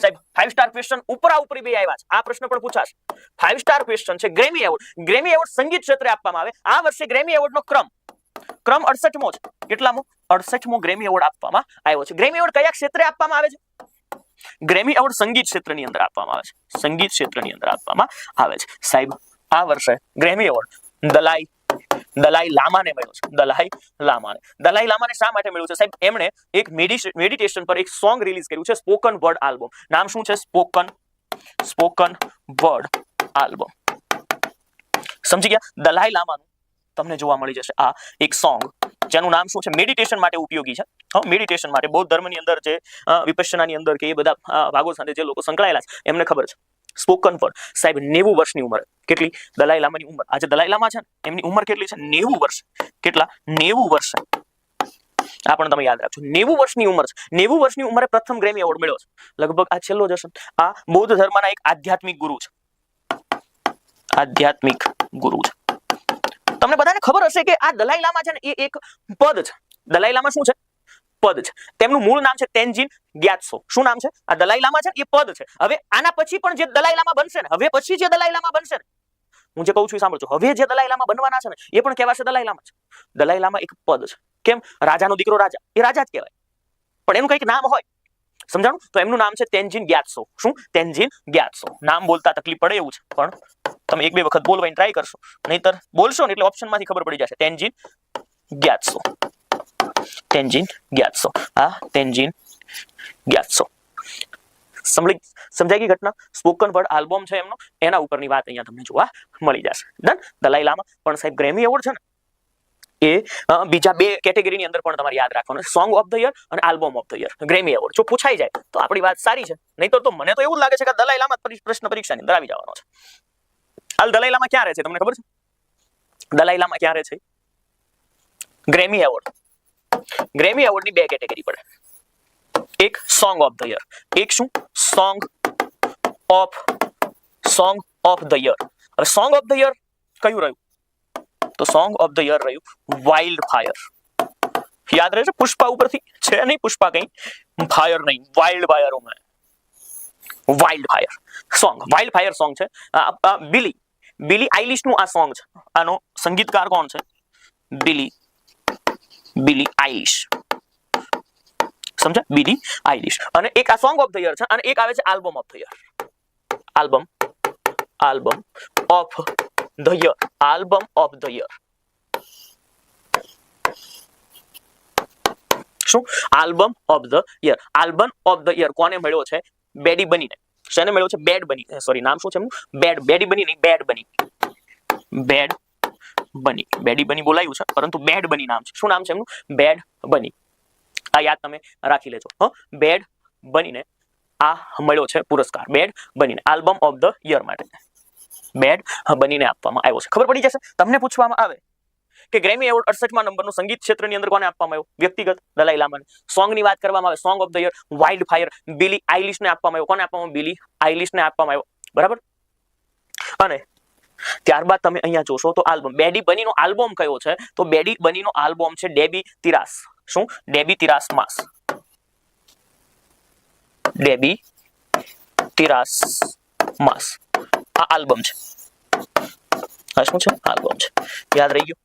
સાહેબ 5 star question ઉપરા ઉપરી બે આવ્યા છે. આ પ્રશ્ન પણ પૂછાશે. 5 સ્ટાર ક્વેશ્ચન છે. Grammy award. ગ્રેમી એવોર્ડ સંગીત ક્ષેત્રે આપવામાં આવે. આ વર્ષે ગ્રેમી એવોર્ડનો ક્રમ 68મો છે. કેટલામો? 68મો ગ્રેમી એવોર્ડ આપવામાં આવ્યો છે. ગ્રેમી એવોર્ડ કયા ક્ષેત્રે આપવામાં આવે છે? ગ્રેમી એવોર્ડ સંગીત ક્ષેત્રની અંદર આપવામાં આવે છે. સંગીત ક્ષેત્રની અંદર આપવામાં આવે છે. સાહેબ આ વર્ષે ગ્રેમી એવોર્ડ દલાઈ લામાને મળ્યો છે. દલાઈ લામાને શા માટે મળ્યું છે? સાહેબ એમણે એક મેડિટેશન પર એક સોંગ રિલીઝ કર્યું છે, સ્પોકન વર્ડ આલ્બમ. નામ શું છે? Spoken word album. સમજી ગયા? દલાઈ લામાનું તમને જોવા મળી જશે આ એક સોંગ જેનું નામ શું છે? મેડિટેશન માટે ઉપયોગી છે. મેડિટેશન માટે બૌદ્ધ ધર્મની અંદર જે વિપશ્યનાની અંદર કે એ બધા ભાગો સાથે જે લોકો સંકળાયેલા છે એમને ખબર છે. Spoken word. સાહેબ 90 વર્ષની ઉંમર. કેટલી? દલાઈ લામાની ઉંમર. આજે દલાઈ લામા છે ને એમની ઉંમર કેટલી છે? 90 વર્ષ. કેટલા? 90 વર્ષ. આ પણ તમે યાદ રાખજો. 90 વર્ષની ઉંમર છે. 90 વર્ષની ઉંમરે પ્રથમ ગ્રેમી એવોર્ડ મળ્યો છે. લગભગ આ છેલ્લો જ હશે. આ બૌદ્ધ ધર્મના એક આધ્યાત્મિક ગુરુ છે. આધ્યાત્મિક ગુરુ છે. તમને બધાને ખબર હશે કે આ દલાઈ લામા છે ને એ એક પદ છે. દલાઈ લામા શું છે? પદ છે. તેમનું મૂળ નામ છે તેન્જીન ગ્યાત્સો. શું નામ છે? આ દલાઈ લામા છે ને એ પદ છે. હવે આના પછી પણ જે દલાઈ લામા બનશે ને, હવે પછી જે દલાઈ લામા બનશે ને, હું જે કહું છું એ સાંભળજો. હવે જે દલાઈ લામા બનવાના છે ને એ પણ કહેવાશે દલાઈ લામા છે. દલાઈ લામા એક પદ છે. કેમ? રાજાનો દીકરો રાજા, એ રાજા જ કહેવાય, પણ એનું કંઈક નામ હોય. સમજાણું? તો એમનું નામ છે તેન્જીન ગ્યાત્સો. શું? તેન્જીન ગ્યાત્સો. નામ બોલતા તકલીફ પડે એવું છે, પણ તમે એક બે વખત બોલવાની ટ્રાય કરશો, નહીતર બોલશો ને એટલે ઓપ્શનમાંથી ખબર પડી જશે. તેન્જીન ગ્યાત્સો. તેન્જીન ગ્યાત્સો. આ તેન્જીન ગ્યાત્સો. સમજાઈ ગઈ ઘટના? સ્પોકન વર્ડ આલ્બમ છે એમનો, એના ઉપરની વાત અહીંયા તમને જોવા મળી જશે. ડન? દલાઈ લામા. પણ સાહેબ ગ્રેમી એવોર્ડ છે ને એ બીજા બે કેટેગરીની અંદર પણ તમારે યાદ રાખવાનું છે. સોંગ ઓફ ધ યર અને album of the year. Grammy award જો પૂછાઈ જાય તો આપણી વાત સારી છે, નહીં તો મને તો એવું લાગે છે કે દલાઈ લામા પ્રશ્ન પરીક્ષાની અંદર આવી જવાનો છે. હાલ દલાઈ લામા ક્યાં રહે છે તમને ખબર છે? દલાઈ લામા ક્યાં રહે છે? Grammy award. ગ્રેમી એવોર્ડની બે કેટેગરી પડે. એક સોંગ ઓફ ધ યર. એક શું? Song of the year. હવે સોંગ ઓફ ધ યર કયું રહ્યું? તો સોંગ ઓફ ધ યર રહ્યું વાઇલ્ડ ફાયર. યાદ રહેશે? પુષ્પા ઉપરથી છે નહીં, પુષ્પા કઈ ફાયર નહીં, wild fire. Wild fire song. Wild fire song છે. બિલી આઇલિશ નું આ સોંગ છે. આનો સંગીતકાર કોણ છે? બિલી આઇલિશ. સમજ્યા? બિલી આઇલિશ. અને એક આ સોંગ ઓફ ધ યર છે અને એક આવે છે album of the year. Album of the year. Album of the year. શું? Album of the year. Album of the year કોને મળ્યો છે? બેડી બનીને. શેને મળ્યો છે? બેડ બની. સોરી, નામ શું છે એમનું? બેડી બની નહીં, બેડ બની. બેડ બની. બેડી બની બોલાયું છે પરંતુ બેડ બની નામ છે. શું નામ છે એમનું? બેડ બની. આ યાદ તમે રાખી લેજો. બેડ બનીને આ મળ્યો છે પુરસ્કાર. બેડ બનીને આલ્બમ ઓફ ધ યર માટે બેડ બનીને આપવામાં આવ્યો છે. ખબર પડી જશે. તમને પૂછવામાં આવે કે ગ્રેમી એવોર્ડ 68મા નંબરનું સંગીત ક્ષેત્રની અંદર કોને આપવામાં આવ્યો? વ્યક્તિગત દલાઈ લામાને. સોંગની વાત કરવામાં આવે, song of the year wild fire Billie આઇલિશને આપવામાં આવ્યો. કોને આપવામાં? બિલી આઇલિશને આપવામાં આવ્યો. બરાબર? અને ત્યારબાદ તમે અહીંયા જોશો તો આલ્બમ બેડી બનીનો આલ્બમ કયો છે? તો બેડી બનીનો આલ્બમ છે ડેબી તિરાસ. શું? ડેબી તિરાસ માસ. ડેબી તિરાસ માસ. આ આલ્બમ છે. આ શું છે? આલ્બમ છે. યાદ રહી ગયું?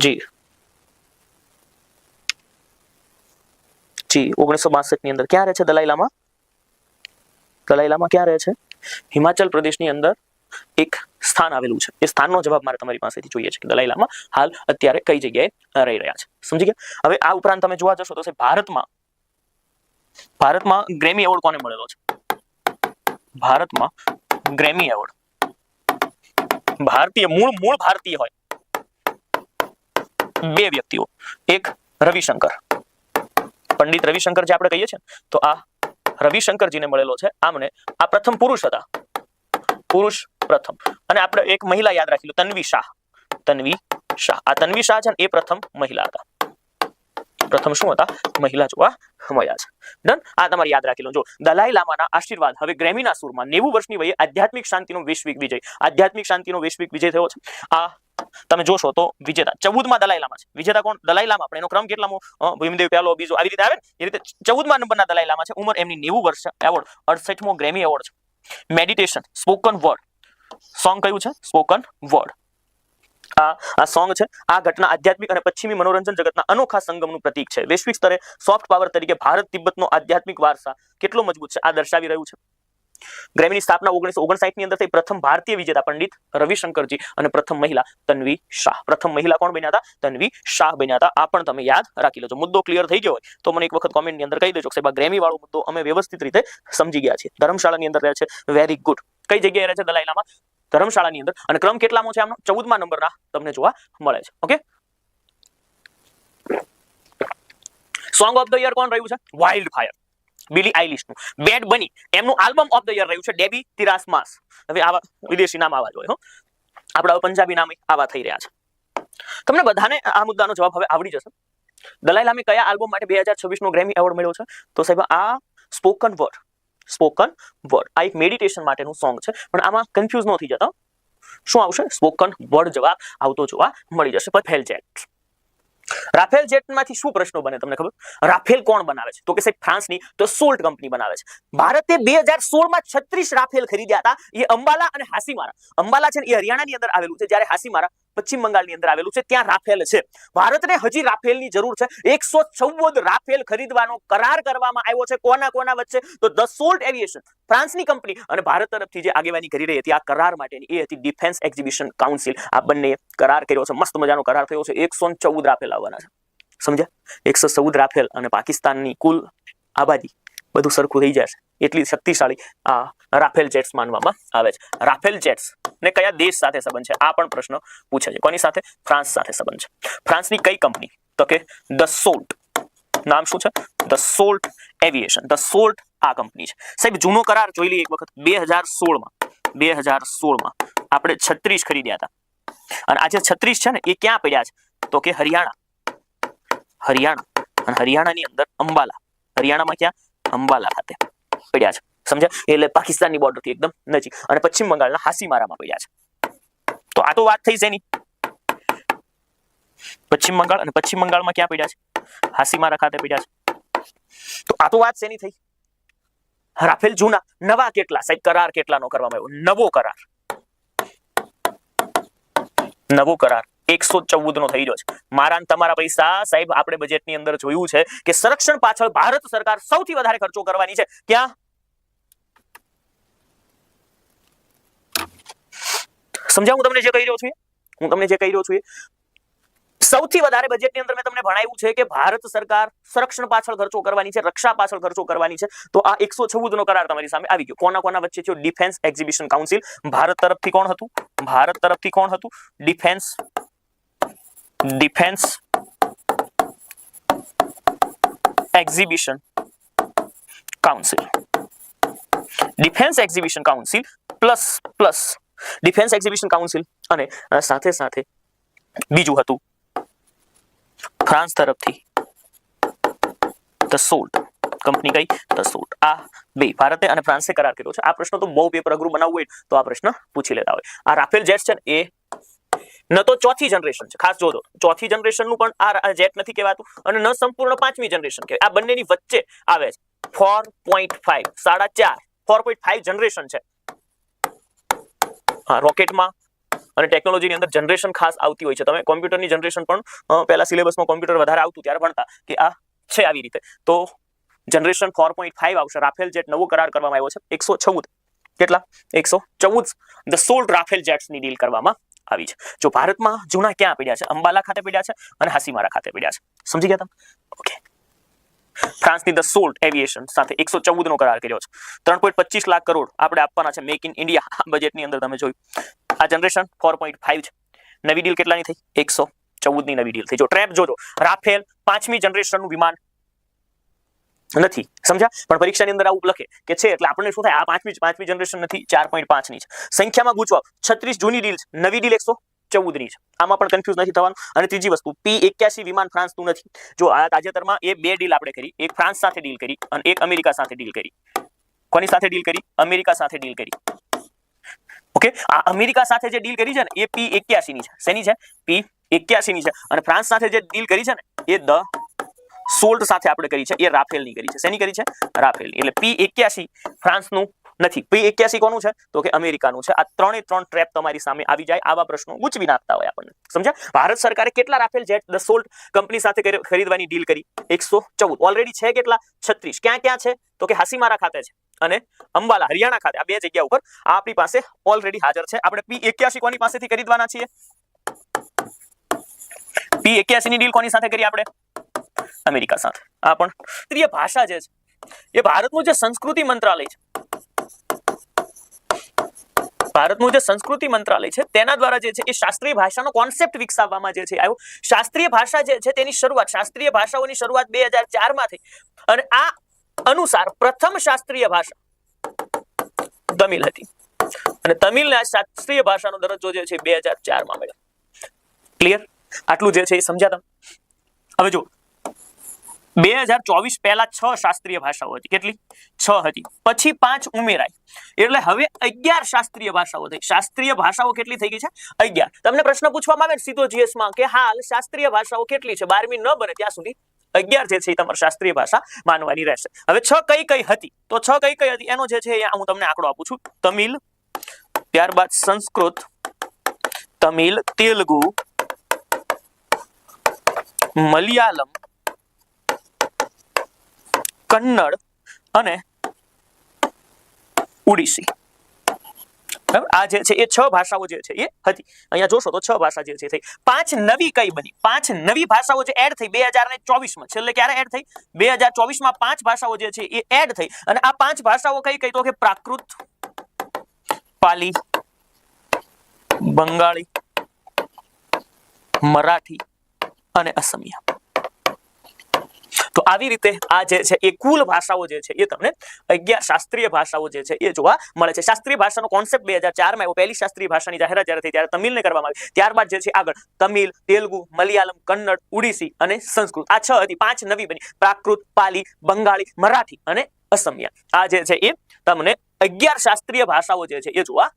જી 1962 ની અંદર ક્યાં રહે છે દલાઈ લામા? દલાઈ લામા ક્યાં રહે છે? હિમાચલ પ્રદેશની અંદર એક સ્થાન આવેલું છે. એ સ્થાનનો જવાબ મારે તમારી પાસેથી જોઈએ છે કે દલાઈ લામા હાલ અત્યારે કઈ જગ્યાએ રહી રહ્યા છે. સમજી ગયા? હવે આ ઉપરાંત તમે જોવા જશો તો ભારતમાં ગ્રેમી એવોર્ડ કોને મળેલો છે? ભારતમાં ગ્રેમી એવોર્ડ ભારતીય મૂળ ભારતીય હોય બે વ્યક્તિઓ. એક રવિશંકર, પંડિત રવિશંકર જે આપણે કહીએ છીએ તો આ રવિશંકરજીને મળેલો છે. આમને આ પ્રથમ પુરુષ હતા. પુરુષ પ્રથમ. અને આપણે એક મહિલા યાદ રાખી લો, તન્વી શાહ. તન્વી શાહ. આ તન્વી શાહ છે ને એ પ્રથમ મહિલા હતા. પ્રથમ શું હતા? મહિલા જોવા મળ્યા છે. ડન? આ તમારે યાદ રાખી લો. જો દલાઈ લામાના આશીર્વાદ હવે ગ્રેમીના સુરમાં 90 વર્ષની વયે આધ્યાત્મિક શાંતિનો વૈશ્વિક વિજય. આધ્યાત્મિક શાંતિનો વૈશ્વિક વિજય થયો છે. આ તમે જોશો તો વિજેતા 14માં દલાઈ લામા છે. વિજેતા કોણ? દલાઈ લામા. પણ એનો ક્રમ કેટલામો? ભીમદેવ પહેલો, બીજો, આવી રીતે આવે ને એ રીતે 14મા નંબરના દલાઈ લામા છે. ઉંમર એમની 90 વર્ષ છે. એવોર્ડ 68મો ગ્રેમી એવોર્ડ છે. મેડિટેશન, સ્પોકન વર્ડ સોંગ કયું છે? Spoken word. આ સોંગ છે. આ ઘટના આધ્યાત્મિક અને પશ્ચિમી મનોરંજન જગતના અનોખા સંગમનું પ્રતીક છે. વૈશ્વિક સ્તરે સોફ્ટ પાવર તરીકે ભારત તિબ્બતનો આધ્યાત્મિક વારસા કેટલો મજબૂત છે આ દર્શાવી રહ્યું છે. ગ્રેમીની સ્થાપના 1959 ની અંદર થઈ. પ્રથમ ભારતીય વિજેતા પંડિત રવિશંકરજી અને પ્રથમ મહિલા તન્વી શાહ. પ્રથમ મહિલા કોણ બન્યા હતા? તન્વી શાહ બન્યા હતા. આ પણ તમે યાદ રાખી લેજો. મુદ્દો ક્લિયર થઈ ગયો હોય તો મને એક વખત કોમેન્ટની અંદર કહી દેજો કે સાહેબ આ ગ્રેમી વાળો મુદ્દો અમે વ્યવસ્થિત રીતે સમજી ગયા છીએ. ધર્મશાળાની અંદર રહે છે. Very good. કઈ જગ્યાએ રહે છે દલાઈ લામા? ધર્મશાળાની અંદર. અને ક્રમ કેટલામો છે આમનો? 14મા નંબરના તમને જોવા મળે છે. Okay. Song of the year કોણ રહ્યું છે? વાઇલ્ડ ફાયર, બિલી આઇલિશનું. બેડ બની એમનું આલ્બમ ઓફ ધ યર રહ્યું છે ડેબી તિરાસ માસ. હવે આવા વિદેશી નામ આવા જ હોય હો. આપણા પંજાબી નામ આવા થઈ રહ્યા છે. તમને બધાને આ મુદ્દાનો જવાબ હવે આવડી જશે. દલાઈ લામે કયા આલ્બમ માટે 2026 નો ગ્રેમી એવોર્ડ મળ્યો છે? તો સાહેબ આ સ્પોકન વર્ડ. આ એક મેડિટેશન માટેનું સોંગ છે. પણ આમાં કન્ફ્યુઝ ન થઈ જતા. શું આવશે? સ્પોકન વર્ડ જવાબ આવતો જોવા મળી જશે. Rafale jet. રાફેલ જેટમાંથી શું પ્રશ્નો બને તમને ખબર? રાફેલ કોણ બનાવે છે? તો કે સાહેબ ફ્રાન્સની દસોલ્ટ કંપની બનાવે છે. ભારતે 2016માં 36 રાફેલ ખરીદ્યા હતા. એ અંબાલા અને હાસીમારા. અંબાલા છે એ હરિયાણાની અંદર આવેલું છે, જ્યારે હાસીમારા પશ્ચિમ બંગાળની અંદર આવેલું છે. ત્યાં રાફેલ છે. ભારતને હજી રાફેલની જરૂર છે. 114 રાફેલ ખરીદવાનો કરાર કરવામાં આવ્યો છે. કોના વચ્ચે? તો દસોલ્ટ એવિએશન ફ્રાન્સની કંપની અને ભારત તરફથી જે આગેવાની કરી રહી હતી આ કરાર માટેની એ હતી ડિફેન્સ એક્ઝિબિશન કાઉન્સિલ. આ બંને કરાર કર્યો છે. મસ્ત મજાનો કરાર થયો છે. 114 રાફેલ આવવાના છે. સમજ્યા? 114 રાફેલ અને પાકિસ્તાનની કુલ આબાદી બધું સરખું થઈ જશે. એટલી શક્તિશાળી આ રાફેલ જેટ્સ માનવામાં આવે છે. રાફેલ જેટ્સ ને કયા દેશ સાથે સંબંધ છે? આ પણ પ્રશ્ન પૂછે છે. કોની સાથે? ફ્રાન્સ સાથે સંબંધ છે. ફ્રાન્સની કઈ કંપની? તો કે દસોલ્ટ. નામ શું છે? Dassault aviation. દસોલ્ટ આ કંપની છે. સાહેબ જૂનો કરાર જોઈ લઈએ એક વખત. 2016માં આપણે 36 ખરીદ્યા હતા. અને આ જે 36 છે ને એ ક્યાં પડ્યા છે? તો કે હરિયાણા. અને હરિયાણાની અંદર અંબાલા. હરિયાણામાં ક્યાં? અંબાલા ખાતે પડ્યા છે. સમજ્યા? એટલે પાકિસ્તાનની બોર્ડરથી એકદમ નજીક. અને પશ્ચિમ બંગાળના હાસીમારામાં પડ્યા છે. તો આ તો વાત થઈ છે એની. પશ્ચિમ બંગાળ અને પશ્ચિમ બંગાળમાં ક્યાં પડ્યા છે? હાસીમારા ખાતે પડ્યા છે. તો આ તો વાત શેની થઈ? રાફેલ જૂના. નવા કેટલા? સાહેબ કરાર કેટલાનો કરવામાં આવ્યો? નવો કરાર 114 નો થઈ રહ્યો છે. મારા અને તમારા પૈસા સાહેબ આપણે બજેટની અંદર જોયું છે કે સંરક્ષણ પાછળ ભારત સરકાર સૌથી વધારે ખર્ચો કરવાની છે. ક્યાં? સમજાવું હું તમને જે કહી રહ્યો છું? સૌથી વધારે બજેટની અંદર મેં તમને ભણાવ્યું છે કે ભારત સરકાર સંરક્ષણ પાછળ ખર્ચો કરવાની છે, રક્ષા પાછળ ખર્ચો કરવાની છે. તો આ 114 નો કરાર તમારી સામે આવી ગયો. કોના વચ્ચે થયો? Defence exhibition council. ભારત તરફથી કોણ હતું? Defence exhibition council. Defence exhibition council plus defence exhibition council અને સાથે બીજું હતું ફ્રાન્સ તરફથી દસોલ્ટ કંપની. કઈ? દસોલ્ટ. આ બે ભારતે અને ફ્રાન્સે કરાર કર્યો છે. આ પ્રશ્ન તો બહુ પેપર અઘરું બનાવવું હોય તો આ પ્રશ્ન પૂછી લેતા હોય. આ રાફેલ જેટ્સ છે એ ન તો ચોથી જનરેશન છે. ખાસ જોજો, ચોથી જનરેશન નું પણ આ જેટ નથી કહેવાતું અને ન સંપૂર્ણ પાંચમી જનરેશન કહેવાય. આ બંનેની વચ્ચે આવે છે. 4.5 4.5 4.5 જનરેશન છે. હા, રોકેટમાં અને ટેકનોલોજીની અંદર જનરેશન ખાસ આવતી હોય છે. તમે કોમ્પ્યુટરની જનરેશન પણ પહેલા સિલેબસમાં કોમ્પ્યુટર વધારે આવતું ત્યારે ભણતા કે આ છે આવી રીતે. તો જનરેશન 4.5 આવશે. રાફેલ જેટ નવો કરાર કરવામાં આવ્યો છે. 114 કેટલા? 114 દસોલ્ટ રાફેલ જેટ્સ ની ડીલ કરવામાં આવી છે. જો ભારતમાં જૂના ક્યાં પડ્યા છે? અંબાલા ખાતે પડ્યા છે અને હાસીમારા ખાતે પડ્યા છે. સમજી ગયા તમે? ઓકે. ફ્રાન્સની દસોલ્ટ એવિએશન સાથે 114 નો કરાર કર્યો છે. 3.25 લાખ કરોડ આપણે આપવાના છે મેક ઇન ઇન્ડિયા બજેટની અંદર. તમે જોયું આ જનરેશન 4.5 છે. નવી ડીલ કેટલાની થઈ? 114 ની નવી ડીલ થઈ. જો ટ્રેપ જોજો, રાફેલ પાંચમી જનરેશનનું વિમાન નથી. સમજ્યા? પણ પરીક્ષાની અંદર આવું લખે કે છે એટલે આપણને શું થાય? આ પાંચમી જનરેશન નથી, 4.5 ની છે. સંખ્યામાં ગૂંચવાવ. 36 જૂની ડીલ છે, નવી ડીલ 114 ની છે. આમાં પણ કન્ફ્યુઝ નથી થવાનું. અને ત્રીજી વસ્તુ, P-81 વિમાન ફ્રાન્સનું નથી. જો આ તાજેતરમાં એ બે ડીલ આપણે કરી. એક ફ્રાન્સ સાથે ડીલ કરી અને એક અમેરિકા સાથે ડીલ કરી. કોની સાથે ડીલ કરી? અમેરિકા સાથે ડીલ કરી. ઓકે. ઓકે, આ અમેરિકા સાથે જે ડીલ કરી છે ને એ P81 ની છે. શેની છે? P81 ની છે. અને ફ્રાન્સ સાથે જે ડીલ કરી છે ને એ Dassault સાથે આપણે કરી છે, એ રાફેલ ની કરી છે. શેની કરી છે? રાફેલ ની. એટલે P81 ફ્રાન્સનું નથી. P81 કોનું છે? તો કે અમેરિકાનું છે. આ ત્રણે ત્રણ ટ્રેપ તમારી સામે આવી જાય, આવા પ્રશ્નો ગૂંચવી નાખતા હોય આપણને. સમજ્યા? ભારત સરકારે કેટલા રાફેલ જેટ Dassault કંપની સાથે ખરીદવાની ડીલ કરી? 114. ઓલરેડી છે કેટલા? 36. ક્યાં ક્યાં છે? તો કે હાસીમારા ખાતે છે અને અંબાલા હરિયાણા ખાતે. આ બે જગ્યા ઉપર આપણી પાસે ઓલરેડી હાજર છે. આપણે P81 કોની પાસેથી ખરીદવાના છીએ? P81 ની ડીલ કોની સાથે કરી આપણે? અમેરિકા સાથે. આ પણ ક્ષેત્રીય ભાષા જે છે એ ભારતનું જે સંસ્કૃતિ મંત્રાલય છે, ભારતનું જે સંસ્કૃતિ મંત્રાલય છે તેના દ્વારા જે છે એ શાસ્ત્રીય ભાષાનો કોન્સેપ્ટ વિકસાવવામાં જે છે આવ્યો. શાસ્ત્રીય ભાષા જે છે તેની શરૂઆત, શાસ્ત્રીય ભાષાઓની શરૂઆત 2004 માં થઈ અને આ અનુસાર પ્રથમ શાસ્ત્રીય ભાષા તમિલ હતી અને તમિલના શાસ્ત્રીય ભાષાનો દરજ્જો જે છે 2004 માં મળ્યો. ક્લિયર? આટલું જે છે એ સમજ્યા તમે? હવે જો 2024 પહેલા 6 શાસ્ત્રીય ભાષાઓ હતી. કેટલી? 6 હતી. પછી 5 ઉમેરાઈ એટલે હવે 11 શાસ્ત્રીય ભાષાઓ થઈ. શાસ્ત્રીય ભાષાઓ કેટલી થઈ ગઈ છે? 11. તમને પ્રશ્ન પૂછવામાં આવે સીધો GS માં કે હાલ શાસ્ત્રીય ભાષાઓ કેટલી છે? 12મી ન બને ત્યાં સુધી 11 જે છે એ તમારી શાસ્ત્રીય ભાષા માનવાની રહેશે. હવે 6 કઈ કઈ હતી? તો 6 કઈ કઈ હતી એનો જે છે હું તમને આંકડો આપું છું. તમિલ, ત્યારબાદ સંસ્કૃત, તમિલ, તેલુગુ, મલયાલમ, કન્નડ અને ઓડિસી. આ જે છે એ 6 ભાષાઓ જે છે એ હતી. અહીંયા જોશો તો 6 ભાષા જે છે થઈ. 5 નવી કઈ બની? 5 નવી ભાષાઓ જે એડ થઈ 2024 માં. છેલ્લે ક્યારે એડ થઈ? 2024 માં 5 ભાષાઓ જે છે એ એડ થઈ અને આ 5 ભાષાઓ કઈ કઈ? તો કે પ્રાકૃત, પાલી, બંગાળી, મરાઠી અને અસમિયા. તો આવી રીતે આ જે છે એ કુલ ભાષાઓ જે છે એ તમને 11 શાસ્ત્રીય ભાષાઓ જે છે એ જોવા મળે છે. શાસ્ત્રીય ભાષાનો કોન્સેપ્ટ 2004 માં આવ્યો. પહેલી શાસ્ત્રીય ભાષાની જાહેરાત જ્યારે થઈ ત્યારે તમિલને કરવામાં આવી. ત્યારબાદ જે છે આગળ તમિલ, તેલુગુ, મલયાલમ, કન્નડ, ઓડિસી અને સંસ્કૃત. આ 6 હતી. 5 નવી બની. પ્રાકૃત, પાલી, બંગાળી, મરાઠી અને અસમિયા. આ જે છે એ તમને 11 શાસ્ત્રીય ભાષાઓ જે છે એ જોવા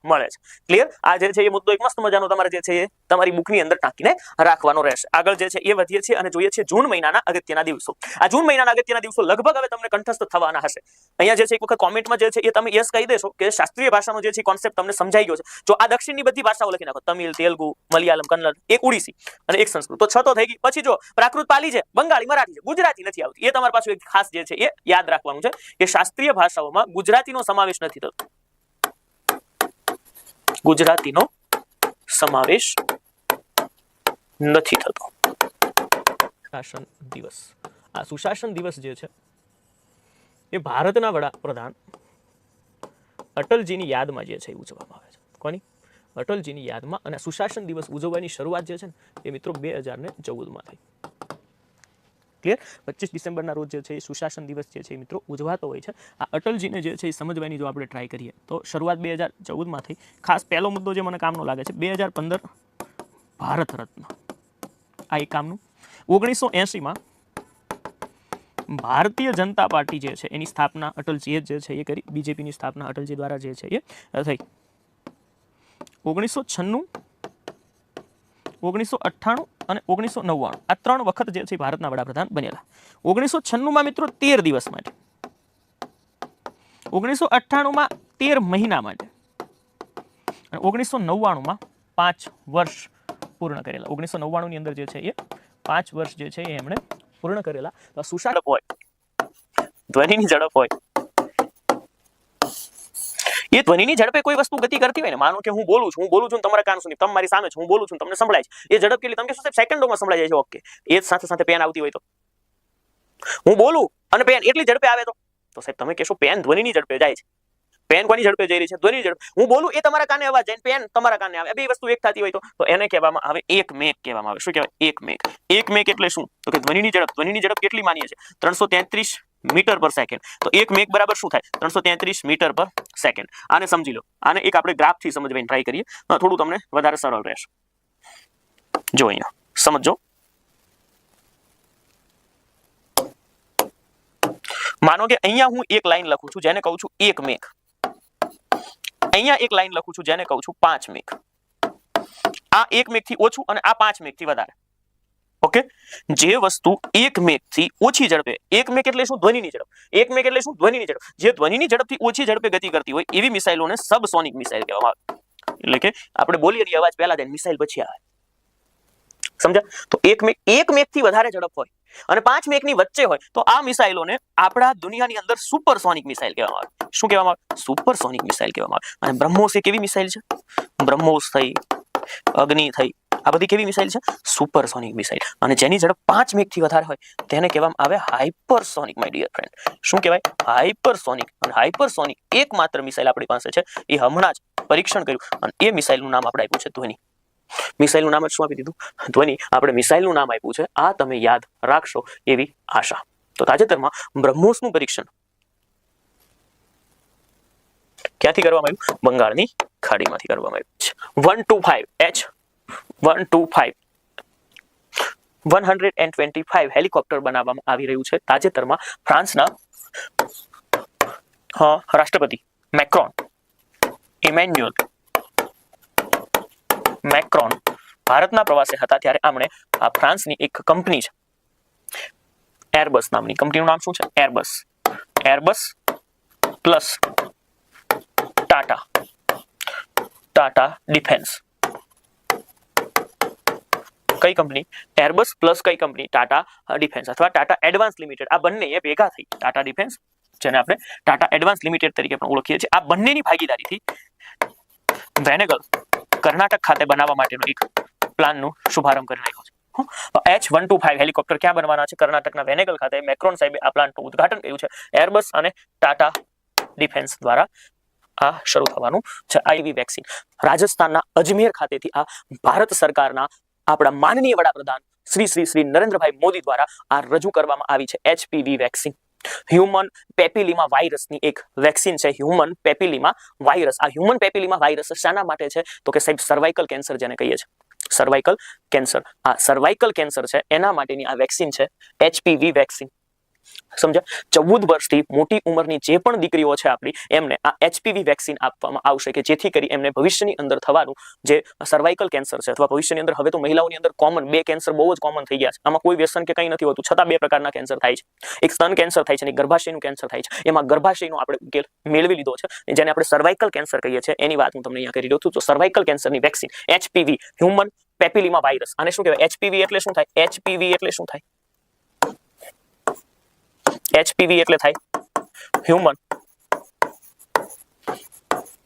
મળે છે. ક્લિયર? આ જે છે એ મુદ્દો એક મસ્ત મજાનો તમારે જે છે એ તમારી બુકની અંદર ટાંકીને રાખવાનો રહેશે. આગળ જે છે એ વધીએ છીએ અને જોઈએ છીએ જૂન મહિનાના અગત્યના દિવસો. આ જૂન મહિનાના અગત્યના દિવસો લગભગ હવે તમને કંઠસ્થ થવાના હશે. અહીંયા જે છે એક વખત કોમેન્ટમાં જે છે એ તમે યસ કહી દેશો કે શાસ્ત્રીય ભાષાનો જે છે કોન્સેપ્ટ તમને સમજાઈ ગયો છે. જો આ દક્ષિણની બધી ભાષાઓ લખી નાખો, તમિલ, તેલુગુ, મલયાલમ, કન્નડ, એક ઓડિસી અને એક સંસ્કૃત, તો 6 તો થઈ ગઈ. પછી જો પ્રાકૃત, પાલી છે, બંગાળી, મરાઠી છે, ગુજરાતી નથી આવતી. એ તમારી પાસે એક ખાસ જે છે એ યાદ રાખવાનું છે કે શાસ્ત્રીય ભાષાઓમાં ગુજરાતીનો સમાવેશ નથી થતો. ગુજરાતીનો સમાવેશ નથી થતો. સુશાસન દિવસ. આ સુશાસન દિવસ જે છે એ ભારતના વડાપ્રધાન અટલજીની યાદમાં જે છે એ ઉજવવામાં આવે છે. કોની? અટલજીની યાદમાં. અને સુશાસન દિવસ ઉજવવાની શરૂઆત જે છે ને એ મિત્રો 2014 માં થઈ. ક્લિયર? 25 ડિસેમ્બરના રોજ જે છે એ સુશાસન દિવસ જે છે એ મિત્રો ઉજવાતો હોય છે. આ અટલજીને જે છે એ સમજવાની જો આપણે ટ્રાય કરીએ તો શરૂઆત 2014 માં થઈ. ખાસ પહેલો મુદ્દો જે મને કામનો લાગે છે 2015 ભારત રત્ન. આ એક કામનું. 1980 માં ભારતીય જનતા પાર્ટી જે છે એની સ્થાપના અટલજીએ જે છે એ કરી. બીજેપીની સ્થાપના અટલજી દ્વારા જે છે એ થઈ. 1996, 1998 અને 1999 આ 3 વખત જે છે ભારતના વડાપ્રધાન બનેલા. 1996 માં મિત્રો 13 દિવસ માટે, 1998 માં 13 મહિના માટે અને 1999 માં 5 વર્ષ પૂર્ણ કરેલા. 1999 ની અંદર જે છે એ 5 વર્ષ જે છે એ એમણે પૂર્ણ કરેલા. તો સુશાસન હોય, ધ્વનિની ઝડપ હોય, એ ધ્વનિની ઝડપે કોઈ વસ્તુ ગતિ કરતી હોય ને, માનો કે હું બોલું છું તમારા કાન સુધી, તમે મારી સામે છો, હું બોલું છું તમને સંભળાય છે. એ ઝડપ કેટલી? તમે કહેશો સાહેબ સેકન્ડોમાં સંભળાય જાય છે. ઓકે. એ સાથે સાથે પેન આવતી હોય તો હું બોલું અને પેન એટલી ઝડપે આવે તો સાહેબ તમે કહેશો પેન ધ્વનિની ઝડપે જાય છે. પેન કોની ઝડપે જઈ રહી છે? ધ્વનિની ઝડપે. હું બોલું એ તમારા કાને અવાજ જાય, પેન તમારા કાને આવે, બે વસ્તુ એક થતી હોય તો એને કહેવામાં આવે એક મેઘ કહેવામાં આવે. શું કહેવાય? એક મેઘ. એક મેઘ એટલે શું? તો કે ધ્વનિની ઝડપ. ધ્વનિની ઝડપ કેટલી માનીએ છીએ? 333 મીટર પર સેકન્ડ. તો એક મેઘ બરાબર શું થાય? 333 મીટર પર સેકન્ડ. આને સમજી લો. આને એક આપણે ગ્રાફથી સમજવાની ટ્રાય કરીએ, થોડું તમને વધારે સરળ રહેશે. જો અહીંયા સમજો. માનો કે અહીંયા હું એક લાઈન લખું છું જેને કહું છું એક મેઘ. અહીંયા એક લાઈન લખું છું જેને કહું છું 5 મેઘ. આ 1 મેઘ થી ઓછું અને આ 5 મેઘ થી વધારે. ઓકે, જે વસ્તુ 1 મેઘ થી ઓછી ઝડપે, 1 મેઘ એટલે શું? ધ્વનિની ઝડપ. 1 મેઘ એટલે શું? ધ્વનિની ઝડપ. જે ધ્વનિની ઝડપથી ઓછી ઝડપે ગતિ કરતી હોય એવી મિસાઇલોને સબસોનિક મિસાઇલ કહેવામાં આવે. એટલે કે આપણે બોલીએ એ અવાજ પહેલા જાય, મિસાઇલ પછી આવે. સમજ્યા? તો 1 મેઘ થી વધારે ઝડપ હોય અને 5 મેઘની વચ્ચે હોય તો આ મિસાઇલોને આપણા દુનિયાની અંદર સુપરસોનિક મિસાઇલ કહેવામાં આવે. શું કહેવામાં આવે? સુપરસોનિક મિસાઇલ કહેવામાં આવે. અને બ્રહ્મોસ એ કેવી મિસાઇલ છે? બ્રહ્મોસ થઈ, અગ્નિ થઈ, આ બધી કેવી મિસાઇલ છે? Supersonic missile. અને જેની ઝડપ 5 મેઘ થી વધારે હોય તેને કહેવામાં આવે હાઇપરસોનિક. માય ડિયર ફ્રેન્ડ, શું કહેવાય? હાઇપરસોનિક. અને હાઇપરસોનિક એકમાત્ર મિસાઇલ આપણી પાસે છે, એ હમણાં જ પરીક્ષણ કર્યું અને એ મિસાઇલનું નામ આપણે આપ્યું છે ધ્વનિ. મિસાઇલનું નામ જ શું આપી દીધું? ધ્વનિ. આપણે મિસાઇલનું નામ આપ્યું છે, આ તમે યાદ રાખશો એવી આશા. તો તાજેતરમાં બ્રહ્મોસનું પરીક્ષણ ક્યાંથી કરવામાં આવ્યું? બંગાળની ખાડીમાંથી કરવામાં આવ્યું છે. 125 હેલિકોપ્ટર બનાવવામાં આવી રહ્યું છે. તાજેતરમાં ફ્રાન્સના રાષ્ટ્રપતિ ઇમેન્યુઅલ મેક્રોન ભારતના પ્રવાસે હતા ત્યારે આમણે આ ફ્રાન્સની એક કંપની છે એરબસ નામની, કંપનીનું નામ શું છે? Airbus plus Tata defence. કઈ કંપની? એરબસ પ્લસ કઈ કંપની? ટાટા ડિફેન્સ અથવા ટાટા એડવાન્સ લિમિટેડ. આ બંને એ ભેગા થઈ ટાટા ડિફેન્સ, જેને આપણે ટાટા એડવાન્સ લિમિટેડ તરીકે પણ ઓળખીએ છીએ. આ બંનેની ભાગીદારીથી વેનેગલ કર્ણાટક ખાતે બનાવવા માટેનો એક પ્લાનનો શુભારંભ કરી રહ્યો છે. H125 હેલિકોપ્ટર ક્યાં બનવાના છે? કર્ણાટકના વેનેગલ ખાતે. મેક્રોન સાહેબે આ પ્લાન્ટનું ઉદ્ઘાટન કર્યું છે. એરબસ અને ટાટા ડિફેન્સ દ્વારા આ શરૂ થવાનું છે. આઈવી વેક્સિન રાજસ્થાનના અજમેર ખાતેથી આ ભારત સરકારના આપણા માનનીય વડાપ્રધાન શ્રી નરેન્દ્રભાઈ મોદી દ્વારા આ રજૂ કરવામાં આવી છે. HPV વેક્સિન હ્યુમન પેપિલિમા વાયરસની એક વેક્સિન છે. Human papilloma virus. આ હ્યુમન પેપિલિમા વાયરસ શાના માટે છે? તો કે સાહેબ સર્વાઇકલ કેન્સર જેને કહીએ છીએ. Cervical cancer. આ સર્વાઇકલ કેન્સર છે એના માટેની આ વેક્સિન છે, HPV વેક્સિન. સમજ્યા? 14 વર્ષથી મોટી ઉંમરની જે પણ દીકરીઓ છે આપણી, એમને આ HPV વેક્સિન આપવામાં આવશે કે જેથી કરી એમને ભવિષ્યની અંદર થવાનું જે સર્વાઇકલ કેન્સર છે અથવા ભવિષ્યની અંદર હવે તો મહિલાઓની અંદર કોમન 2 કેન્સર બહુ જ કોમન થઈ ગયા છે. આમાં કોઈ વ્યસન કે કંઈ નથી હોતું, છતાં 2 પ્રકારના કેન્સર થાય છે. એક સ્તન કેન્સર થાય છે અને ગર્ભાશયનું કેન્સર થાય છે. એમાં ગર્ભાશયનો આપણે ઉકેલ મેળવી લીધો છે, જેને આપણે સર્વાઇકલ કેન્સર કહીએ છીએ. એની વાત હું તમને અહીંયા કરી રહ્યો છું. તો સર્વાઇકલ કેન્સરની vaccine HPV human papilloma virus. આને શું કહેવાય? HPV એટલે શું થાય? HPV એટલે શું થાય? HPV એટલે થાય human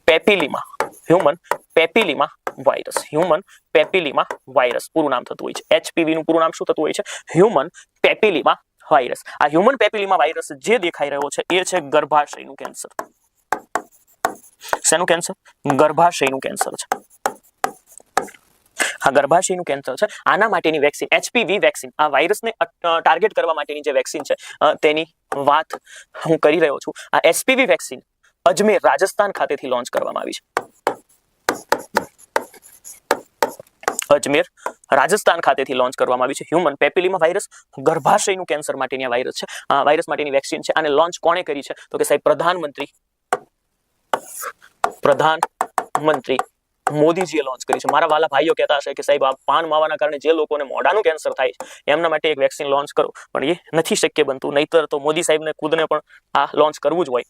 papilloma virus. Human papilloma virus પૂરું નામ થતું હોય છે. HPV નું પૂરું નામ શું થતું હોય છે? Human papilloma virus. આ હ્યુમન પેપિલિમા વાયરસ જે દેખાઈ રહ્યો છે એ છે ગર્ભાશયનું કેન્સર. શેનું કેન્સર? ગર્ભાશયનું કેન્સર છે. આ ગર્ભાશયનું કેન્સર છે. આના માટેની વેક્સિન HPV વેક્સિન, આ વાયરસને ટાર્ગેટ કરવા માટેની જે વેક્સિન છે તેની વાત હું કરી રહ્યો છું. આ HPV વેક્સિન અજમેર રાજસ્થાન ખાતેથી લોન્ચ કરવામાં આવી છે. અજમેર રાજસ્થાન ખાતેથી લોન્ચ કરવામાં આવી છે. હ્યુમન પેપિલિમા વાયરસ ગર્ભાશયનું કેન્સર માટેની આ વાયરસ છે. આ વાયરસ માટેની વેક્સિન છે. આને લોન્ચ કોણે કરી છે? તો કે સાહેબ પ્રધાનમંત્રી મોદીજીએ લોન્ચ કરી છે. મારા વાલા ભાઈઓ કહેતા હશે કે સાહેબ આ પાન માવાના કારણે જે લોકોને મોઢાનું કેન્સર થાય છે એમના માટે એક વેક્સિન લોન્ચ કરો, પણ એ નથી શક્ય બનતું. નહીતર તો મોદી સાહેબને ખુદને પણ આ લોન્ચ કરવું જ હોય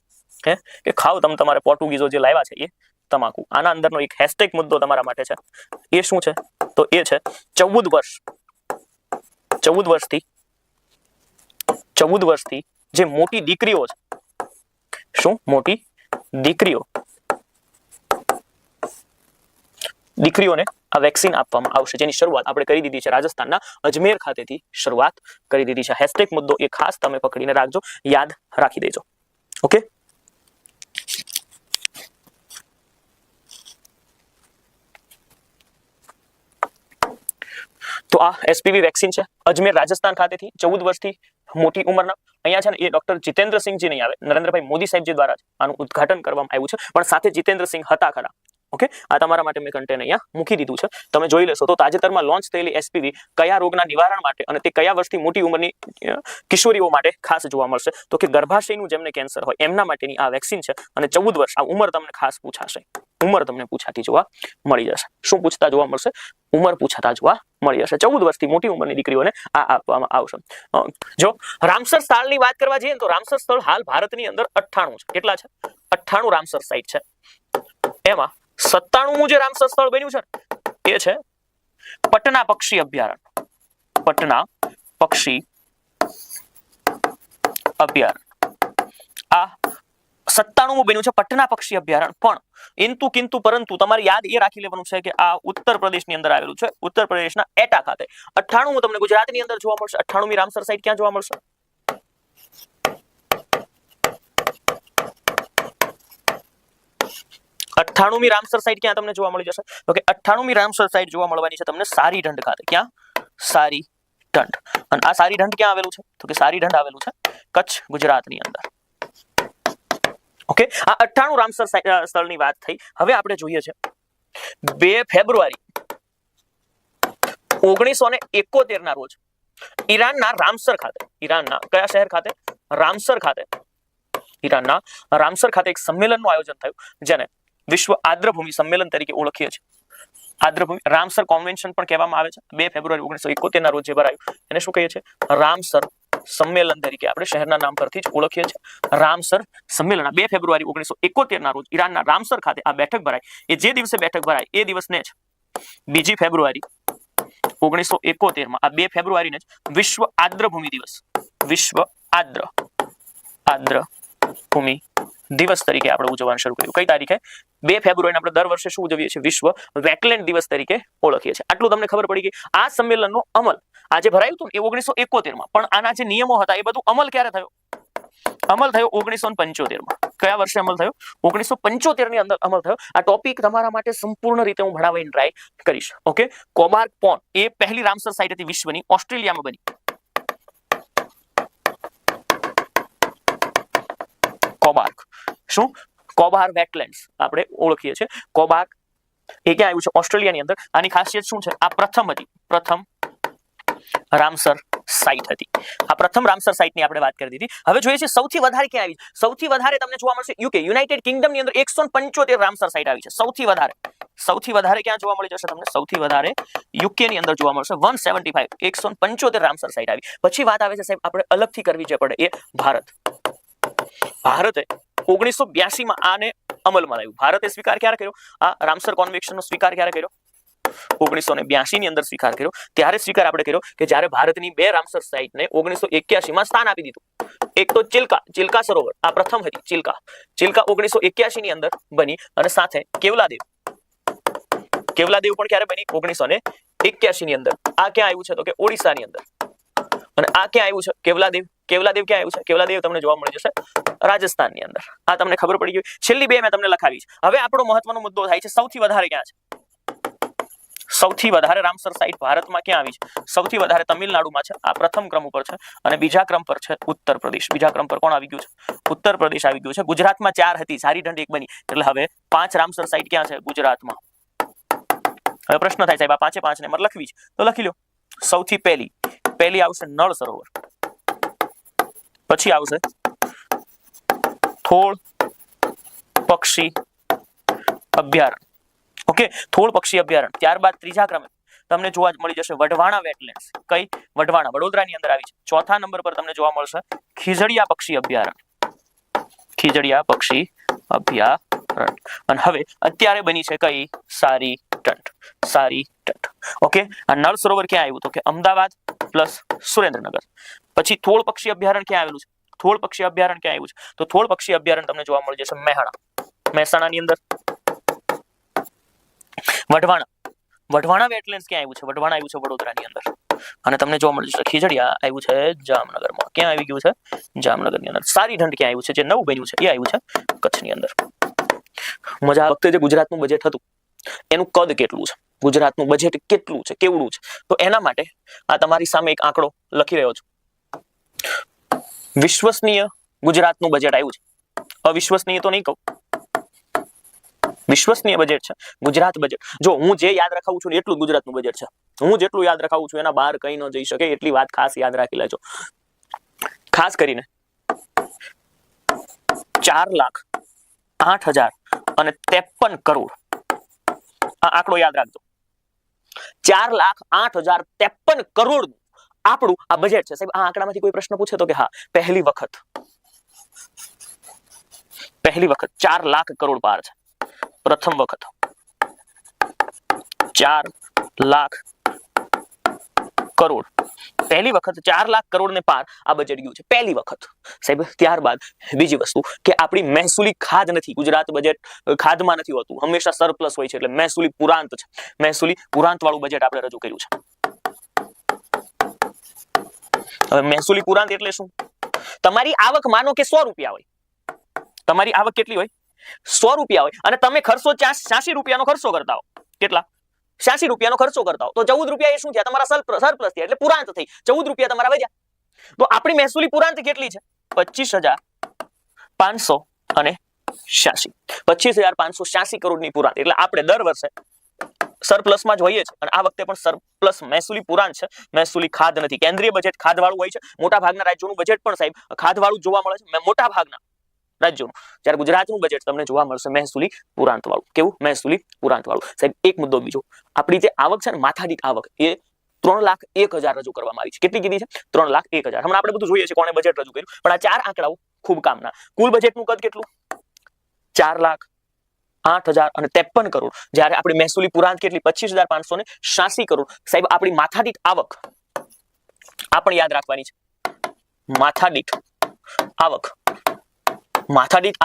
કે ખાવ તમે તમારે પોર્ટુગીઝો જે લાવ્યા છે એ તમાકુ. આના અંદરનો એક હેશટેગ મુદ્દો તમારા માટે છે. એ શું છે? તો એ છે 14 વર્ષથી જે મોટી દીકરીઓ છે. શું? મોટી દીકરીઓને આ વેક્સિન આપવામાં આવશે, જેની શરૂઆત આપણે કરી દીધી છે. રાજસ્થાનના અજમેર ખાતેથી શરૂઆત કરી દીધી છે. હેશટેગ મુદ્દો એ ખાસ તમે પકડીને રાખજો, યાદ રાખી દેજો. ઓકે, તો આ HPV વેક્સિન છે અજમેર રાજસ્થાન ખાતેથી 14 વર્ષથી મોટી ઉંમરના. અહીંયા છે ને એ ડોક્ટર જીતેન્દ્રસિંહજી નહીં આવે, નરેન્દ્રભાઈ મોદી સાહેબજી દ્વારા આનું ઉદ્ઘાટન કરવામાં આવ્યું છે. પણ સાથે જીતેન્દ્રસિંહ હતા ખરા, ઓકે, આ તમારા માટે મેં કન્ટેન્ટ અહીંયા મૂકી દીધું છે, તમે જોઈ લેશો. તો તાજેતરમાં લોન્ચ થયેલી એસપીવી કયા રોગના નિવારણ માટે અને તે કયા વર્ષથી મોટી ઉંમરની કિશોરીઓ માટે ખાસ જોવા મળશે? તો કે ગર્ભાશયનું જેમને કેન્સર હોય એમના માટેની આ વેક્સિન છે અને 14 વર્ષ આ ઉંમર તમને ખાસ પૂછાશે. ઉંમર તમને પૂછાતી જોવા મળી જશે. શું પૂછતા જોવા મળશે? ઉંમર પૂછાતા જોવા મળી જશે. 14 વર્ષથી મોટી ઉંમરની દીકરીઓને આ આપવામાં આવશે. જો રામસર સ્થળની વાત કરવા જઈએ તો રામસર સ્થળ હાલ ભારતની અંદર 98 છે. કેટલા છે? 98 રામસર સાઇટ છે. એમાં 97મું જે રામસર સ્થળ બન્યું છે એ છે પટના પક્ષી અભયારણ્ય. પટના પક્ષી અભયારણ્ય આ 97મું બન્યું છે પટના પક્ષી અભયારણ્ય. પણ ઇન્તુ કિંતુ પરંતુ તમારે યાદ એ રાખી લેવાનું છે કે આ ઉત્તર પ્રદેશની અંદર આવેલું છે. ઉત્તર પ્રદેશના એટા ખાતે. 98મું તમને ગુજરાતની અંદર જોવા મળશે. 98મી રામસર સાઇટ ક્યાં જોવા મળશે? અઠ્ઠાણુંમી રામસર સાઇટ ક્યાં તમને જોવા મળી જશે? તો કે 98મી રામસર સાઇટ જોવા મળવાની છે તમને સારીઢંઢ ખાતે. ક્યાં? સારીઢંઢ. અને આ સારીઢંઢ ક્યાં આવેલું છે? તો કે સારીઢંઢ આવેલું છે કચ્છ, ગુજરાતની અંદર. ઓકે, આ 98 રામસર સ્થળની વાત થઈ. હવે આપણે જોઈએ છે 2 ફેબ્રુઆરી 1971 ના રોજ ઈરાનના રામસર ખાતે, ઈરાનના કયા શહેર ખાતે? રામસર ખાતે. ઈરાનના રામસર ખાતે એક સંમેલનનું આયોજન થયું જેને વિશ્વ આદ્રભૂમિ સંમેલન તરીકે ઓળખીએ છીએ. આદ્રભૂમિ રામસર કોન્વેન્શન પણ કહેવામાં આવે છે. 2 ફેબ્રુઆરી 1971 ના રોજ જે ભરાયું એને શું કહીએ છીએ? રામસર સંમેલન તરીકે આપણે શહેરના નામ પરથી જ ઓળખીએ છીએ. રામસર સંમેલન 2 ફેબ્રુઆરી 1971 ના રોજ ઈરાનના રામસર ખાતે આ બેઠક ભરાય. એ જે દિવસે બેઠક ભરાય એ દિવસને જ 2 ફેબ્રુઆરી 1971 માં આ 2 ફેબ્રુઆરીને જ વિશ્વ આદ્રભૂમિ દિવસ, વિશ્વ આદ્રભૂમિ દિવસ તરીકે આપણે ઉજવવાનું શરૂ કર્યું. કઈ તારીખે? 2 ફેબ્રુઆરીને આપણે દર વર્ષે શું ઉજવીએ છીએ? વિશ્વ વેટલેન્ડ દિવસ તરીકે ઓળખીએ છીએ. આટલું તમને ખબર પડી ગઈ. આ સંમેલનનો અમલ આજે ભરાયું હતું એ 1971 માં. પણ આના જે નિયમો હતા એ બધું અમલ ક્યારે થયો? અમલ થયો 1975 માં. કયા વર્ષે અમલ થયો? 1975 ની અંદર અમલ થયો. આ ટોપિક તમારા માટે સંપૂર્ણ રીતે હું ભણાવવાની ટ્રાય કરીશ. ઓકે, કોબાર્ક પોન્ડ એ પહેલી રામસર સાઇટ હતી વિશ્વની, ઓસ્ટ્રેલિયામાં બની. કોબાર્ક શું? કોબાર વેટલેન્ડ્સ આપણે ઓળખીએ છીએ. કોબાર્ક એ ક્યાં આવ્યું છે? ઓસ્ટ્રેલિયાની અંદર. આની ખાસિયત શું છે? આ પ્રથમ હતી, પ્રથમ રામસર સાઇટ હતી. આ પ્રથમ રામસર સાઇટની આપણે વાત કરી દીધી. હવે જોઈએ છે સૌથી વધારે ક્યાં આવી? સૌથી વધારે તમને જોવા મળશે યુકે, યુનાઇટેડ કિંગડમની અંદર 175 રામસર સાઇટ આવી છે. સૌથી વધારે ક્યાં જોવા મળી જશે તમને? સૌથી વધારે યુકે ની અંદર જોવા મળશે 175, 175 રામસર સાઇટ આવી. પછી વાત આવે છે સાહેબ આપણે અલગથી કરવી જે પડે એ ભારત. ભારતે 1982 માં આને અમલમાં લાવ્યું. ભારતે સ્વીકાર ક્યારે કર્યો? આ રામસર કોન્વેન્શનનો સ્વીકાર ક્યારે કર્યો? 1982 ની અંદર સ્વીકાર કર્યો. ત્યારે સ્વીકાર આપણે કર્યો કે જ્યારે ભારતની 2 રામસર સાઇટને 1981 માં સ્થાન આપી દીધું. એક તો ચિલ્કા સરોવર આ પ્રથમ હતી. ચિલ્કા 1981 ની અંદર બની અને સાથે કેવલાદેવ પણ ક્યારે બની? 1981 ની અંદર. આ ક્યાં આવ્યું છે? તો કે ઓડિશાની અંદર. અને આ ક્યાં આવ્યું છે? કેવલાદેવ ક્યાં આવ્યું છે? કેવલાદેવ તમને જોવા મળી જશે રાજસ્થાનની અંદર. આ તમને ખબર પડી ગઈ. છેલ્લી 2 મેં તમને લખાવી છે. હવે આપણો મહત્વનો મુદ્દો થાય છે સૌથી વધારે ક્યાં છે? સૌથી વધારે રામસર સાઇટ ભારતમાં ક્યાં આવી છે? સૌથી વધારે તમિલનાડુમાં છે. આ પ્રથમ ક્રમ ઉપર છે અને બીજા ક્રમ પર છે ઉત્તર પ્રદેશ. બીજા ક્રમ પર કોણ આવી ગયું છે? ઉત્તર પ્રદેશ આવી ગયું છે. ગુજરાતમાં 4 હતી, સારીઢંઢ 1 બની. એટલે હવે 5 રામસર સાઇટ ક્યાં છે? ગુજરાતમાં. હવે પ્રશ્ન થાય સાહેબ આ 5 ને મારે લખવી છે તો લખી લો. સૌથી પહેલી આવશે નળ સરોવર, પછી આવશે થોળ પક્ષી અભયારણ્ય. ઓકે, થોળ પક્ષી અભયારણ્ય. ત્યારબાદ ત્રીજા ક્રમે તમને જોવા મળી જશે વઢવાણા વેટલેન્ડ્સ. કઈ? વઢવાણા વડોદરાની અંદર આવી છે. ચોથા નંબર પર તમને જોવા મળશે ખીજડીયા પક્ષી અભયારણ્ય. ખીજડીયા પક્ષી અભયારણ્ય. અને હવે અત્યારે બની છે કઈ? સારીઢંઢ. ઓકે, આ નળ સરોવર ક્યાં આવ્યું? તો કે અમદાવાદ પ્લસ સુરેન્દ્રનગર. પછી થોળ પક્ષી અભયારણ્ય ક્યાં આવેલું છે? થોળ પક્ષી અભયારણ્ય ક્યાં આવ્યું છે? તો થોળ પક્ષી અભયારણ્ય તમને જોવા મળી જશે મહેસાણાની અંદર. વઢવાણા વેટલેન્ડ્સ ક્યાં આવ્યું છે? વઢવાણા આવ્યું છે વડોદરાની અંદર. અને તમને જોવા મળી જશે ખીજડીયા આવ્યું છે જામનગરમાં. ક્યાં આવી ગયું છે? જામનગરની અંદર. સારીઢંઢ ક્યાં આવ્યું છે? જે નવું બન્યું છે એ આવ્યું છે કચ્છની અંદર. મજા આ વખતે જે ગુજરાતનું બજેટ હતું એનું કદ કેટલું છે? ગુજરાતનું બજેટ કેટલું છે, કેવડું છે? તો એના માટે આ તમારી સામે એક આંકડો લખી રહ્યો છું. વિશ્વસનીય ગુજરાતનું બજેટ આવ્યું છે. અવિશ્વસનીય તો નહીં કહું. વિશ્વસનીય બજેટ છે ગુજરાત બજેટ. જો હું જે યાદ રખાવું છું ને એટલું ગુજરાતનું બજેટ છે. હું જેટલું યાદ રખાવું છું એના બહાર કઈ ન જઈ શકે એટલી વાત ખાસ યાદ રાખી લેજો. ખાસ કરીને 4,08,053 કરોડ આ આંકડો યાદ રાખજો. 4,08,053 કરોડ આપણું આ બજેટ છે. સાહેબ આ આંકડામાંથી કોઈ પ્રશ્ન પૂછે તો કે હા, પહેલી વખત 4 લાખ કરોડ પાર છે. પ્રથમ વખત 4 લાખ કરોડ, પહેલી વખત 4 લાખ કરોડ ને પાર આ બજેટ ગયું છે પહેલી વખત. સાહેબ ત્યારબાદ બીજી વસ્તુ કે આપણી મહેસૂલી ખાધ નથી. ગુજરાત બજેટ ખાધમાં નથી હોતું, હંમેશા સરપ્લસ હોય છે, એટલે મહેસૂલી પુરાંત છે. મહેસૂલી પુરાંત વાળું બજેટ આપણે રજૂ કર્યું છે. હવે મહેસૂલી પુરાંત એટલે શું? તમારી આવક માનો કે 100 રૂપિયા હોય. તમારી આવક કેટલી હોય? 100 રૂપિયા હોય અને તમે ખર્ચો 86 રૂપિયાનો ખર્ચો કરતા હો. કેટલા? 86 રૂપિયાનો ખર્ચો કરતા હો તો 14 રૂપિયા એ શું થયા? તમારા સરપ્લસ થયા, એટલે પુરાંત થઈ. 14 રૂપિયા તમારા વધ્યા. તો આપણી મહેસૂલી પુરાંત કેટલી છે? 25,586. 25,586 કરોડની પુરાંત. એટલે આપણે દર વર્ષે સરપ્લસમાં જ હોઈએ છીએ અને આ વખતે પણ સરપ્લસ મહેસૂલી પુરાંત છે. મહેસૂલી ખાધ નથી. કેન્દ્રીય બજેટ ખાધ વાળું હોય છે. મોટા ભાગના રાજ્યોનું બજેટ પણ સાહેબ ખાધ વાળું જોવા મળે છે. મોટા ભાગના રાજ્યોનું. જ્યારે ગુજરાતનું બજેટ તમને જોવા મળશે મહેસૂલી પુરાંત વાળું. કેવું? મહેસૂલી પુરાંત વાળું. સાહેબ એક મુદ્દો બીજો, આપણી જે આવક છે ને માથાદીઠ આવક એ 3,01,000 રજૂ કરવામાં આવી છે. કેટલી કીધી છે? 3,01,000. હમણાં આપણે બધું જોઈએ છે કોણે બજેટ રજૂ કર્યું, પણ આ ચાર આંકડાઓ ખૂબ કામના. કુલ બજેટનું કદ કેટલું? 4,08,053 કરોડ. જ્યારે આપણી મહેસૂલી પુરાંત કેટલી? 25,586 કરોડ. સાહેબ આપણી માથાદીઠ આવક આ પણ યાદ રાખવાની છે. માથાદીઠ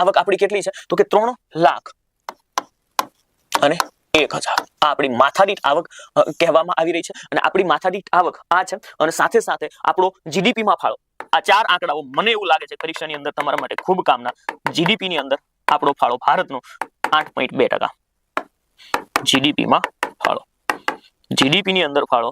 આવક આપણી કેટલી છે? તો કે 3,01,000. આ આપણી માથાદીઠ આવક કહેવામાં આવી રહી છે. અને આપણી માથાદીઠ આવક આ છે અને સાથે સાથે આપણો જીડીપી માં ફાળો. આ ચાર આંકડાઓ મને એવું લાગે છે પરીક્ષાની અંદર તમારા માટે ખૂબ કામના. જીડીપી ની અંદર આપણો ફાળો ભારતનો 8.2%. જીડીપી માં ફાળો, જીડીપી ની અંદર ફાળો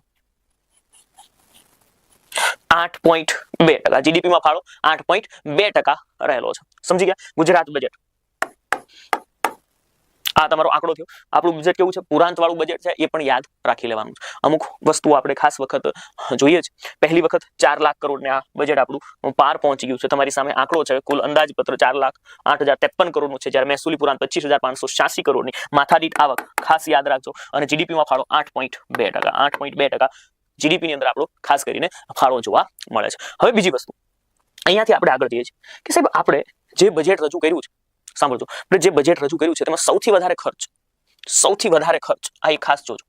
8.2%. જીડીપી માં ફાળો 8.2% રહેલો છે. સમજી ગયા? ગુજરાત બજેટ આ તમારો આંકડો થયો. આપણું બજેટ કેવું છે? પુરાંત વાળું બજેટ છે. એ પણ યાદ રાખી લેવાનું છે. અમુક વસ્તુઓ આપણે ખાસ વખત જોઈએ છે. પહેલી વખત 4 લાખ કરોડ ને આ બજેટ આપણું પાર પહોંચી ગયું છે. તમારી સામે આંકડો છે. કુલ અંદાજપત્ર 4,08,053 કરોડનું છે. જ્યારે મહેસૂલી પુરાંત 25,586 કરોડની. માથાદીઠ આવક ખાસ યાદ રાખજો અને જીડીપી માં ફાળો 8.2%. 8.2% જીડીપી ની અંદર આપણો ખાસ કરીને ફાળો જોવા મળે છે. હવે બીજી વસ્તુ અહીંયાથી આપણે આગળ જઈએ છીએ કે સાહેબ આપણે જે બજેટ રજૂ કર્યું છે, સાંભળજો, આપણે જે બજેટ રજૂ કર્યું છે તેમાં સૌથી વધારે ખર્ચ આ એક ખાસ જોજો.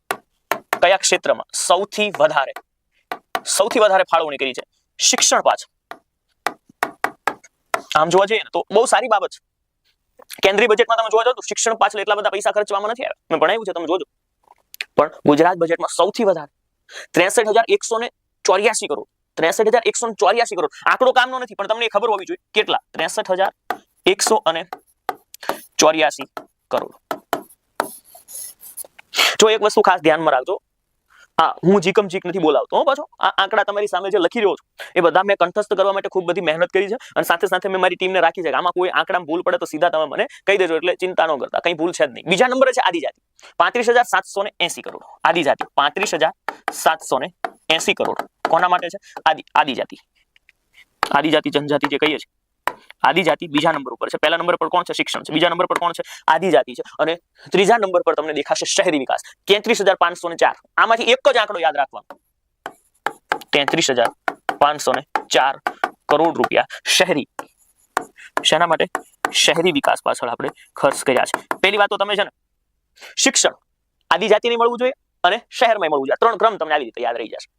કયા ક્ષેત્રમાં સૌથી વધારે ફાળવણી કરી છે? શિક્ષણ પાછળ. આમ જોવા જઈએ તો બહુ સારી બાબત છે. કેન્દ્રીય બજેટમાં તમે જોવા જાવ તો શિક્ષણ પાછળ એટલા બધા પૈસા ખર્ચવામાં નથી આવ્યા. મેં ભણાવ્યું છે, તમે જોજો. પણ ગુજરાત બજેટમાં સૌથી વધારે 63,184 કરોડ. 63,184 કરોડ. આંકડો કામનો નથી પણ તમને ખબર હોવી જોઈએ કેટલા? 63,184 કરોડ. જો એક વસ્તુ ખાસ ધ્યાનમાં રાખજો, હું જીકમ જીક નથી બોલાવતો પાછો. આ આંકડા તમારી સામે જે લખી રહ્યો છું એ બધા મેં કંઠસ્થ કરવા માટે ખૂબ બધી મહેનત કરી છે અને સાથે સાથે મેં મારી ટીમને રાખી છે કે આમાં કોઈ આંકડામાં ભૂલ પડે તો સીધા તમે મને કહી દેજો, એટલે ચિંતા ન કરતા, કઈ ભૂલ છે જ નહીં. બીજા નંબરે છે આદિજાતિ, 35,780 કરોડ. આદિજાતિ 35,780 કરોડ. કોના માટે છે? આદિજાતિ જનજાતિ જે કહીએ છીએ આદિજાતિ બીજા નંબર ઉપર છે. પહેલા નંબર પર કોણ છે? શિક્ષણ છે. બીજા નંબર પર કોણ છે? આદિજાતિ છે. અને ત્રીજા નંબર પર તમને દેખાશે શહેરી વિકાસ, 33,504. આમાંથી એક જ આંકડો યાદ રાખવાનો, 33,504 કરોડ રૂપિયા શહેરી. શેના માટે? શહેરી વિકાસ પાછળ આપણે ખર્ચ કર્યા છે. પહેલી વાત તો તમે છે ને શિક્ષણ આદિજાતિને મળવું જોઈએ અને શહેરમાં મળવું જોઈએ. 3 ક્રમ તમને આવી રીતે યાદ રહી જશે.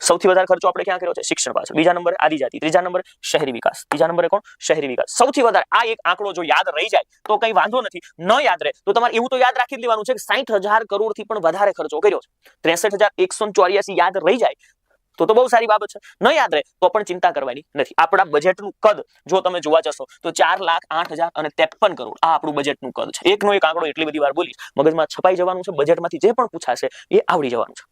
સૌથી વધારે ખર્ચો આપણે ક્યાં કર્યો છે? શિક્ષણ પાછળ. બીજા નંબરે આદિજાતિ, ત્રીજા નંબરે શહેરી વિકાસ. ત્રીજા નંબરે કોણ? શહેરી વિકાસ. સૌથી વધારે આ એક આંકડો જો યાદ રહી જાય તો કઈ વાંધો નથી. ન યાદ રહે તો તમારે એવું તો યાદ રાખી લેવાનું છે કે 60,000 કરોડ થી પણ વધારે ખર્ચો કર્યો છે. 63,184 યાદ રહી જાય તો બહુ સારી બાબત છે. ન યાદ રહે તો પણ ચિંતા કરવાની નથી. આપણા બજેટનું કદ જો તમે જોવા જશો તો 4,08,053 કરોડ આ આપણું બજેટનું કદ છે. એકનો એક આંકડો એટલી બધી વાર બોલીશ, મગજમાં છપાઈ જવાનું છે. બજેટમાંથી જે પણ પૂછાશે એ આવડી જવાનું છે.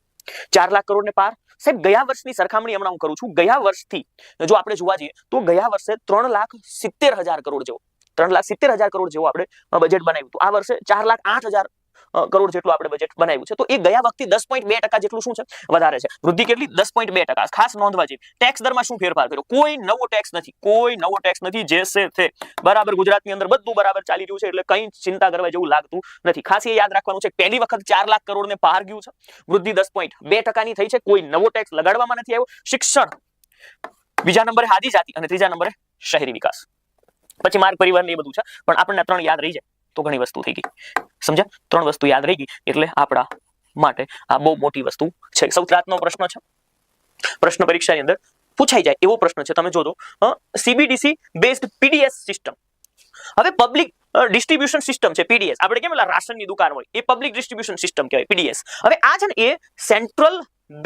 4 લાખ કરોડ ને પાર. સાહેબ ગયા વર્ષની સરખામણી હમણાં હું કરું છું. ગયા વર્ષથી જો આપણે જોવા જઈએ તો ગયા વર્ષે 3,70,000 કરોડ જેવો 3,70,000 કરોડ જેવું આપણે બજેટ બનાવ્યું હતું. આ વર્ષે 4,08,000 કરોડ જેટલું આપણે બજેટ બનાવ્યું છે. તો એ ગયા વખતે 10.2% જેટલું શું છે વધારે છે. વૃદ્ધિ કેટલી? 10.2%. ખાસ નોંધવા જેવી. ટેક્સ દરમાં શું ફેરફાર કર્યો? કોઈ નવો ટેક્સ નથી, કોઈ નવો ટેક્સ નથી. જે છે તે બરાબર ગુજરાતની અંદર બધું બરાબર ચાલી રહ્યું છે, એટલે કંઈ ચિંતા કરવા જેવું લાગતું નથી. ખાસ એ યાદ રાખવાનું છે, પહેલી વખત 4 લાખ કરોડને પાર ગયું છે. વૃદ્ધિ 10.2%ની થઈ છે. કોઈ નવો ટેક્સ લગાડવામાં નથી આવ્યો. શિક્ષણ બીજા નંબરે, આદિજાતિ, અને ત્રીજા નંબરે શહેરી વિકાસ. પછી માર્ગ પરિવહન એ બધું છે, પણ આપણને 3 યાદ રહી જાય તો ઘણી વસ્તુ થઈ ગઈ. સમજ્યા? 3 વસ્તુ યાદ રહી ગઈ એટલે આપણા માટે આ બહુ મોટી વસ્તુ છે. સૌથી રાતનો પ્રશ્ન છે, પ્રશ્ન પરીક્ષાની અંદર પૂછાઈ જાય એવો પ્રશ્ન છે. તમે જોજો, CBDC બેઝડ PDS સિસ્ટમ. હવે પબ્લિક ડિસ્ટ્રીબ્યુશન સિસ્ટમ છે PDS. આપણે કેમ પેલા રાશનની દુકાન હોય એ પબ્લિક ડિસ્ટ્રીબ્યુશન સિસ્ટમ કહેવાય PDS. હવે આ છે ને એ સેન્ટ્રલ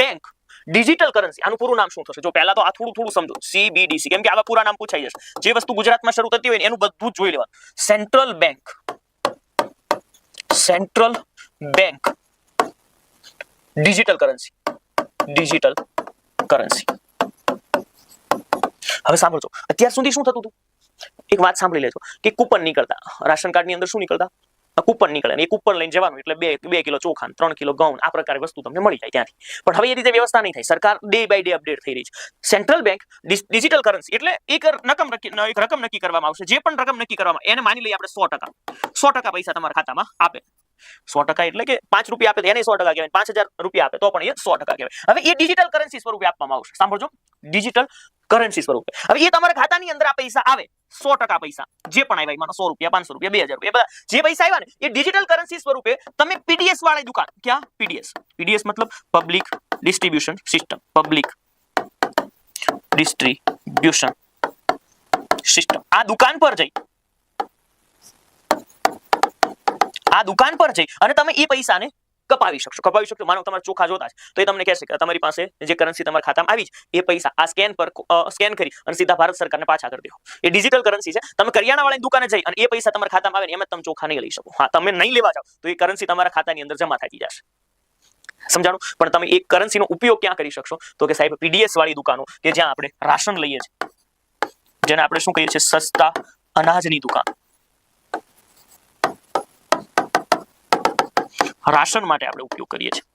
બેંક ડિજિટલ કરન્સી. આનું પૂરું નામ શું થશે? જો પહેલા તો આ થોડું સમજો, CBDC, કેમ કે આવા પૂરા નામ પૂછાઈ જશે. જે વસ્તુ ગુજરાતમાં શરૂ થતી હોય એનું બધું જ જોઈ લેવાનું. Central bank digital currency. હવે સાંભળજો, અત્યાર સુધી શું થતું હતું? એક વાત સાંભળી લેજો કે કૂપન નીકળતા. રાશન કાર્ડની અંદર શું નીકળતા? કૂપન નીકળે. એ કૂપન લઈને જવાનું એટલે 2 કિલો ચોખા, 3 કિલો ઘઉં, આ પ્રકારે વસ્તુ તમને મળી જાય ત્યાંથી. પણ હવે એ રીતે વ્યવસ્થા નહીં થાય. સરકાર ડે બાય ડે અપડેટ થઈ રહી છે. સેન્ટ્રલ બેંક ડિજિટલ કરન્સી એટલે એક રકમ નક્કી કરવામાં આવશે. જે પણ રકમ નક્કી કરવામાં, એને માની લઈએ આપણે 100% પૈસા તમારા ખાતામાં આપે. 100% એટલે કે 5 રૂપિયા આપે તો એને 100% કહેવાય. 5,000 રૂપિયા આપે તો પણ એ 100% કહેવાય. હવે એ ડિજિટલ કરન્સી સ્વરૂપે આપવામાં આવશે. સાંભળજો, ડિજિટલ કરન્સી સ્વરૂપે. હવે એ તમારા ખાતાની અંદર આ પૈસા આવે, 100% પૈસા જે પણ આવ્યા, માનો 100 રૂપિયા, 500 રૂપિયા, 2,000 રૂપિયા, જે પૈસા આવ્યા ને એ ડિજિટલ કરન્સી સ્વરૂપે તમે PDS વાળી દુકાન, ક્યાં? PDS મતલબ પબ્લિક ડિસ્ટ્રીબ્યુશન સિસ્ટમ. આ દુકાન પર જઈ અને તમે એ પૈસાને કપાવી શકશો. માનો તમારે ચોખા જોતા છે તો એ તમને કહેશે કે તમારી પાસે જે કરન્સી તમારા ખાતામાં આવી છે એ પૈસા આ સ્કેન કરી અને સીધા ભારત સરકારને પાછા કરી દો. એ ડિજિટલ કરન્સી છે. તમે કરિયાણા વાળાની દુકાને જઈ અને એ પૈસા તમારા ખાતામાં આવે ને એમ જ તમે ચોખા નહીં લઈ શકો. હા, તમે નહીં લેવા જાવ તો એ કરન્સી તમારા ખાતાની અંદર જમા થઈ જશે. સમજાણું? પણ તમે એ કરન્સીનો ઉપયોગ ક્યાં કરી શકશો? તો કે સાહેબ PDS વાળી દુકાનો, કે જ્યાં આપણે રાશન લઈએ છીએ, જેને આપણે શું કહીએ છીએ? સસ્તા અનાજની દુકાન. રાશન માટે આપણે ઉપયોગ કરીએ છીએ.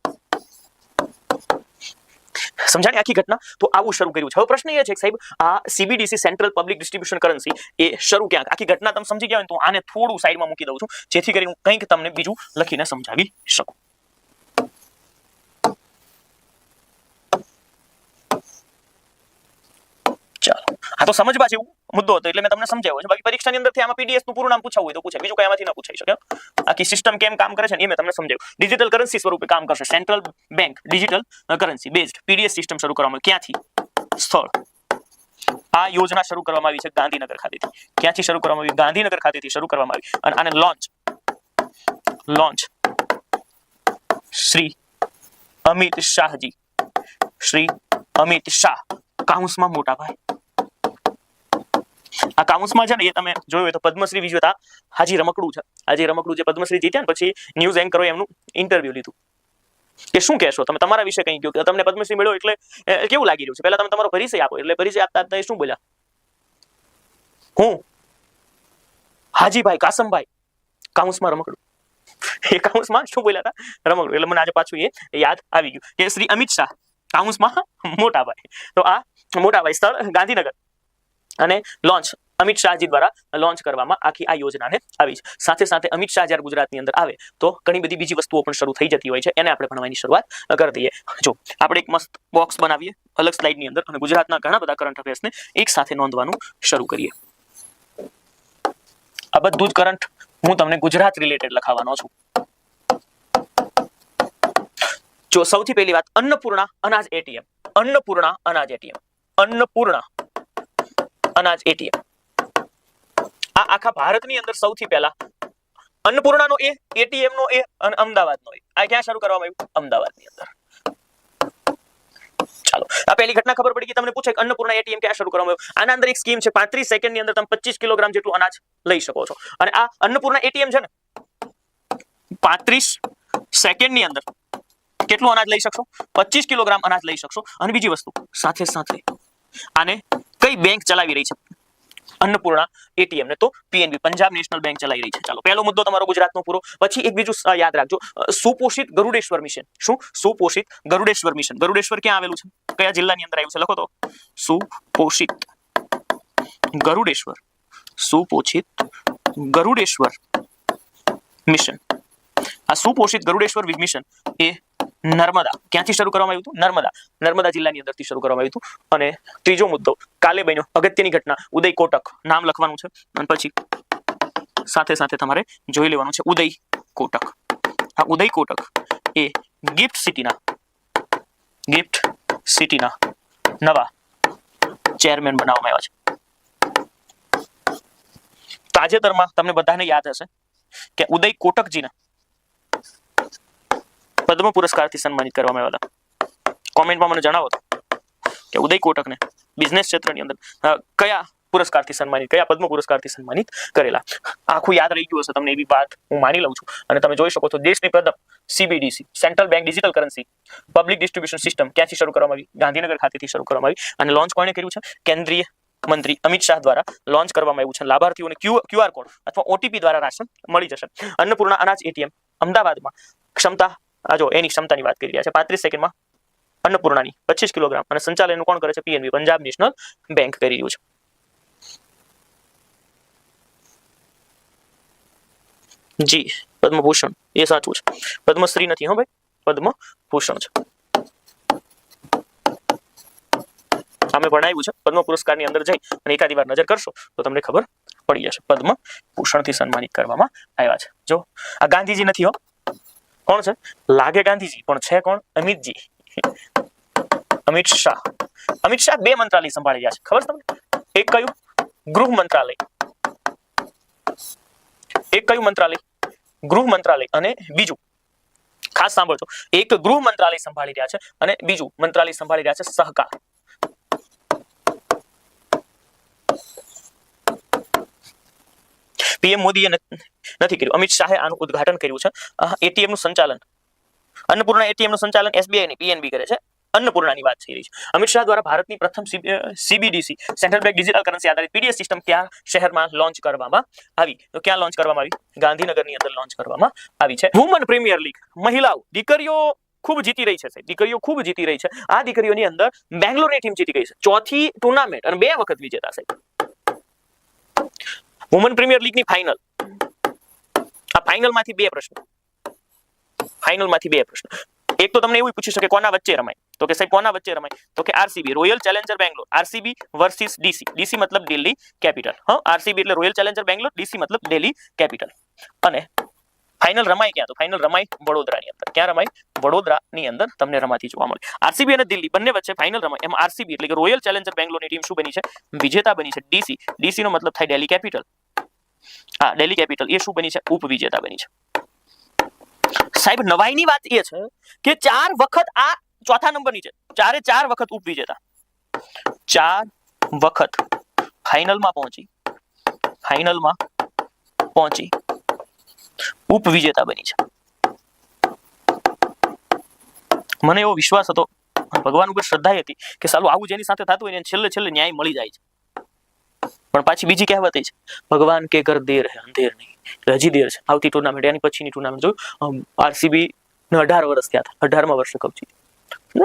સમજાણી આખી ઘટના? તો આવું શરૂ કર્યું છે. હવે પ્રશ્ન એ છે કે સાહેબ આ CBDC central public distribution currency એ શરૂ ક્યાં? આખી ઘટના તમે સમજી ગયા હોય તો આને થોડું સાઈડમાં મૂકી દઉં છું, જેથી કરીને કંઈક તમને બીજું લખીને સમજાવી શકું. ચાલો, આ તો સમજવા જેવું મુદ્દો હતો એટલે મેં તમને સમજાવ્યો છે. બાકી પરીક્ષાની અંદરથી આમાં PDS નું પૂરું નામ પૂછાવું હોય તો પૂછાય, બીજું કઈ આમાંથી ન પૂછાઈ શકે. આખી સિસ્ટમ કેમ કામ કરે છે ને એ મેં તમને સમજાવ્યું. ડિજિટલ કરન્સી સ્વરૂપે કામ કરશે. Central bank digital currency based PDS system શરૂ કરવામાં આવી. ક્યાંથી? સ્થળ. આ યોજના શરૂ કરવામાં આવી છે ગાંધીનગર ખાતેથી. ક્યાંથી શરૂ કરવામાં આવી? ગાંધીનગર ખાતેથી શરૂ કરવામાં આવી. અને આને લોન્ચ શ્રી અમિત શાહ કાઉન્સમાં મોટા ભાઈ. આ કાઉન્સમાં છે ને એ તમે જોયું હોય તો પદ્મશ્રી વિજેતા હાજી રમકડું છે. હાજી રમકડું જે પદ્મશ્રી જીત્યા ને પછી ન્યૂઝ એન્કરોએ એમનું ઇન્ટરવ્યુ લીધું કે શું કહેશો તમે તમારા વિશે કંઈ કહ્યું કે તમને પદ્મશ્રી મળ્યો એટલે કેવું લાગી રહ્યું છે? પહેલા તમે તમારો પરિચય આપો. એટલે પરિચય આપતા શું બોલ્યા? હું હાજીભાઈ કાસમભાઈ કાઉન્સમાં રમકડું. એ કાઉન્સમાં શું બોલ્યા હતા? રમકડું. એટલે મને આજે પાછું એ યાદ આવી ગયું કે શ્રી અમિત શાહ કાઉન્સમાં મોટાભાઈ. તો આ મોટાભાઈ સ્થળ ગાંધીનગર અને લોન્ચ અમિત શાહજી દ્વારા લોન્ચ કરવામાં આખી આ યોજનાને આવી છે. સાથે સાથે અમિત શાહ જ્યારે ગુજરાતની અંદર આવે તો ઘણી બધી બીજી વસ્તુઓ પણ શરૂ થઈ જતી હોય છે. એને આપણે ભણવાની શરૂઆત કરી દઈએ. જો આપણે એક મસ્ત બોક્સ બનાવીએ અલગ સ્લાઇડની અંદર અને ગુજરાતના ઘણા બધા કરંટ અફેર્સને એક સાથે નોંધવાનું શરૂ કરીએ. આ બધું જ કરંટ હું તમને ગુજરાત રિલેટેડ લખાવવાનો છું. જો સૌથી પહેલી વાત, અન્નપૂર્ણા અનાજ ATM. અન્નપૂર્ણા અનાજ ATM. આ આખા ભારતની અંદર સૌથી પહેલા અન્નપૂર્ણાનો ATM નો અને અમદાવાદનો આ ક્યાં શરૂ કરવામાં આવ્યું? અમદાવાદની અંદર. ચાલો, આ પહેલી ઘટના ખબર પડી ગઈ. તમને પૂછે કે અન્નપૂર્ણા ATM ક્યાં શરૂ કરવામાં આવ્યું? આના અંદર એક સ્કીમ છે. 35 સેકન્ડની અંદર તમે 25 કિલોગ્રામ જેટલું અનાજ લઈ શકો છો. અને આ અન્નપૂર્ણા ATM છે ને 35 સેકન્ડની અંદર કેટલું અનાજ લઈ શકશો? 25 કિલોગ્રામ અનાજ લઈ શકશો. અને બીજી વસ્તુ સાથે આને કઈ બેંક ચલાવી રહી છે? અન્નપૂર્ણા એટીએમ ને તો પીએનબી પંજાબ નેશનલ બેંક ચલાવી રહી છે. ચાલો પહેલો મુદ્દો તમારો ગુજરાતનો પૂરો. પછી એક બીજું યાદ રાખજો, સુપોષિત ગરુડેશ્વર મિશન. શું? સુપોષિત ગરુડેશ્વર મિશન. ગરુડેશ્વર ક્યાં આવેલું છે? કયા જિલ્લાની અંદર આવ્યું છે? લખો તો. સુપોષિત ગરુડેશ્વર. સુપોષિત ગરુડેશ્વર મિશન. આ સુપોષિત ગરુડેશ્વર મિશન એ નર્મદા ક્યાંથી શરૂ કરવામાં આવ્યું હતું? નર્મદા જિલ્લાની અંદરથી શરૂ કરવામાં આવ્યું હતું. અને ત્રીજો મુદ્દો કાલે બન્યો અગત્યની ઘટના, ઉદય કોટક. નામ લખવાનું છે અને પછી સાથે સાથે તમારે જોઈ લેવાનું છે ઉદય કોટક. આ ઉદય કોટક એ ગિફ્ટ સિટીના નવા ચેરમેન બનાવવામાં આવ્યા છે. તાજેતરમાં તમને બધાને યાદ હશે કે ઉદય કોટકજીને પદ્મ પુરસ્કારથી સન્માનિત કરવામાં આવ્યા હતા. કોમેન્ટમાં મને જણાવો કે ઉદય કોટકને બિઝનેસ ક્ષેત્રની અંદર કયા પુરસ્કારથી સન્માનિત, કયા પદ્મ પુરસ્કારથી સન્માનિત કરેલા. આખું યાદ રહી ગયું હશે તમને, એવી વાત હું માની લઉં છું. અને તમે જોઈ શકો છો દેશની પ્રથમ CBDC central bank digital currency public distribution system ક્યાંથી શરૂ કરવામાં આવી? ગાંધીનગર ખાતેથી શરૂ કરવામાં આવી. અને લોન્ચ કોણે કર્યું છે? કેન્દ્રીય મંત્રી અમિત શાહ દ્વારા લોન્ચ કરવામાં આવ્યું છે. લાભાર્થીઓને QR કોડ અથવા OTP દ્વારા રાશન મળી જશે. અન્નપૂર્ણા અનાજ એટીએમ અમદાવાદમાં ક્ષમતા, જો એની ક્ષમતાની વાત કરી રહ્યા છે, 35 સેકન્ડમાં અન્નપૂર્ણાની 25 કિલોગ્રામ. અને સંચાલન કોણ કરે છે? PNB પંજાબ નેશનલ બેંક કરી રહ્યું છે. જી પદ્મભૂષણ એ સાચું છે. પદ્મશ્રી નથી હો ભાઈ, પદ્મભૂષણ છે. અમે ભણાવ્યું છે. પદ્મ પુરસ્કારની અંદર જઈ અને એકાદી વાર નજર કરશો તો તમને ખબર પડી જશે. પદ્મભૂષણથી સન્માનિત કરવામાં આવ્યા છે. જો આ ગાંધીજી નથી હો. કોણ છે? લાગે ગાંધીજી પણ છે કોણ? અમિતજી. અમિત શાહ. અમિત શાહ 2 મંત્રાલય સંભાળી રહ્યા છે. ખબર છે તમને? એક કયું? ગૃહ મંત્રાલય. એક કયું મંત્રાલય? ગૃહ મંત્રાલય. અને બીજું ખાસ સાંભળજો, એક ગૃહ મંત્રાલય સંભાળી રહ્યા છે અને બીજું મંત્રાલય સંભાળી રહ્યા છે સહકાર. PM મોદીએ નથી કર્યું, અમિત શાહે આનું ઉદ્ઘાટન કર્યું છે. એટીએમ નું સંચાલન, અન્નપૂર્ણા એટીએમ નું સંચાલન SBI ની PNB કરે છે. અન્નપૂર્ણાની વાત થઈ રહી છે. અમિત શાહ દ્વારા ભારતની પ્રથમ CBDC central bank digital currency આધારિત PDS સિસ્ટમ કયા શહેરમાં લોન્ચ કરવામાં આવી? તો ક્યાં લોન્ચ કરવામાં આવી? ગાંધીનગરની અંદર લોન્ચ કરવામાં આવી છે. વુમન પ્રીમિયર લીગ, મહિલાઓ, દીકરીઓ ખૂબ જીતી રહી છે. દીકરીઓ ખૂબ જીતી રહી છે. આ દીકરીઓની અંદર બેંગ્લોરની ટીમ જીતી ગઈ છે. ચોથી ટુર્નામેન્ટ અને 2 વખત વિજેતા છે. વુમન પ્રીમિયર લીગની ફાઇનલ. આ ફાઇનલમાંથી 2 પ્રશ્ન. એક તો તમને એવું પૂછી શકે કોના વચ્ચે રમાય? તો કે સાહેબ કોના વચ્ચે રમાય? તો કે RCB royal Challenger Bangalore. RCB versus DC. DC મતલબ દિલ્હી કેપિટલ. RCB એટલે રોયલ ચેલેન્જર બેંગ્લોર, DC મતલબ દિલ્હી કેપિટલ. અને ફાઇનલ રમાય ક્યાં? તો ફાઇનલ રમાય વડોદરાની અંદર. ક્યાં રમાય? વડોદરાની અંદર તમને રમાતી જોવા મળે. RCB અને દિલ્હી બંને વચ્ચે ફાઇનલ રમાય. એમાં RCB એટલે કે રોયલ ચેલેન્જર બેંગ્લોરની ટીમ શું બની છે? વિજેતા બની છે. DC નો મતલબ થાય દિલ્હી કેપિટલ. દિલ્હી કેપિટલ એ શું બની છે? ઉપવિજેતા બની છે. સાહેબ નવાઈની વાત એ છે કે 4 વખત આ ચોથા નંબરની છે. 4 વખત ઉપવિજેતા. 4 વખત ફાઇનલમાં પહોંચી ઉપવિજેતા બની છે. મને એવો વિશ્વાસ હતો, ભગવાન ઉપર શ્રદ્ધા હતી કે સાલું આવું જેની સાથે થતું હોય ને છેલ્લે ન્યાય મળી જાય છે. પણ પાછી બીજી કહેવત છે, ભગવાન કે ઘર દેર હે અંધેર નહીં. હજી દેર છે. આવતી ટુર્નામેન્ટ એની પછીની ટુર્નામેન્ટ જોયું, RCB ને 18 વર્ષ થયા હતા. 18મા વર્ષે કપ જીતી.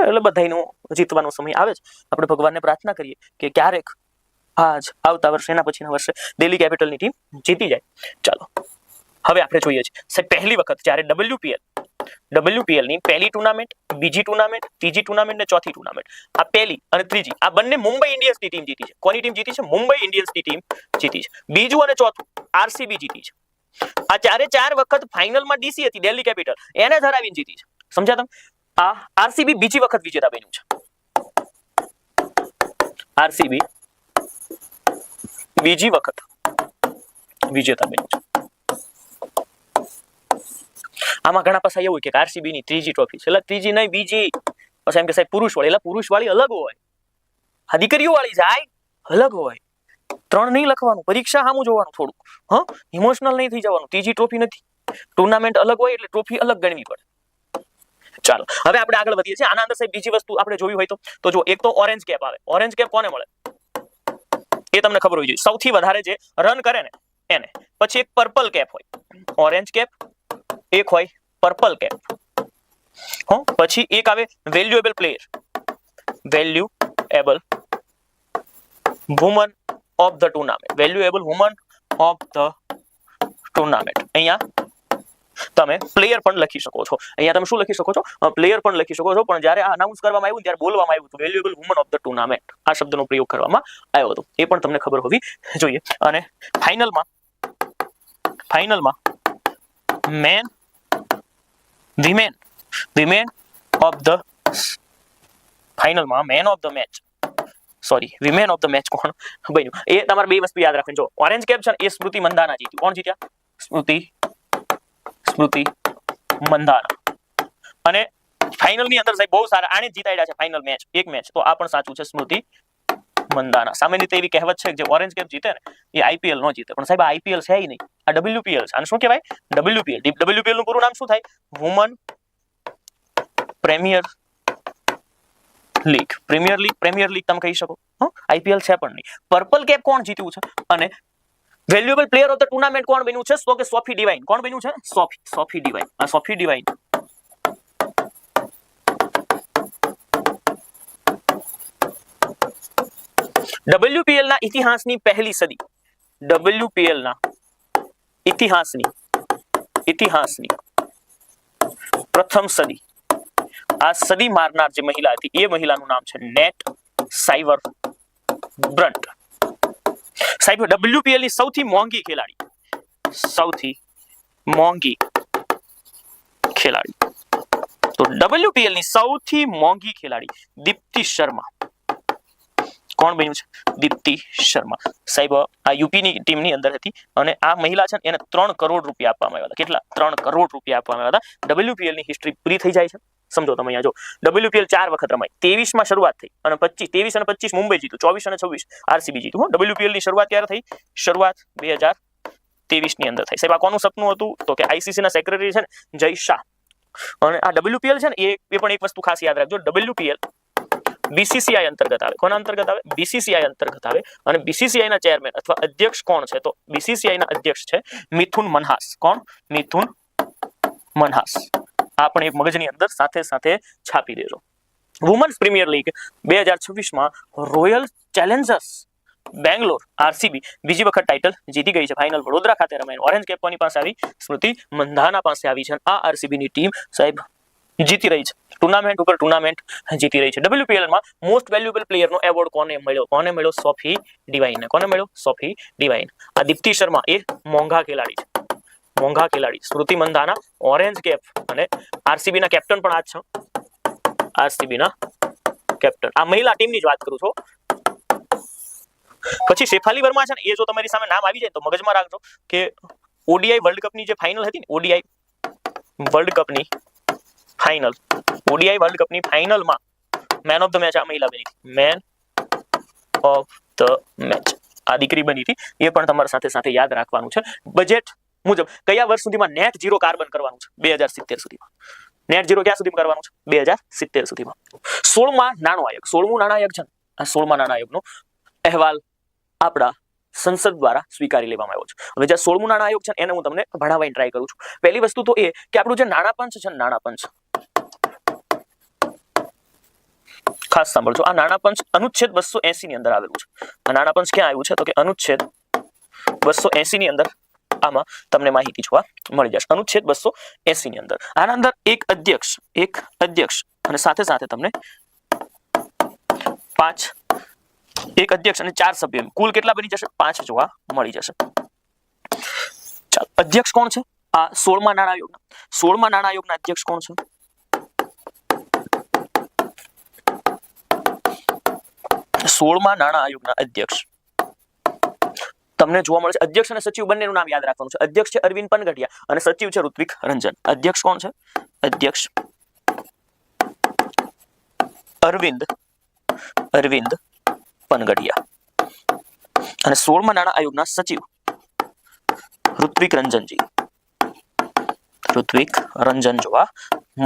એટલે બધાનો જીતવાનો સમય આવે છે. આપણે ભગવાનને પ્રાર્થના કરીએ કે ક્યારેક આવતા વર્ષે એના પછીના વર્ષે દિલ્હી કેપિટલની ટીમ જીતી જાય. ચાલો હવે આપણે જોઈએ છીએ સાહેબ પહેલી વખત જ્યારે WPL ની પહેલી ટુર્નામેન્ટ, બીજી ટુર્નામેન્ટ, ત્રીજી ટુર્નામેન્ટ ને ચોથી ટુર્નામેન્ટ, આ પહેલી અને ત્રીજી આ બંને મુંબઈ ઇન્ડિયન્સની ટીમ જીતી છે. કોની ટીમ જીતી છે? મુંબઈ ઇન્ડિયન્સની ટીમ જીતી છે. બીજું અને ચોથું RCB જીતી છે. આ 4 વખત ફાઇનલમાં DC હતી દિલ્હી કેપિટલ, એને હરાવીને જીતી છે. સમજ્યા તમે? આ RCB બીજી વખત વિજેતા બન્યું છે. RCB બીજી વખત વિજેતા બન્યું છે. આમાં ઘણા પાછા એવું કે RCB ની ત્રીજી ટ્રોફી છે. એટલે ત્રીજી નહીં બીજી. પછી એમ કે સાહેબ પુરુષ વાળી, એટલે પુરુષ વાળી અલગ હોય, આ દીકરીઓ વાળી જાય અલગ હોય. 3 નહીં લખવાનું, પરીક્ષા સામું જોવાનું થોડું. ઇમોશનલ નહીં થઈ જવાનું. ત્રીજી ટ્રોફી નથી, ટુર્નામેન્ટ અલગ હોય એટલે ટ્રોફી અલગ ગણવી પડે. ચાલો હવે આપણે આગળ વધીએ છીએ. આના અંદર સાહેબ બીજી વસ્તુ આપણે જોવી હોય તો જો એક તો ઓરેન્જ કેપ આવે. ઓરેન્જ કેપ કોને મળે? એ તમને ખબર હોવી જોઈએ. સૌથી વધારે જે રન કરે ને એને. પછી એક પર્પલ કેપ હોય, ઓરેન્જ કેપ, એક હોય પર્પલ કેપ. પછી એક આવે valuable player, valuable woman of the tournament, valuable woman of the tournament. અહીંયા તમે પ્લેયર પણ લખી શકો છો. અહીંયા તમે શું લખી શકો છો? પ્લેયર પણ લખી શકો છો. પણ જ્યારે આ અનાઉન્સ કરવામાં આવ્યું ત્યારે બોલવામાં આવ્યું હતું valuable woman of the tournament. આ શબ્દનો પ્રયોગ કરવામાં આવ્યો હતો. એ પણ તમને ખબર હોવી જોઈએ. અને ફાઇનલમાં મેન વિમેન ઓફ ધ ફાઇનલમાં man of the match, sorry women of the match કોણ બન્યું? એ તમારે બે વસ્તુ યાદ રાખવાની. જો ઓરેન્જ કેપ છે એ સ્મૃતિ મંધાના જીત્યું. કોણ જીત્યા? સ્મૃતિ મંધાના. અને ફાઇનલ ની અંદર સાહેબ બહુ સારા આને જીતાડ્યા છે ફાઇનલ મેચ, એક મેચ. તો આ પણ સાચું છે, સ્મૃતિ મંધાના. સામાન્ય રીતે એવી કહેવત છે કે જે ઓરેન્જ કેપ જીતે ને એ આઈપીએલ નો જીતે. પણ સાહેબ આઈપીએલ છે નહીં, આ ડબલ્યુપીએલ છે. આને શું કહેવાય? ડબલ્યુપીએલ. ડબલ્યુપીએલ નું પૂરું નામ શું થાય? Woman premier league. Premier league તમે કહી શકો. આઈપીએલ છે પણ નહીં. પર્પલ કેપ કોણ જીત્યું છે? અને valuable player of the tournament કોણ બન્યું છે? તો કે સોફી ડિવાઇન. કોણ બન્યું છે? Sophie divine. આ સોફી ડિવાઇન WPL ના ઇતિહાસની પહેલી સદી, WPL ના ઇતિહાસની પ્રથમ સદી, આ સદી મારનાર જે મહિલા હતી એ મહિલાનું નામ છે નેટ સાઇવર બ્રન્ટ. સાહેબ WPL ની સૌથી મોંઘી ખેલાડી, તો WPL ની સૌથી મોંઘી ખેલાડી દીપ્તિ શર્મા. કોણ બન્યું છે? દીપ્તિ શર્મા. સાહેબ આ યુપીની ટીમની અંદર હતી અને આ મહિલા છે એને 3 કરોડ રૂપિયા આપવામાં આવ્યા હતા. કેટલા? 3 કરોડ રૂપિયા આપવામાં આવ્યા હતા. WPL ની હિસ્ટ્રી પૂરી થઈ જાય છે. સમજો તમે અહીંયા જો WPL 4 વખત રમાઈ. 23 માં શરૂઆત થઈ અને 23 અને 25 મુંબઈ જીતું, 24 અને 26 આરસીબી જીતું. WPL ની શરૂઆત ક્યારે થઈ? શરૂઆત 2023 ની અંદર થઈ. સાહેબ આ કોનું સપનું હતું? તો કે આઈસીસી ના સેક્રેટરી છે ને જય શાહ. અને આ WPL છે ને એ પણ એક વસ્તુ ખાસ યાદ રાખજો. WPL બીસીસીઆઈ અંતર્ગત આવે. કોના અંતર્ગત આવે? બીસીસીઆઈ અંતર્ગત આવે. અને બીસીસીઆઈ ના ચેરમેન અથવા અધ્યક્ષ કોણ છે? તો બીસીસીઆઈ ના અધ્યક્ષ છે મિથુન મનહાસ. કોણ? મિથુન મનહાસ. આ પણ એક મગજની અંદર સાથે સાથે છાપી દેજો. વુમન્સ પ્રીમિયર લીગ 2026 માં રોયલ ચેલેન્જર્સ બેંગ્લોર આરસીબી બીજી વખત ટાઇટલ જીતી ગઈ છે. ફાઇનલ વડોદરા ખાતે રમાઈને ઓરેન્જ કેપ કોની પાસે આવી? સ્મૃતિ મંધાના પાસે આવી છે. આ આરસીબી ની ટીમ સાહેબ જીતી રહી છે. ટુર્નામેન્ટ ઉપર ટુર્નામેન્ટ જીતી રહી છે. WPL માં મોસ્ટ વેલ્યુએબલ પ્લેયર નો એવોર્ડ કોને મળ્યો? કોને મળ્યો? Sophie divine. કોને મળ્યો? Sophie divine. આ દીપ્તિ શર્મા એ મોંઘા ખેલાડી છે. મોંઘા ખેલાડી. સ્મૃતિ મંધાના ઓરેન્જ કેપ અને આરસીબી ના કેપ્ટન પણ આ જ છે. આરસીબી ના કેપ્ટન. આ મહિલા ટીમની જ વાત કરું છું. પછી શેફાલી વર્મા છે ને એ જો તમારી સામે નામ આવી જાય તો મગજમાં રાખજો કે ઓડીઆઈ વર્લ્ડ કપ ની જે ફાઇનલ હતી ને, ઓડીઆઈ વર્લ્ડ કપ ની ફાઇનલમાં મેન ઓફ ધ મેચ આ મહિલા બની હતી. મેન ઓફ ધ મેચ આ દીકરી બની હતી. એ પણ તમારા સાથે સાથે યાદ રાખવાનું છે. બજેટ મુજબ કયા વર્ષ સુધીમાં નેટ ઝીરો કાર્બન કરવાનું છે? 2070 સુધીમાં. નેટ ઝીરો ક્યાં સુધીમાં કરવાનું છે? 2070 સુધીમાં. 16મા નાણું આયોગ, 16મું નાણાં આયોગ છે ને, આ 16મા નાણાં આયોગનો અહેવાલ આપણા સંસદ દ્વારા સ્વીકારી લેવામાં આવ્યો છે. હવે જે 16મું નાણાં આયોગ છે એને હું તમને ભણાવવાની ટ્રાય કરું છું. પહેલી વસ્તુ તો એ કે આપણું જે નાણાં પંચ છે ને, નાણાં પંચ ખાસ સાંભળજો. આ નાણાં પંચ અનુચ્છેદ 280 ની અંદર આવેલું છે. આ નાણાં પંચ ક્યાં આવ્યું છે? તો કે અનુચ્છેદ 280 ની અંદર આમાં તમને માહિતી જોવા મળી જશે. અનુચ્છેદ 280 ની અંદર આના અંદર એક અધ્યક્ષ અને સાથે સાથે તમને 5 એક અધ્યક્ષ અને 4 સભ્યો કુલ કેટલા બની જશે? 5 જોવા મળી જશે. ચાલો, અધ્યક્ષ કોણ છે? આ 16મા નાણાં આયોગના 16મા નાણાં આયોગના અધ્યક્ષ કોણ છે? 16મા નાણાં આયોગના અધ્યક્ષ તમને જોવા મળે છે. અધ્યક્ષ અને સચિવ બંનેનું નામ યાદ રાખવાનું છે. અધ્યક્ષ છે અરવિંદ પનગઢિયા અને સચિવ છે ઋત્વિક રંજન. અધ્યક્ષ કોણ છે? અધ્યક્ષ અરવિંદ પનગઢિયા અને 16મા નાણાં આયોગના સચિવ ઋત્વિક રંજન જોવા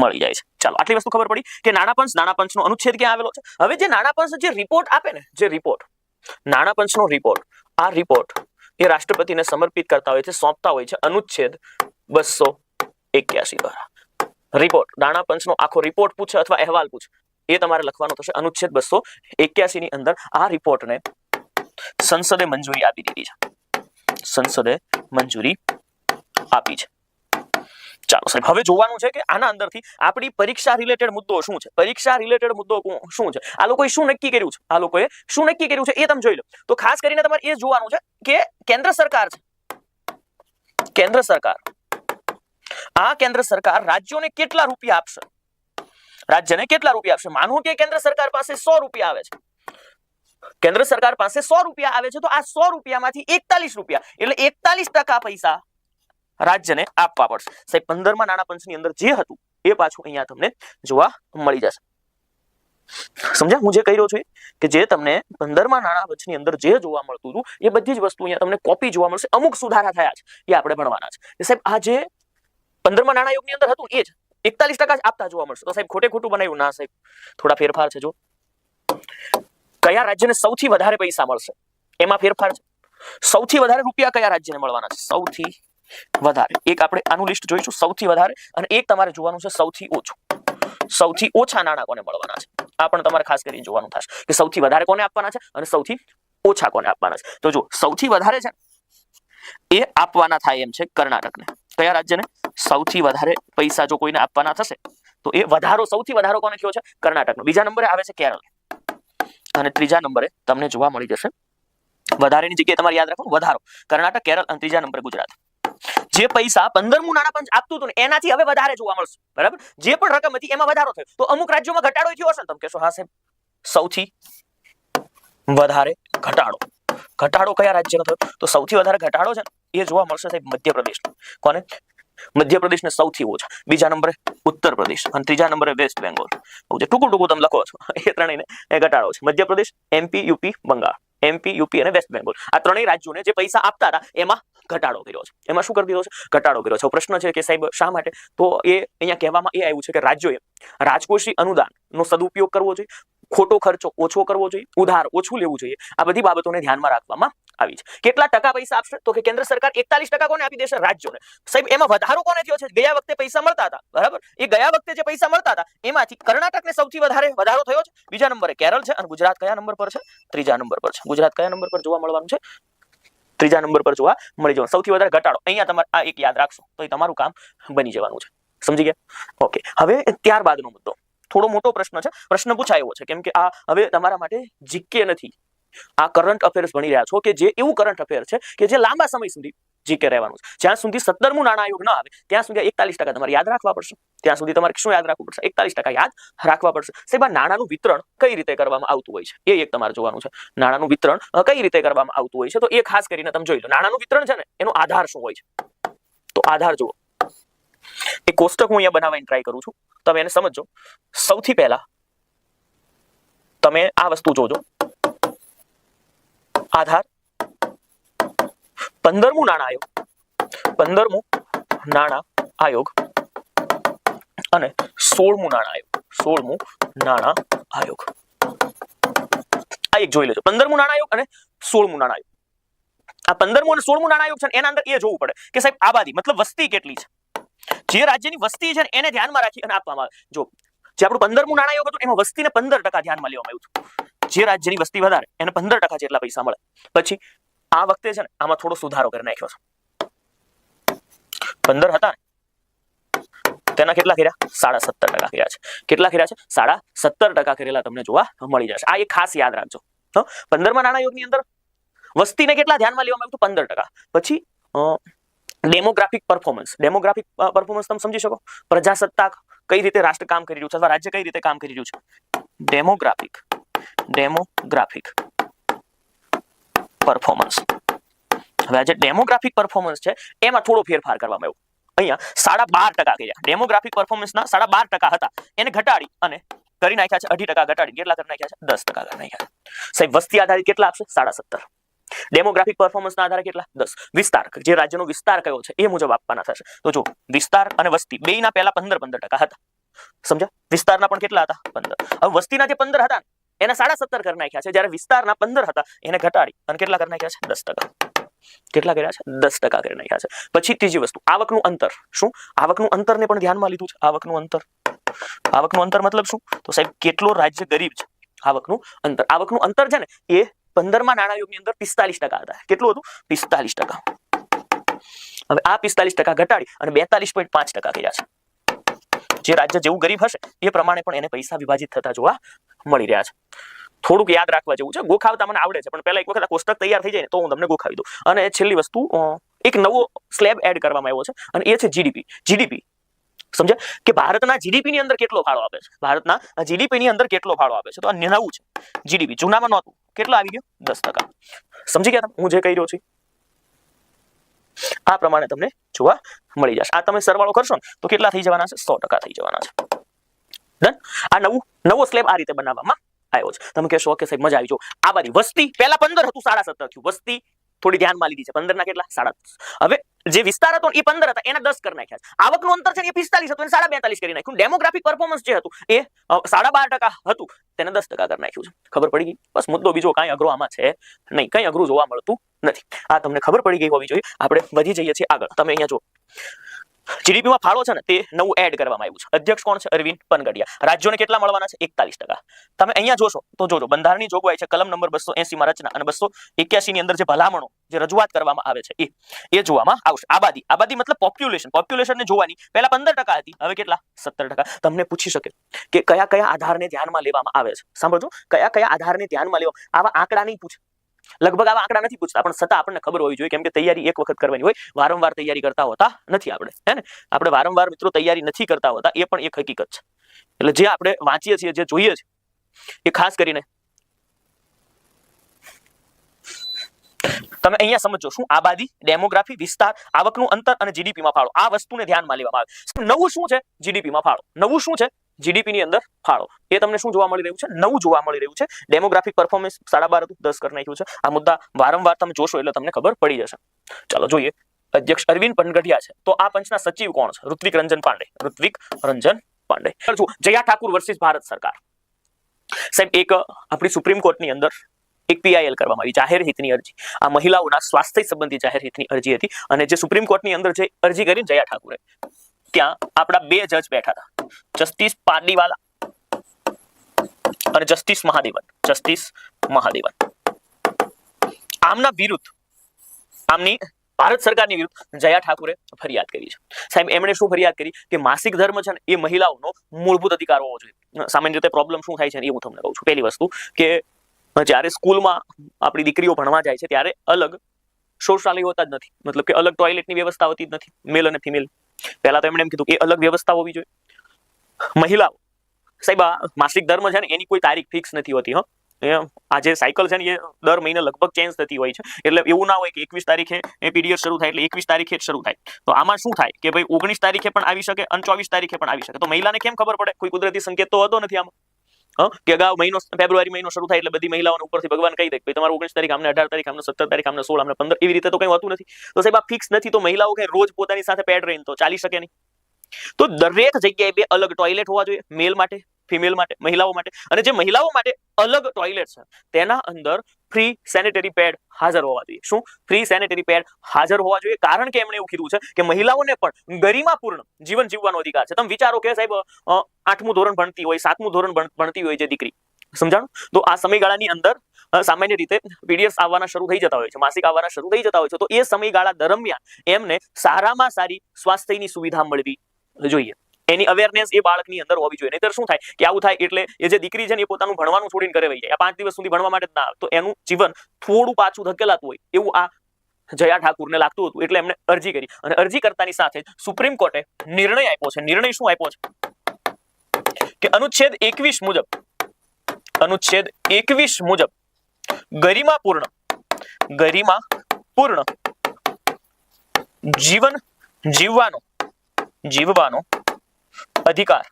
મળી જાય છે. ચાલો, આટલી વસ્તુ ખબર પડી કે નાણાં પંચનો અનુચ્છેદ ક્યાં આવેલો છે. હવે જે નાણાં પંચ જે રિપોર્ટ આપે ને, જે રિપોર્ટ નાણાં પંચનો રિપોર્ટ, આ રિપોર્ટ એ રાષ્ટ્રપતિને સમર્પિત કરતા હોય છે, સોંપતા હોય છે અનુચ્છેદ 281 દ્વારા. રિપોર્ટ, નાણાં પંચનો આખો રિપોર્ટ પૂછે અથવા અહેવાલ પૂછે એ તમારે લખવાનો થશે અનુચ્છેદ 281 ની અંદર. આ રિપોર્ટને સંસદે મંજૂરી આપી દીધી છે. સંસદે મંજૂરી આપી છે. ચાલો સાહેબ, હવે જોવાનું છે કે આના અંદરથી આપણી પરીક્ષા રિલેટેડ મુદ્દો શું છે. પરીક્ષા રિલેટેડ મુદ્દો શું છે, આ લોકોએ શું નક્કી કર્યું છે, આ લોકોએ શું નક્કી કર્યું છે એ તમે જોઈ લો. તો ખાસ કરીને તમારે એ જોવાનું છે કે કેન્દ્ર સરકાર છે, કેન્દ્ર સરકાર, આ કેન્દ્ર સરકાર રાજ્યોને કેટલા રૂપિયા આપશે, રાજ્યને કેટલા રૂપિયા આપશે. માનો કે કેન્દ્ર સરકાર પાસે 100 રૂપિયા આવે છે, કેન્દ્ર સરકાર પાસે 100 રૂપિયા આવે છે, તો આ 100 રૂપિયામાંથી 41 રૂપિયા એટલે 41% પૈસા રાજ્યને આપવા પડશે. સાહેબ 15મા નાણાં પંચની અંદર જે હતું એ પાછું અહીંયા તમને જોવા મળી જશે. સમજ્યા હું જે કહી રહ્યો છું કે જે તમને 15મા નાણાં પંચની અંદર જે જોવા મળતું હતું એ બધી જ વસ્તુ અહીંયા તમને કોપી જોવા મળશે. અમુક સુધારા થયા છે એ આપણે ભણવાના છે. સાહેબ આ જે 15મા નાણાં આયોગની અંદર હતું એ જ 41% જ આપતા જોવા મળશે. તો સાહેબ ખોટે ખોટું બનાવ્યું ના સાહેબ, થોડા ફેરફાર છે. જો કયા રાજ્યને સૌથી વધારે પૈસા મળશે એમાં ફેરફાર છે. સૌથી વધારે રૂપિયા કયા રાજ્યને મળવાના છે, સૌથી વધારે. એક આપણે આનું લિસ્ટ જોઈશું, સૌથી વધારે, અને એક તમારે જોવાનું છે સૌથી ઓછું. સૌથી ઓછા નાણાં કોને મળવાના છે આ પણ તમારે ખાસ કરીને જોવાનું થશે કે સૌથી વધારે કોને આપવાના છે અને સૌથી ઓછા કોને આપવાના છે. તો જો સૌથી વધારે છે એ આપવાના થાય એમ છે કર્ણાટકને. કયા રાજ્યને સૌથી વધારે પૈસા જો કોઈને આપવાના થશે તો એ વધારો, સૌથી વધારો કોને થયો છે, કર્ણાટકનો. બીજા નંબરે આવે છે કેરળ અને ત્રીજા નંબરે તમને જોવા મળી જશે, વધારેની જગ્યાએ તમારે યાદ રાખો વધારો, કર્ણાટક, કેરળ અને ત્રીજા નંબરે ગુજરાત. જે પૈસા 15મું નાણાં પંચ આપતું હતું ને એનાથી હવે વધારે જોવા મળશે, બરાબર. જે પણ રકમ હતી એમાં વધારો થયો. તો અમુક રાજ્યોમાં ઘટાડો થયો હશે ને, તમે કહેશો હા સાહેબ સૌથી વધારે ઘટાડો, ઘટાડો કયા રાજ્યનો થયો, તો સૌથી વધારે ઘટાડો છે એ જોવા મળશે સાહેબ મધ્યપ્રદેશનો. કોને, મધ્યપ્રદેશને સૌથી ઓછા. બીજા નંબરે ઉત્તર પ્રદેશ અને ત્રીજા નંબરે વેસ્ટ બેંગોલ. જે ટૂંકું ટૂંકું તમે લખો છો એ ત્રણેયને એ ઘટાડો છે. Madhya Pradesh, MP, UP, Bengal, MP, UP અને વેસ્ટ બેંગોલ, આ ત્રણેય રાજ્યોને જે પૈસા આપતા હતા એમાં ઘટાડો કર્યો છે. એમાં શું કરી દીધો છે, ઘટાડો કર્યો છે. પ્રશ્ન છે કે સાહેબ શા માટે, તો એ અહીંયા કહેવામાં એ આવ્યું છે કે રાજ્યોએ રાજકોષી અનુદાનનો સદુપયોગ કરવો જોઈએ, ખોટો ખર્ચો ઓછો કરવો જોઈએ, ઉધાર ઓછું લેવું જોઈએ. આ બધી બાબતોને ધ્યાનમાં રાખવામાં આવી છે. કેટલા ટકા પૈસા આપશે, તો કે કેન્દ્ર સરકાર 41% કોને આપી દેશે, રાજ્યોને. સાહેબ એમાં વધારો કોને થયો છે, ગયા વખતે પૈસા મળતા હતા, બરાબર, એ ગયા વખતે જે પૈસા મળતા હતા એમાંથી કર્ણાટકને સૌથી વધારે વધારો થયો છે. બીજા નંબરે કેરળ છે અને ગુજરાત કયા નંબર પર છે, ત્રીજા નંબર પર છે. ગુજરાત કયા નંબર પર જોવા મળવાનું છે, ત્રીજા નંબર પર જોવા મળી જવાનું. સૌથી વધારે ઘટાડો અહીંયા તમારે આ એક યાદ રાખશો તો એ તમારું કામ બની જવાનું છે. સમજી ગયા? ઓકે. હવે ત્યારબાદનો મુદ્દો થોડો મોટો પ્રશ્ન છે, પ્રશ્ન પૂછાયો છે કેમ કે આ હવે તમારા માટે જીકે નથી, આ કરંટ અફેર્સ ભણી રહ્યા છો કે જે એવું કરંટ અફેર છે કે જે લાંબા સમય સુધી જીકે રહેવાનું છે. જ્યાં સુધી 17મું નાણાં આયોગ ન આવે ત્યાં સુધી 41% તમારે યાદ રાખવા પડશે. ત્યાં સુધી તમારે શું યાદ રાખવું પડશે, 41% યાદ રાખવા પડશે. સાહેબ આ નાણાંનું વિતરણ કઈ રીતે કરવામાં આવતું હોય છે એ એક તમારે જોવાનું છે. નાણાંનું વિતરણ કઈ રીતે કરવામાં આવતું હોય છે તો એ ખાસ કરીને તમે જોઈ લો. નાણાંનું વિતરણ છે ને એનો આધાર શું હોય છે, તો આધાર જુઓ. એક કોષ્ટક હું અહીંયા બનાવવાની ટ્રાય કરું છું, તમે એને સમજો. સૌથી પહેલા તમે આ વસ્તુ જોજો, આધાર 15મું નાણાં આયોગ, 15મું નાણાં આયોગ અને 16મું નાણાં આયોગ, 16મું નાણાં આયોગ. આ એક જોઈ લેજો, 15મું નાણાં આયોગ અને 16મું નાણાં આયોગ. આ 15મું અને 16મું નાણાં આયોગ છે એના અંદર એ જોવું પડે કે સાહેબ આબાદી મતલબ વસ્તી કેટલી છે. જે રાજ્યની વસ્તી છે એને ધ્યાનમાં રાખી અને આપવામાં આવે. જો જે આપણું 15મું નાણાં આયોગ હતું એમાં વસ્તીને 15% ધ્યાનમાં લેવામાં આવ્યું હતું. જે રાજ્યની વસ્તી વધારે એને 15% જેટલા પૈસા મળે. પછી આ વખતે છે ને આમાં થોડો સુધારો કરી નાખ્યો છે. 15 હતા ને તેના કેટલા કર્યા, 17.5% કર્યા છે. કેટલા કર્યા છે, 17.5% કરેલા તમને જોવા મળી જશે. આ એક ખાસ યાદ રાખજો. 15મા નાણાં આયોગની અંદર વસ્તીને કેટલા ધ્યાનમાં લેવામાં આવ્યું, 15%. પછી ડેમોગ્રાફિક પરફોર્મન્સ, ડેમોગ્રાફિક પરફોર્મન્સ તમે સમજી શકો, પ્રજાસત્તાક કઈ રીતે રાષ્ટ્ર કામ કરી રહ્યું છે અથવા રાજ્ય કઈ રીતે કામ કરી રહ્યું છે. Demographic performance. હવે આ જે ડેમોગ્રાફિક પરફોર્મન્સ છે એમાં થોડો ફેરફાર કરવામાં આવ્યો. અહીંયા 12.5% કર્યા. ડેમોગ્રાફિક પરફોર્મન્સના 12.5% હતા એને ઘટાડી અને કરી નાખ્યા છે 2.5% ઘટાડી કેટલા કરી નાખ્યા છે, 10% કરી નાખ્યા છે. સાહેબ વસ્તી આધારિત કેટલા આપશે, 17.5. ડેમોગ્રાફિક પરફોર્મન્સના આધારે કેટલા, 10. વિસ્તાર, જે રાજ્યનો વિસ્તાર કયો છે એ મુજબ આપવાના થશે. તો જો વિસ્તાર અને વસ્તી બેયના પહેલા 15% હતા. સમજ્યા? વિસ્તારના પણ કેટલા હતા, 15. હવે વસ્તીના જે 15 હતા એના 17.5 કરી નાખ્યા છે, જ્યારે વિસ્તારના 15 હતા એને ઘટાડી અને કેટલા કરી નાખ્યા છે? 10%. કેટલા કર્યા છે? 10% કરી નાખ્યા છે. પછી ત્રીજી વસ્તુ, આવકનું અંતર. શું? આવકનું અંતરને પણ ધ્યાનમાં લીધું છે. આવકનું અંતર. આવકનું અંતર મતલબ શું? તો સાહેબ કેટલો રાજ્ય ગરીબ છે, આવકનું અંતર. આવકનું અંતર છે ને એ 15મા નાણાયોગની અંદર 45% હતા. કેટલું હતું? 45%. હવે આ 45% ઘટાડી અને 42.5% કર્યા છે. જે રાજ્ય જેવું ગરીબ હશે એ પ્રમાણે પણ એને પૈસા વિભાજિત થતા જોવા મળી રહ્યા છે. થોડુંક યાદ રાખવા જેવું છે. ગોખાવતા મને આવડે છે, પણ પહેલા એક વખત આ કોષ્ટક તૈયાર થઈ જાય ને તો હું તમને ગોખાવી દઉં. અને છેલ્લી વસ્તુ, એક નવો સ્લેબ એડ કરવામાં આવ્યો છે અને એ છે જીડીપી. જીડીપી સમજ્યા કે ભારતના જીડીપી ની અંદર કેટલો ફાળો આપે છે? ભારતના જીડીપી ની અંદર કેટલો ફાળો આપે છે? તો આ નવું છે જીડીપી. જૂનામાં નહોતું. કેટલો આવી ગયો? 10%. સમજી ગયા તમે હું જે કહી રહ્યો છું? આ પ્રમાણે તમને જોવા મળી જશે. આ તમે સરવાળો કરશો ને તો કેટલા થઈ જવાના છે? 100% થઈ જવાના છે. ડન. આ નવો સ્લેબ આ રીતે બનાવવામાં આવ્યો છે. તમે કહેશો કે સાહેબ મજા આવી. જો આ બધી વસ્તી પહેલા 15 હતું, 17.5 થયું. વસ્તી થોડી ધ્યાનમાં લીધી છે. 15 ના કેટલા? 7.5. હવે જે વિસ્તાર હતો એ 15 હતા એના 10 કરી નાખ્યા છે. આવકનું અંતર છે ને એ 45 હતું એને 42.5 કરી નાખ્યું. ડેમોગ્રાફિક પરફોર્મન્સ જે હતું એ 12.5% હતું તેને 10% કરી નાખ્યું છે. ખબર પડી ગઈ? બસ મુદ્દો બીજો કાંઈ અઘરો આમાં છે નહીં, કંઈ અઘરું જોવા મળતું નથી. આ તમને ખબર પડી ગઈ હોવી જોઈએ. આપણે વધી જઈએ છીએ આગળ. તમે અહીંયા જો જીડીપીમાં ફાળો છે ને તે નવું એડ કરવામાં આવ્યું છે. અધ્યક્ષ કોણ છે? અરવિંદ પનગડિયા. રાજ્યોને કેટલા મળવાના છે? 41%. તમે અહીંયા જોશો તો જોજો બંધારણની જોગવાઈ છે કલમ નંબર 280 માં રચના અને 281 ની અંદર જે ભલામણો જે રજૂઆત કરવામાં આવે છે એ જોવામાં આવશે. આબાદી મતલબ પોપ્યુલેશનને જોવાની પહેલા 15% હતી, હવે કેટલા? 17%. તમને પૂછી શકે કે કયા કયા આધારને ધ્યાનમાં લેવામાં આવે છે? સાંભળજો, કયા કયા આધારને ધ્યાનમાં લેવા? આવા આંકડા નહીં પૂછે. લગભગ આવા આંકડા નથી પૂછતા, પણ છતાં આપણને ખબર હોવી જોઈએ, કેમ કે તૈયારી એક વખત કરવાની હોય. વારંવાર તૈયારી કરતા હોતા નથી આપણે, હે ને? આપણે વારંવાર મિત્રો તૈયારી નથી કરતા હોતા, એ પણ એક હકીકત છે. એટલે જે આપણે વાંચીએ છીએ, જે જોઈએ છે એ ખાસ કરીને તમે અહીંયા સમજો. શું? આબાદી, ડેમોગ્રાફી, વિસ્તાર, આવકનું અંતર અને જીડીપીમાં ફાળો. આ વસ્તુને ધ્યાનમાં લેવામાં આવે. નવું શું છે? જીડીપીમાં ફાળો. નવું શું છે? જીડીપી ની અંદર ફાળો. એ તમને શું જોવા મળી રહ્યું છે? નવું જોવા મળી રહ્યું છે. ડેમોગ્રાફિક પરફોર્મન્સ 12.5 હતું, 10 કરી નાખ્યું છે. આ મુદ્દા વારંવાર તમે જોશો એટલે તમને ખબર પડી જશે. ચાલો જોઈએ. અધ્યક્ષ અરવિંદ પનગડિયા છે. તો આ પંચના સચિવ કોણ છે? ઋત્વિક રંજન પાંડે. ઋત્વિક રંજન પાંડે. જયા ઠાકુર વર્સિસ ભારત સરકાર. સાહેબ એક આપણી સુપ્રીમ કોર્ટની અંદર એક પીઆઈએલ કરવામાં આવી, જાહેર હિતની અરજી. આ મહિલાઓના સ્વાસ્થ્ય સંબંધી જાહેર હિતની અરજી હતી અને જે સુપ્રીમ કોર્ટની અંદર જે અરજી કરી જયા ઠાકુરે, ત્યાં આપણા 2 જજ બેઠા હતા, જસ્ટિસ પારડીવાલા અને જસ્ટિસ મહાદેવન. આમના વિરુદ્ધ, આમની ભારત સરકારની વિરુદ્ધ જયા ઠાકુરે ફરિયાદ કરી છે. સાહેબ એમણે શું ફરિયાદ કરી કે માસિક ધર્મ છે ને એ મહિલાઓનો મૂળભૂત અધિકાર હોવો જોઈએ. સામાન્ય રીતે પ્રોબ્લેમ શું થાય છે એ હું તમને કહું છું. પહેલી વસ્તુ કે જ્યારે સ્કૂલમાં આપણી દીકરીઓ ભણવા જાય છે ત્યારે અલગ શૌચાલય હોતા જ નથી, મતલબ કે અલગ ટોયલેટની વ્યવસ્થા હોતી જ નથી મેલ અને ફિમેલ. પહેલા તો એમણે એમ કીધું કે અલગ વ્યવસ્થા હોવી જોઈએ. મહિલાઓ સાહેબ આ માસિક ધર્મ છે ને એની કોઈ તારીખ ફિક્સ નથી હોતી. આ જે સાયકલ છે ને એ દર મહિને લગભગ ચેન્જ થતી હોય છે. એટલે એવું ના હોય કે 21 તારીખે એ પીરિયડ શરૂ થાય એટલે 21 તારીખે જ શરૂ થાય. તો આમાં શું થાય કે ભાઈ 19 તારીખે પણ આવી શકે અને 24 તારીખે પણ આવી શકે. તો મહિલાને કેમ ખબર પડે? કોઈ કુદરતી સંકેત તો હતો નથી આમાં. કે અગાઉ મહિનો ફેબ્રુઆરી મહિનો શરૂ થાય એટલે બધી મહિલાઓને ઉપરથી ભગવાન કહી દે કે તમારું 19 તારીખ, આમને 18 તારીખ, આમને 17 તારીખ, આમને 16, આમને 15, એવી રીતે તો કંઈ હોતું નથી. તો સાહેબ આ ફિક્સ નથી. તો મહિલાઓ કઈ રોજ પોતાની સાથે પેડ રહીને તો ચાલી શકે નહીં. તો દરેક જગ્યાએ 2 અલગ ટોયલેટ હોવા જોઈએ, મેલ માટે, ફિમેલ માટે, મહિલાઓ માટે. અને જે મહિલાઓ માટે અલગ ટોયલેટ છે તેના અંદર ફ્રી સેનેટરી પેડ હાજર હોવા જોઈએ. શું? ફ્રી સેનેટરી પેડ હાજર હોવા જોઈએ. કારણ કે એમણે એવું કીધું છે કે મહિલાઓને પણ ગરિમાપૂર્ણ જીવન જીવવાનો અધિકાર છે. તમે વિચારો કે સાહેબ 8મું ધોરણ ભણતી હોય, 7મું ધોરણ ભણતી હોય જે દીકરી, સમજાણું? તો આ સમયગાળાની અંદર સામાન્ય રીતે પીરિયડ્સ આવવાના શરૂ થઈ જતા હોય છે, માસિક આવવાના શરૂ થઈ જતા હોય છે. તો એ સમયગાળા દરમિયાન એમને સારામાં સારી સ્વાસ્થ્યની સુવિધા મળવી જોઈએ. એની અવેરનેસ એ બાળકની અંદર હોવી જોઈએ. નહીતર શું થાય કે આવું થાય એટલે એ જે દીકરી છે ને એ પોતાનું ભણવાનું છોડીને ઘરે વહી જાય. 5 દિવસ સુધી ભણવા માટે જ ના આવે તો એનું જીવન થોડું પાછું ધકેલાતું હોય એવું આ જયા ઠાકુરને લાગતું હતું. એટલે એમણે અરજી કરી અને અરજી કરતાની સાથે સુપ્રીમ કોર્ટે નિર્ણય આપ્યો છે. નિર્ણય શું આપ્યો છે કે અનુચ્છેદ 21 મુજબ ગરિમાપૂર્ણ જીવન જીવવાનો અધિકાર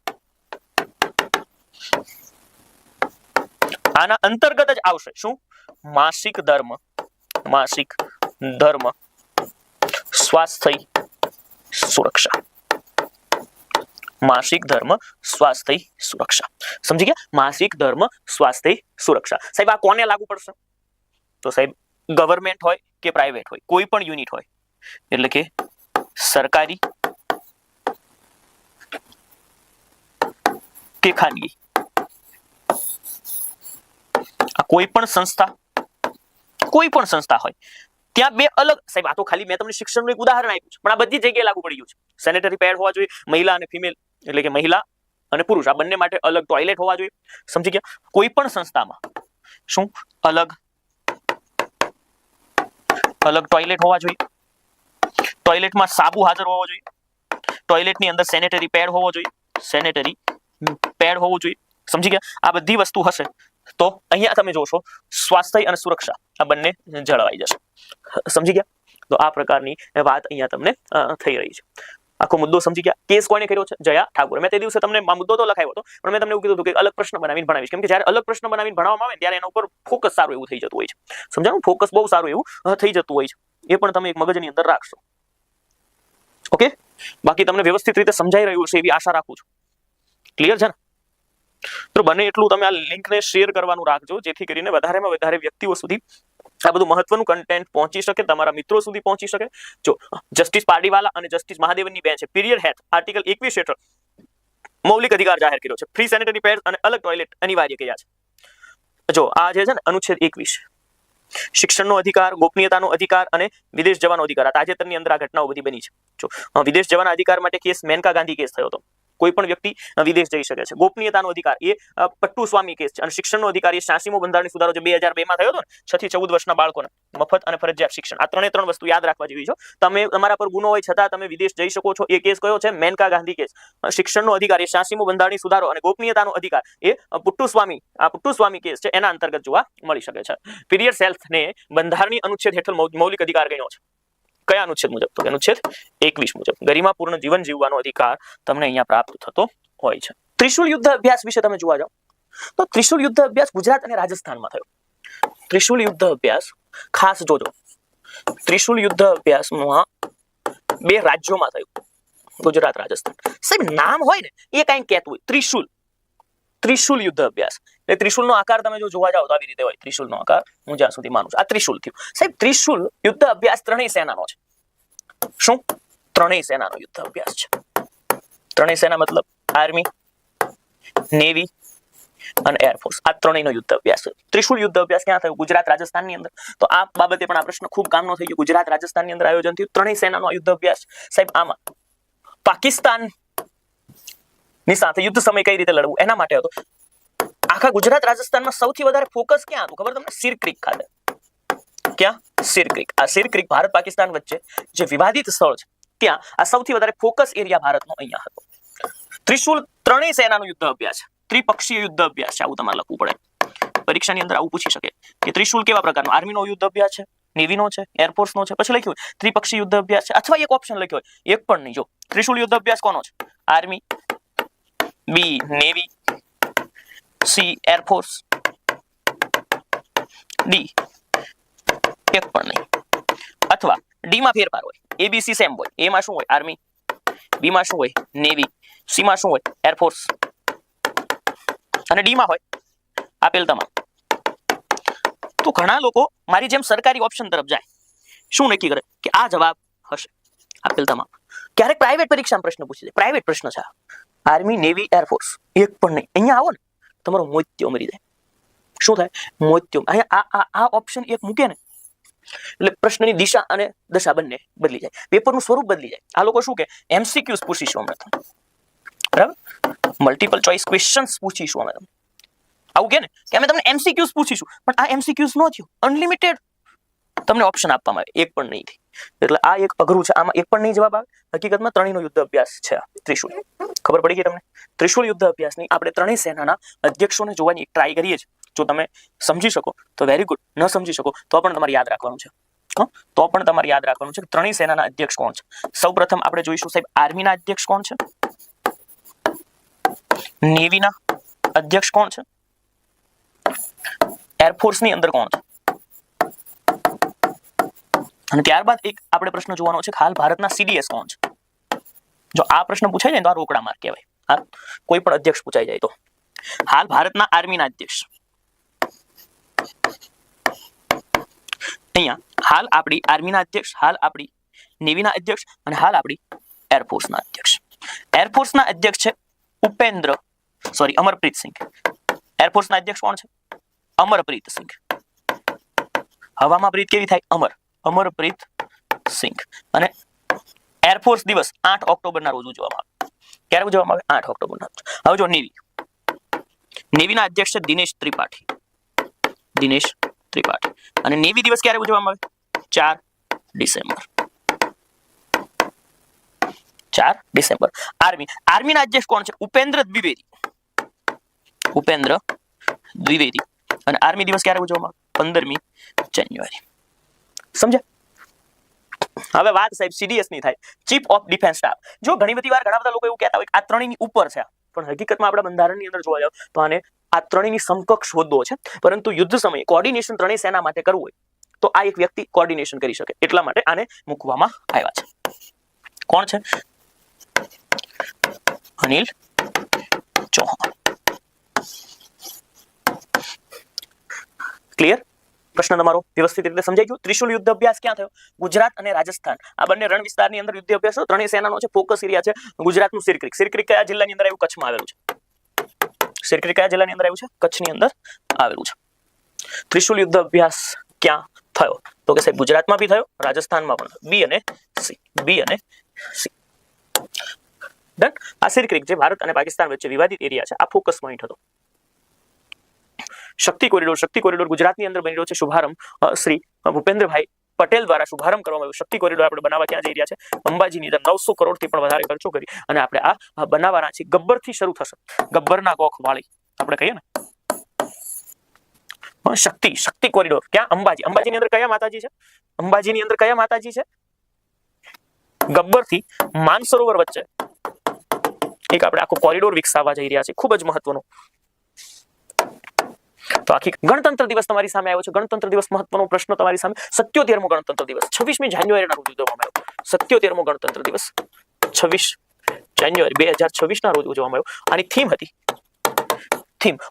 આના અંતર્ગત જ આવશે. શું? માસિક ધર્મ સ્વાસ્થ્ય સુરક્ષા. માસિક ધર્મ સ્વાસ્થ્ય સુરક્ષા. સમજી ગયા? માસિક ધર્મ સ્વાસ્થ્ય સુરક્ષા. સાહેબ આ કોને લાગુ પડશે? તો સાહેબ ગવર્મેન્ટ હોય કે પ્રાઇવેટ હોય, કોઈ પણ યુનિટ હોય, એટલે કે સરકારી કે ખાનગી, કોઈ પણ સંસ્થા હોય ત્યાં બે અલગ, સાહેબ આ તો ખાલી મેં તમને શિક્ષણનું એક ઉદાહરણ આપ્યું છે, પણ આ બધી જગ્યાએ લાગુ પડી ગયું છે. સેનેટરી પેડ હોવા જોઈએ, મહિલા અને ફિમેલ એટલે કે મહિલા અને પુરુષ આ બંને માટે અલગ ટોયલેટ હોવા જોઈએ. સમજી ગયા? કોઈ પણ સંસ્થામાં શું અલગ ટોયલેટ હોવા જોઈએ, ટોયલેટમાં સાબુ હાજર હોવો જોઈએ, ટોયલેટની અંદર સેનેટરી પેડ હોવો જોઈએ, સમજી ગયા? આ બધી વસ્તુ હશે તો અહીંયા તમે જોશો સ્વાસ્થ્ય અને સુરક્ષા આ બંને જળવાઈ જશે. સમજી ગયા? તો આ પ્રકારની વાત અહીંયા તમને થઈ રહી છે. આખો મુદ્દો સમજી ગયા? કેસ કોઈને કર્યો છે? જયા ઠાકોર. મેં તે દિવસે તમને મુદ્દો તો લખાવ્યો હતો, પણ મેં તમને એવું કીધું હતું કે અલગ પ્રશ્ન બનાવીને ભણાવીશ, કેમ કે જ્યારે અલગ પ્રશ્ન બનાવીને ભણાવવામાં આવે ત્યારે એના ઉપર ફોકસ સારું એવું થઈ જતું હોય છે. સમજાણું? ફોકસ બહુ સારું એવું થઈ જતું હોય છે. એ પણ તમે એક મગજની અંદર રાખશો. ઓકે, બાકી તમને વ્યવસ્થિત રીતે સમજાઈ રહ્યું છે એવી આશા રાખું છું. ક્લિયર છે ને? તો બને એટલું તમે આ લિંકને શેર કરવાનું રાખજો, જેથી કરીને વધારેમાં વધારે વ્યક્તિઓ સુધી આ બધું મહત્વનું કન્ટેન્ટ પહોંચી શકે, તમારા મિત્રો સુધી પહોંચી શકે. જો જસ્ટિસ પારડીવાલા અને જસ્ટિસ મહાદેવનની બેન્ચે પીરિયડ હેઠ આર્ટિકલ 21 હેઠળ મૌલિક અધિકાર જાહેર કર્યો છે. ફ્રી સેનેટરી પેડ અને અલગ ટોયલેટ અનિવાર્ય કર્યા છે. જો આ જે છે ને અનુચ્છેદ 21, શિક્ષણનો અધિકાર, ગોપનીયતાનો અધિકાર અને વિદેશ જવાનો અધિકાર. આ તાજેતરની અંદર આ ઘટનાઓ બધી બની છે. જો વિદેશ જવાના અધિકાર માટે કેસ મેનકા ગાંધી કેસ થયો હતો. કોઈ પણ વ્યક્તિ વિદેશ જઈ શકે છે. ગોપનીયતાનો અધિકાર એ પટ્ટુ સ્વામી કેસ છે, અને શિક્ષણનો અધિકાર એ 86મો બંધારણીય સુધારો જે 2002 માં થયો હતો ને, 6 થી 14 વર્ષના બાળકોને મફત અને ફરજિયાત શિક્ષણ. આ ત્રણ વસ્તુ યાદ રાખવા જેવી છે. તમે તમારા પર ગુનો હોય છતાં તમે વિદેશ જઈ શકો છો. એ કેસ કયો છે? મેનકા ગાંધી કેસ. શિક્ષણનો અધિકાર એ 86મો બંધારણીય સુધારો અને ગોપનીયતાનો અધિકાર એ પટ્ટુ સ્વામી કેસ છે, એના અંતર્ગત જોવા મળી શકે છે. પીરિયડ હેલ્થને બંધારણીય અનુચ્છેદ હેઠળ મૌલિક અધિકાર ગણ્યો છે. કયા અનુચ્છેદ મુજબ? તો અનુચ્છેદ 21 મુજબ ગરિમાપૂર્ણ જીવન જીવવાનો અધિકાર તમને અહીંયા પ્રાપ્ત થતો હોય છે. ત્રિશુલ યુદ્ધ અભ્યાસ વિશે તમે જોવા જાઓ તો ત્રિશુલ યુદ્ધ અભ્યાસ ગુજરાત અને રાજસ્થાનમાં થયો. ત્રિશુલ યુદ્ધ અભ્યાસ ખાસ જોજો, ત્રિશુલ યુદ્ધ અભ્યાસમાં 2 રાજ્યોમાં થયું, ગુજરાત રાજસ્થાન. સાહેબ નામ હોય ને એ કઈ કહેતું હોય, ત્રિશુલ યુદ્ધ અભ્યાસ. એટલે ત્રિશુલનો આકાર તમે જો જોવા જાઓ તો આવી રીતે હોય. ત્રિશુલનો આકાર હું જ્યાં સુધી માનું છું આ ત્રિશુલ થયું. સાહેબ ત્રિશુલ યુદ્ધ અભ્યાસ ત્રણેય સેનાનો છે. શું? ત્રણેય સેનાનો યુદ્ધ અભ્યાસ છે. ત્રણેય સેના મતલબ આર્મી, નેવી અને એરફોર્સ. આ ત્રણેયનો યુદ્ધ અભ્યાસ છે. ત્રિશુલ યુદ્ધ અભ્યાસ ક્યાં થયો? ગુજરાત રાજસ્થાનની અંદર. તો આ બાબતે પણ આ પ્રશ્ન ખૂબ કામનો થઈ ગયો. ગુજરાત રાજસ્થાનની અંદર આયોજન થયું ત્રણેય સેનાનો યુદ્ધ અભ્યાસ. સાહેબ આમાં પાકિસ્તાન ની સાથે યુદ્ધ સમય કઈ રીતે લડવું એના માટે હતો. આખા ગુજરાત રાજસ્થાનમાં સૌથી વધારે ફોકસ ક્યાં હતું ખબર તમને? સિર ક્રીક ખાતે. ક્યાં? Sir creek. આ સિર ક્રીક ભારત પાકિસ્તાન વચ્ચે જે વિવાદિત સ્થળ છે ત્યાં આ સૌથી વધારે ફોકસ એરિયા ભારતનો અહીંયા હતો. ત્રિશુલ ત્રણેય સેનાનો યુદ્ધ અભ્યાસ, ત્રિપક્ષીય યુદ્ધ અભ્યાસ છે. આવું તમારે લખવું પડે. પરીક્ષાની અંદર આવું પૂછી શકે કે ત્રિશુલ કેવા પ્રકારનો? આર્મીનો યુદ્ધ અભ્યાસ છે, નેવીનો છે, એરફોર્સનો છે. પછી લખ્યું હોય ત્રિપક્ષીય યુદ્ધ અભ્યાસ છે, અથવા એક ઓપ્શન લખ્યો હોય એક પણ નહીં. જો ત્રિશુલ યુદ્ધ અભ્યાસ કોનો છે? આર્મી, બી નેવી, સી એરફોર્સ, ડી એક પણ નહીં. અથવા ડી માં ફેરફાર હોય, એબીસી સેમ હોય. એ માં શું હોય? આર્મી, બી માં શું હોય? નેવી, સી માં શું હોય? એરફોર્સ, અને ડી માં હોય આપેલ તમામ. તો ઘણા લોકો મારી જેમ સરકારી ઓપ્શન તરફ જાય. શું નક્કી કરે કે આ જવાબ હશે આપેલ તમામ. ક્યારેક પ્રાઇવેટ પરીક્ષામાં પ્રશ્ન પૂછી દે. પ્રાઇવેટ પ્રશ્ન છે આર્મી, નેવી, એરફોર્સ એક પણ નહીં. અહીંયા આવો ને તમારો મોત્યો મરી જાય. શું થાય? મોત્યો. અહીંયા આ ઓપ્શન એક મૂકે ને એટલે પ્રશ્નની દિશા અને દશા બંને બદલી જાય, પેપરનું સ્વરૂપ બદલી જાય. આ લોકો શું કે એમસીક્યુઝ પૂછીશું અમે તમને, બરાબર? મલ્ટિપલ ચોઇસ ક્વેશ્ચન્સ પૂછીશું અમે તમને. આવું કે ને કે અમે તમને એમસીક્યુઝ પૂછીશું, પણ આ એમસીક્યુઝ ન થયું. અનલિમિટેડ તમને ઓપ્શન આપવામાં આવે, એક પણ નહીં થઈ. એટલે આ એક અઘરું છે. આમાં એક પણ નહીં જવાબ આવે. હકીકતમાં ત્રણેયનો યુદ્ધ અભ્યાસ છે ત્રિશુલ. ખબર પડી ગઈ તમને? ત્રિશુલ યુદ્ધ અભ્યાસની આપણે ત્રણેય સેનાના અધ્યક્ષોને જોવાની ટ્રાય કરીએ છીએ. જો તમે સમજી શકો તો વેરી ગુડ, ન સમજી શકો તો પણ તમારે યાદ રાખવાનું છે. કે ત્રણેય સેનાના અધ્યક્ષ કોણ છે. સૌપ્રથમ આપણે જોઈશું સાહેબ આર્મીના અધ્યક્ષ કોણ છે, નેવીના અધ્યક્ષ કોણ છે, એરફોર્સની અંદર કોણ છે, અને ત્યારબાદ એક આપણે પ્રશ્ન જોવાનો છે કે હાલ ભારતના સીડીએસ કોણ છે. જો આ પ્રશ્ન પૂછાય જાય તો આ રોકડા માર્ક કહેવાય. હા, કોઈ પણ અધ્યક્ષ પૂછાઈ જાય તો. હાલ ભારતના આર્મીના અધ્યક્ષ, અહીંયા હાલ આપણી આર્મીના અધ્યક્ષ, હાલ આપણી નેવીના અધ્યક્ષ અને હાલ આપણી એરફોર્સના અધ્યક્ષ. એરફોર્સના અધ્યક્ષ છે અમરપ્રીત સિંહ. એરફોર્સના અધ્યક્ષ કોણ છે? અમરપ્રીત સિંહ. હવામાં પ્રીત કેવી થાય? અમરપ્રીત સિંહ. અને એરફોર્સ દિવસ 8 ઓક્ટોબરના રોજ ઉજવવામાં આવે. ક્યારે ઉજવવામાં આવે? 8 ઓક્ટોબરના રોજ. હવે જો નેવીના અધ્યક્ષ છે દિનેશ ત્રિપાઠી. અને નેવી દિવસ ક્યારે ઉજવવામાં આવે? 4 ડિસેમ્બર. 4 ડિસેમ્બર. આર્મીના અધ્યક્ષ કોણ છે? ઉપેન્દ્ર દ્વિવેદી. અને આર્મી દિવસ ક્યારે ઉજવવામાં આવે? 15મી જાન્યુઆરી. સમજ્યા? હવે વાત સાહેબ સીડીએસ ની થાય. Chief of defence staff. જો ઘણી બધી વાર ઘણા બધા લોકો એવું કહેતા હોય કે આ ત્રણેયની ઉપર છે, પણ હકીકતમાં આપણા બંધારણની અંદર જોવા જાવ તો આને આ ત્રણેયની સમકક્ષ હોદ્દો છે. પરંતુ યુદ્ધ સમયે કોર્ડિનેશન ત્રણેય સેના માટે કરવું હોય તો આ એક વ્યક્તિ કોર્ડિનેશન કરી શકે, એટલા માટે આને મૂકવામાં આવ્યા છે. કોણ છે? અનિલ ચૌહાણ. ક્લિયર? પ્રશ્ન તમારો વ્યવસ્થિત રીતે સમજાઈ ગયો? ત્રિશુલ યુદ્ધ અભ્યાસ ક્યાં થયો? ગુજરાત અને રાજસ્થાન, આ બંને રણ વિસ્તારની અંદર યુદ્ધ અભ્યાસ ત્રણેય સેનાનો છે. ફોકસ એરિયા છે ગુજરાતનું સિરક્રીક. સિરક્રીક કયા જિલ્લાની અંદર આવ્યું? કચ્છમાં આવેલું છે. સિરક્રીક કયા જિલ્લાની અંદર આવ્યું છે? કચ્છની અંદર આવેલું છે. ત્રિશુલ યુદ્ધ અભ્યાસ ક્યાં થયો? તો કે સાહેબ ગુજરાતમાં બી થયો, રાજસ્થાનમાં પણ. બી અને સી. ડન. આ સિરક્રીક જે ભારત અને પાકિસ્તાન વચ્ચે વિવાદિત એરિયા છે, આ ફોકસ પોઈન્ટ હતો. શક્તિ કોરિડોર ગુજરાતની અંદર બની રહ્યો છે. શુભારંભ શ્રી ભૂપેન્દ્રભાઈ પટેલ દ્વારા શુભારંભ કરવામાં આવ્યો. શક્તિ કોરિડોર આપણે બનાવવા ક્યાં જઈ રહ્યા છે? અંબાજીની અંદર 900 કરોડથી પણ વધારે ખર્ચો કરી અને આપણે આ બનાવવાના છે. ગબ્બરથી શરૂ થશે. ગબ્બરના કોખ વાળી આપણે કહીએ ને શક્તિ કોરિડોર. ક્યાં? અંબાજીની અંદર કયા માતાજી છે? અંબાજીની અંદર કયા માતાજી છે? ગબ્બરથી માનસરોવર વચ્ચે એક આપણે આખો કોરિડોર વિકસાવવા જઈ રહ્યા છે. ખૂબ જ મહત્વનો. તો આખી ગણતંત્ર દિવસ તમારી સામે આવ્યો છે. ગણતંત્ર દિવસ મહત્વનો પ્રશ્ન તમારી સામે. 77મો ગણતંત્ર દિવસ 26મી જાન્યુઆરીના રોજ ઉજવવામાં આવ્યો. 77મો ગણતંત્ર દિવસ 26 જાન્યુઆરી 2026 ના રોજ ઉજવવામાં આવ્યો. આની થીમ હતી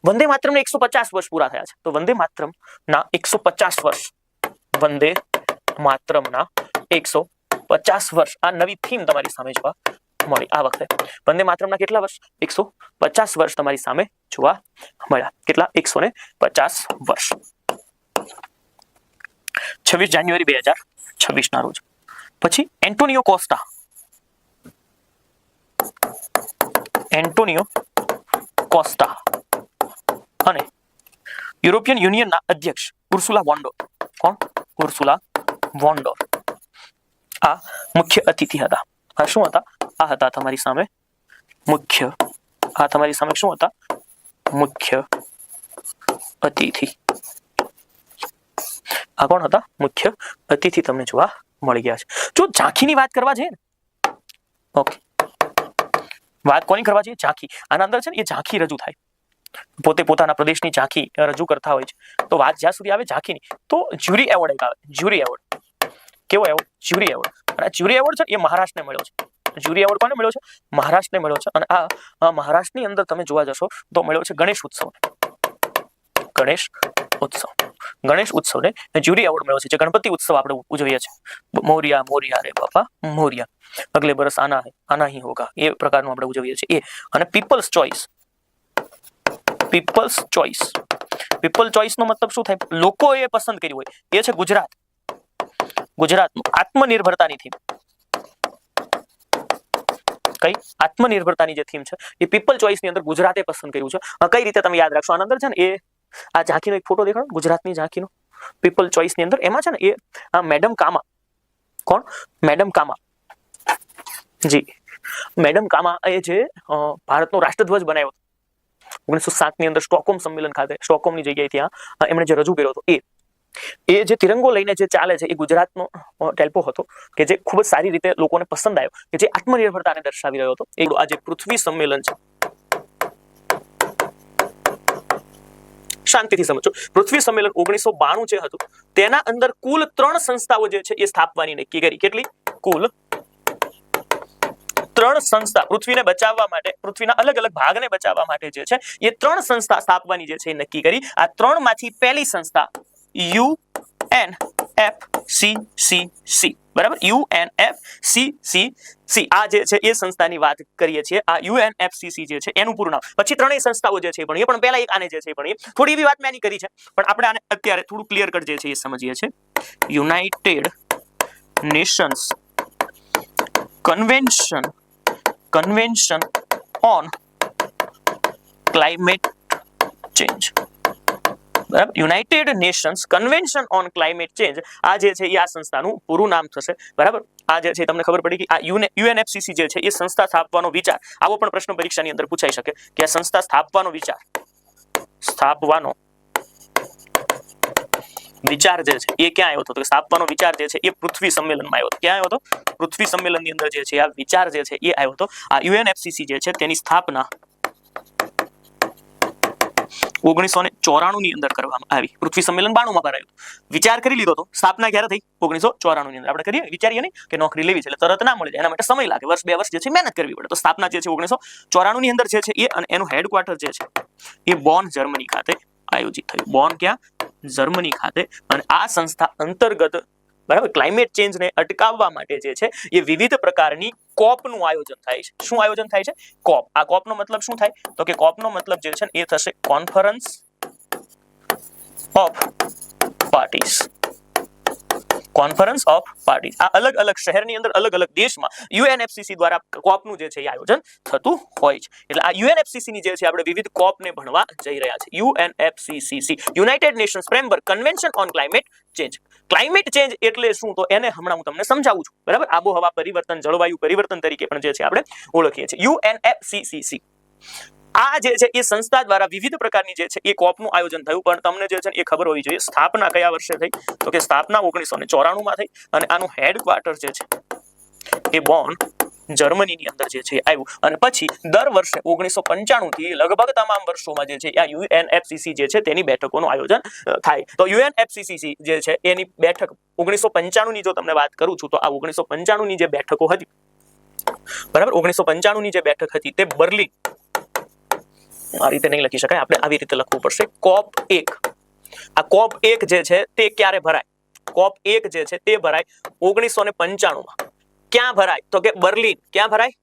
વંદે માતરમને 150 વર્ષ પૂરા થયા છે. તો વંદે માતરમના 150 વર્ષ. વંદે માતરમના 150 વર્ષ. આ નવી થીમ તમારી સામે જોવા મળી આ વખતે. વંદે માતરમના કેટલા વર્ષ? 150 વર્ષ તમારી સામે જોવા મળ્યા. કેટલા? 150 વર્ષ. 26 જાન્યુઆરી 2026 ના રોજ. પછી એન્ટોનિયો કોસ્ટા અને યુરોપિયન યુનિયનના અધ્યક્ષ ઉર્સુલા વોન્ડોર. કોણ? ઉર્સુલા વોન્ડોર. આ મુખ્ય અતિથિ હતા. આ શું હતા? આ હતા તમારી સામે મુખ્ય. આ તમારી સામે શું હતા? મુખ્ય અતિથિ. આ કોણ હતા? મુખ્ય અતિથિ તમને જોવા મળી ગયા છે. જો ઝાંખીની વાત કરવા જઈએ ને, ઓકે, વાત કોની કરવા જઈએ? ઝાંખી. આના અંદર છે ને એ ઝાંખી રજૂ થાય. પોતે પોતાના પ્રદેશની ઝાંખી રજૂ કરતા હોય છે. તો વાત જ્યાં સુધી આવે ઝાંખીની, તો જ્યુરી એવોર્ડ એક આવે. Jury award. કેવો એવોર્ડ? Jury award. અને આ જ્યુરી એવોર્ડ છે એ મહારાષ્ટ્રને મળ્યો છે. જ્યુરી એવોર્ડ કોને મળ્યો છે? મહારાષ્ટ્રને મળ્યો છે. અને આ મહારાષ્ટ્રની અંદર તમે જોવા જશો તો મળ્યો છે ગણેશ ઉત્સવને જ્યુરી એવોર્ડ મળ્યો છે. જે ગણપતિ ઉત્સવ આપણે ઉજવીએ છીએ. મોરિયા મોરિયા રે બાપા મોરિયા, અગલે બરસ આના હી હોગા, એ પ્રકારનું આપણે ઉજવીએ છીએ. એ અને પીપલ્સ ચોઇસ નો મતલબ શું થાય? લોકોએ પસંદ કર્યું હોય. એ છે ગુજરાતનું આત્મનિર્ભરતાની થીમ. કઈ? આત્મનિર્ભરતાની જે થીમ છે એ પીપલ ચોઇસ ની અંદર ગુજરાતે પસંદ કર્યું છે. કઈ રીતે તમે યાદ રાખશો? આના અંદર છે ને એ આ ઝાંખીનો એક ફોટો દેખાડો, ગુજરાતની ઝાંખીનો પીપલ ચોઇસ ની અંદર. એમાં છે ને એ આ મેડમ કામા. કોણ? મેડમ કામા જી. મેડમ કામા એ જે ભારતનો રાષ્ટ્રધ્વજ બનાવ્યો 1907 ની અંદર સ્ટોકહોમ સંમેલન ખાતે, સ્ટોકહોમની જગ્યાએ ત્યાં એમણે જે રજૂ કર્યો હતો એ જે તિરંગો લઈને જે ચાલે છે એ ગુજરાતનો ટેલ્પો હતો કે જે ખૂબ જ સારી રીતે લોકોને પસંદ આવ્યો, કે જે આત્મનિર્ભરતાને દર્શાવી રહ્યો હતો. એ આ જે પૃથ્વી સંમેલન છે, શાંતિથી સમજો. પૃથ્વી સંમેલન 1992 જે હતું તેના અંદર કુલ 3 સંસ્થાઓ જે છે એ સ્થાપવાની નક્કી કરી. કેટલી? કુલ ત્રણ સંસ્થા પૃથ્વીને બચાવવા માટે, પૃથ્વીના અલગ અલગ ભાગને બચાવવા માટે જે છે એ ત્રણ સંસ્થા સ્થાપવાની જે છે એ નક્કી કરી. આ ત્રણમાંથી પહેલી સંસ્થા UNFCCC, બરાબર, UNFCCC આ જે છે એ સંસ્થાની વાત કરીએ છીએ. આ UNFCCC જે છે એનું પૂરું નામ. પછી ત્રણેય સંસ્થાઓ જે છે એ પણ પહેલા એક આને જે છે એ પણ થોડી એવી વાત મેં આની કરી છે, પણ આપણે આને અત્યારે થોડું ક્લિયર કટ જે છે એ સમજીએ છીએ. United Nations convention on climate change, બરાબર, United Nations convention on climate change આ જે છે એ આ સંસ્થાનું પૂરું નામ થશે. બરાબર, આ જે છે તમને ખબર પડી કે આ UNFCCC જે છે એ સંસ્થા સ્થાપવાનો વિચાર, આવો પણ પ્રશ્ન પરીક્ષાની અંદર પૂછાઈ શકે કે આ સંસ્થા સ્થાપવાનો વિચાર જે છે એ ક્યાં આવ્યો હતો? તો સ્થાપવાનો વિચાર જે છે એ પૃથ્વી સંમેલનમાં આવ્યો હતો. ક્યાં આવ્યો હતો? પૃથ્વી સંમેલનની અંદર જે છે આ વિચાર જે છે એ આવ્યો હતો. આ UNFCCC જે છે તેની સ્થાપના 1994 ની અંદર કરવામાં આવી. પૃથ્વી સંમેલન 92 માં કરાયું. વિચાર કરી લીધો તો સ્થાપના ક્યારે થઈ? 1994 ની અંદર. આપણે કરીએ વિચારીએ નહીં કે નોકરી લેવી છે એટલે તરત ના મળી જાય, એના માટે સમય લાગે, વર્ષ 2 વર્ષ જે છે મહેનત કરવી પડે. તો સ્થાપના જે છે 1994 ની અંદર જે છે એ, અને એનું હેડક્વાર્ટર જે છે એ બોન જર્મની ખાતે આયોજિત થયું. બોન ક્યાં? જર્મની ખાતે. અને આ સંસ્થા અંતર્ગત, બરાબર, ક્લાઇમેટ ચેન્જને અટકાવવા માટે જે છે એ વિવિધ પ્રકારની કોપનું આયોજન થાય છે. શું આયોજન થાય છે? કોપ. આ કોપનો મતલબ શું થાય? તો કે કોપનો મતલબ જે છે એ થશે conference of parties. Conference of parties. આ અલગ અલગ શહેરની અંદર, અલગ અલગ દેશમાં UNFCCC દ્વારા કોપનું જે છે એ આયોજન થતું હોય છે. એટલે આ UNFCCC ની જે છે આપણે વિવિધ કોપને ભણવા જઈ રહ્યા છે. UNFCCC, United Nations framework convention on climate change. Climate change એટલે શું? તો એને હમણાં હું તમને સમજાવું છું. બરાબર, આબોહવા પરિવર્તન, જળવાયુ પરિવર્તન તરીકે પણ જે છે આપણે ઓળખીએ છીએ. UNFCCC આ જે છે એ સંસ્થા દ્વારા વિવિધ પ્રકારની જે છે એ કોપનું આયોજન થયું. પણ તમને જે છે એ ખબર હોવી જોઈએ સ્થાપના કયા વર્ષે થઈ? તો કે સ્થાપના 1994 માં થઈ. અને આનું હેડક્વાર્ટર જે છે એ બોન જર્મનીની અંદર જે છે આવ્યું. અને પછી દર વર્ષે 1995 થી લગભગ તમામ વર્ષોમાં જે છે આ UNFCCC જે છે તેની બેઠકોનું આયોજન થાય. તો UNFCCC જે છે એની બેઠક 1995 ની જો તમને વાત કરું છું, તો આ 1995 ની જે બેઠકો હતી, બરાબર, 1995 ની જે બેઠક હતી તે બર્લિન, આ રીતે નહીં લખી શકાય, આપણે આવી રીતે લખવું પડશે, COP 1. આ COP 1 જે છે તે ક્યારે ભરાય? COP 1 જે છે તે ભરાય 1995 માં. ક્યાં ભરાય? તો કે બર્લિન. ક્યાં ભરાય?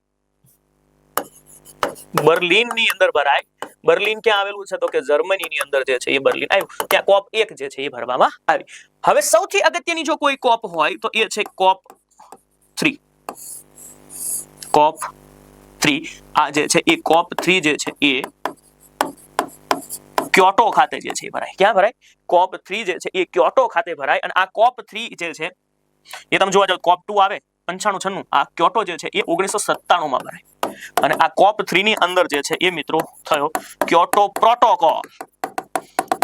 બર્લિન ની અંદર ભરાય. બર્લિન ક્યાં આવેલું છે? તો કે જર્મનીની અંદર જે છે એ બર્લિન આવ્યું. ત્યાં COP 1 જે છે એ ભરવામાં આવી. હવે સૌથી અગત્યની જો કોઈ COP હોય તો એ છે COP 3. COP 3 આ જે છે એ COP 3 જે છે એ ક્યોટો ખાતે જે છે એ ભરાય. ક્યાં ભરાય? COP 3 જે છે એ ક્યોટો ખાતે ભરાય. અને આ COP 3 જે છે એ તમે જોવા જાવ, COP 2 આવે 95-96, આ ક્યોટો જે છે એ 1997 માં ભરાય. અને આ COP 3 ની અંદર જે છે એ મિત્રો થયો ક્યોટો પ્રોટોકોલ.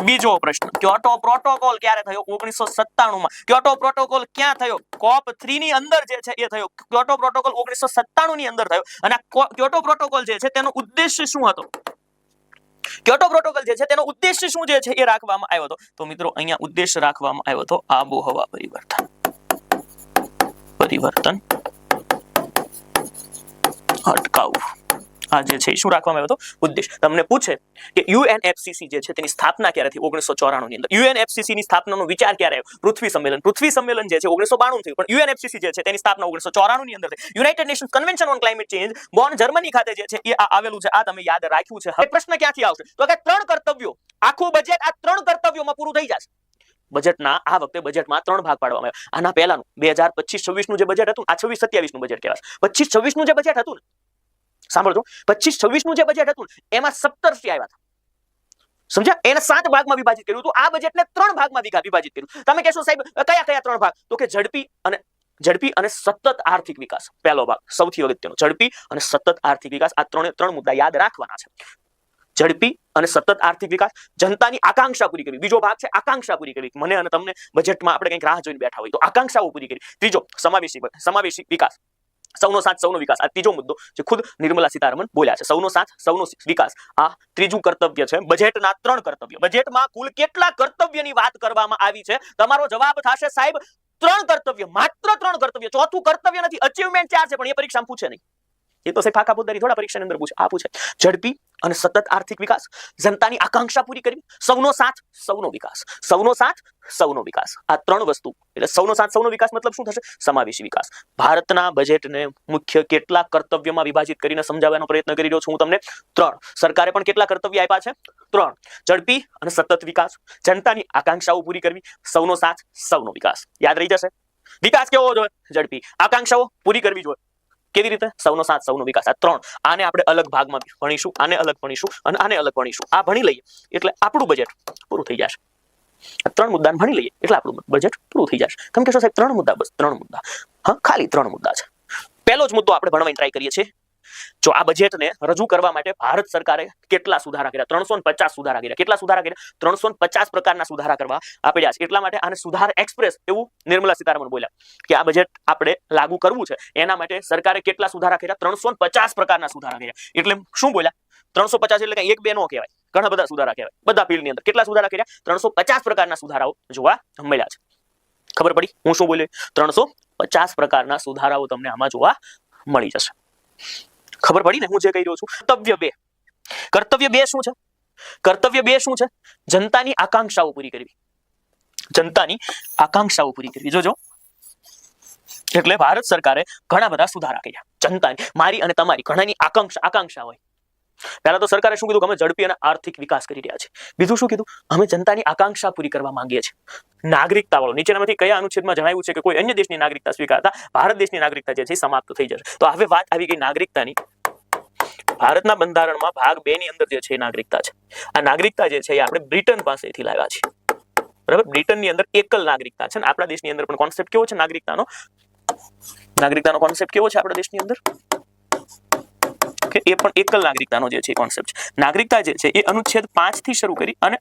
બીજો પ્રશ્ન, ક્યોટો પ્રોટોકોલ ક્યારે થયો? 1997 માં. ક્યોટો પ્રોટોકોલ ક્યાં થયો? COP 3 ની અંદર જે છે એ થયો. ક્યોટો પ્રોટોકોલ 1997 ની અંદર થયો. અને આ ક્યોટો પ્રોટોકોલ જે છે તેનો ઉદ્દેશ્ય શું હતો? ક્યોટો પ્રોટોકોલ જે છે તેનો ઉદ્દેશ્ય શું જે છે એ રાખવામાં આવ્યો હતો? તો મિત્રો અહીંયા ઉદ્દેશ્ય રાખવામાં આવ્યો હતો આબોહવા પરિવર્તન અટકાવવું. આ જે છે શું રાખવામાં આવ્યો હતો? ઉદ્દેશ્ય. તમને પૂછે કે UNFCCC જે છે તેની સ્થાપના ક્યારે થઈ? 1994 ની અંદર. UNFCCC ની સ્થાપનાનો વિચાર ક્યારે આવ્યો? પૃથ્વી સંમેલન જે છે 1992 થયું. પણ UNFCCC જે છે તેની સ્થાપના 1994 ની અંદર થઈ. United Nations convention on climate Change Bonn Germany ખાતે જે છે એ આવેલું છે. આ તમે યાદ રાખ્યું છે. હવે પ્રશ્ન ક્યાંથી આવશે? તો કે 3 કર્તવ્યો, આખું બજેટ આ 3 કર્તવ્યોમાં પૂરું થઈ જશે. બજેટના આ વખતે બજેટમાં 3 ભાગ પાડવામાં આવ્યા. આના પહેલાનું 2025-26 નું જે બજેટ હતું, આ 26-27 નું બજેટ કહેવાય. 25-26 નું જે બજેટ હતું ને, સાંભળજો, 25-26 નું જે બજેટ હતું એમાં 17 આવ્યા હતા. સમજ્યા? એને 7 ભાગમાં વિભાજિત કર્યું હતું. આ બજેટને 3 ભાગમાં વિભાજિત કર્યું. તમે કહેશો સાહેબ કયા 3 ભાગ? તો કે ઝડપી અને સતત આર્થિક વિકાસ. પહેલો ભાગ સૌથી અગત્યનો, ઝડપી અને સતત આર્થિક વિકાસ. આ 3 મુદ્દા યાદ રાખવાના છે. ઝડપી અને સતત આર્થિક વિકાસ, જનતાની આકાંક્ષા પૂરી કરવી. બીજો ભાગ છે આકાંક્ષા પૂરી કરવી. મને અને તમને બજેટમાં આપણે કંઈક રાહ જોઈને બેઠા હોય તો આકાંક્ષાઓ પૂરી કરવી. ત્રીજો સમાવેશી વિકાસ, સૌનો સાથ સૌનો વિકાસ. આ ત્રીજો મુદ્દો જે ખુદ નિર્મલા સીતારમણ બોલ્યા છે. સૌનો સાથ સૌનો વિકાસ આ ત્રીજું કર્તવ્ય છે. બજેટના 3 કર્તવ્ય. બજેટમાં કુલ કેટલા કર્તવ્યની વાત કરવામાં આવી છે? તમારો જવાબ થશે સાહેબ 3 કર્તવ્ય. માત્ર 3 કર્તવ્ય. ચોથું કર્તવ્ય નથી. અચીવમેન્ટ 4 છે પણ એ પરીક્ષામાં પૂછે નહીં. એ તો સાહેબ ફાકા પોતાની થોડા પરીક્ષાની અંદર પૂછે. આ પૂછે ઝડપી અને સતત આર્થિક વિકાસ, જનતાની આકાંક્ષા પૂરી કરવી, સૌનો સાથ સૌનો વિકાસ. સૌનો સાથ સૌનો વિકાસ, આ ત્રણ વસ્તુ. એટલે સૌનો સાથ સૌનો વિકાસ મતલબ શું થશે? સમાવેશી વિકાસ. ભારતના બજેટને મુખ્ય કેટલા કર્તવ્યમાં વિભાજિત કરીને સમજાવવાનો પ્રયત્ન કરી રહ્યો છું હું તમને? 3. સરકારે પણ કેટલા કર્તવ્ય આપ્યા છે? 3. ઝડપી અને સતત વિકાસ, જનતાની આકાંક્ષાઓ પૂરી કરવી, સૌનો સાથ સૌનો વિકાસ. યાદ રહી જશે. વિકાસ કેવો હોવો જોઈએ? ઝડપી. આકાંક્ષાઓ પૂરી કરવી જોઈએ. કેવી રીતે? સૌનો સાથ સૌનો વિકાસ. આ 3. આને આપણે અલગ ભાગમાં ભણીશું, આને અલગ ભણીશું અને આને અલગ ભણીશું. આ ભણી લઈએ એટલે આપણું બજેટ પૂરું થઈ જશે. 3 મુદ્દાને ભણી લઈએ એટલે આપણું બજેટ પૂરું થઈ જશે. તમે કહેશો સાહેબ 3 મુદ્દા? બસ 3 મુદ્દા. હા, ખાલી 3 મુદ્દા છે. પહેલો જ મુદ્દો આપણે ભણવાની ટ્રાય કરીએ છીએ. જો આ બજેટને રજૂ કરવા માટે ભારત સરકારે કેટલા સુધારા કર્યા? 350 સુધારા કર્યા. કેટલા સુધારા કર્યા? 350 પ્રકારના સુધારા કરવા આપ્યા છે. એટલા માટે આને સુધાર એક્સપ્રેસ એવું નિર્મલા સીતારામન બોલ્યા કે આ બજેટ આપણે લાગુ કરવું છે એના માટે સરકારે કેટલા સુધારા કર્યા? 350 પ્રકારના સુધારા કર્યા. એટલે શું બોલ્યા? 350 એટલે કઈ 1-2 નો કહેવાય, ઘણા બધા સુધારા કહેવાય. બધા ફિલ્ડની અંદર કેટલા સુધારા કર્યા? 350 પ્રકારના સુધારાઓ જોવા મળ્યા છે. ખબર પડી હું શું બોલ્યો? 350 પ્રકારના સુધારાઓ તમને આમાં જોવા મળી જશે. ખબર પડી ને હું જે કહી રહ્યો છું? કર્તવ્ય 2. કર્તવ્ય 2 શું છે? કર્તવ્ય 2 શું છે? જનતાની આકાંક્ષાઓ પૂરી કરવી. જનતાની આકાંક્ષાઓ પૂરી કરવી. જોજો, એટલે ભારત સરકારે ઘણા બધા સુધારા કર્યા. જનતાની, મારી અને તમારી ઘણાની આકાંક્ષા હોય. પહેલા તો સરકારે શું કીધું? અમે ઝડપી અને આર્થિક વિકાસ કરી રહ્યા છે. બીજું શું કીધું? અમે જનતાની આકાંક્ષા પૂરી કરવા માંગીએ છીએ. નાગરિકતા વાળો નીચેનામાંથી કયા અનુચ્છેદમાં જણાવ્યું છે કે કોઈ અન્ય દેશની નાગરિકતા સ્વીકારતા ભારત દેશની નાગરિકતા જે છે સમાપ્ત થઈ જશે? તો હવે વાત આવી ગઈ નાગરિકતાની. ભારતના બંધારણમાં ભાગ 2 ની અંદર જે છે નાગરિકતા છે. આ નાગરિકતા જે છે એ આપણે બ્રિટન પાસેથી લાવ્યા છીએ. બરાબર? બ્રિટનની અંદર એકલ નાગરિકતા છે ને આપણા દેશની અંદર પણ કોન્સેપ્ટ કેવો છે નાગરિકતાનો? નાગરિકતાનો કોન્સેપ્ટ કેવો છે આપણા દેશની અંદર? કે એ પણ એકલ નાગરિકતાનો જે છે કોન્સેપ્ટ છે. નાગરિકતા જે છે એ અનુચ્છેદ 5 થી શરૂ કરી અને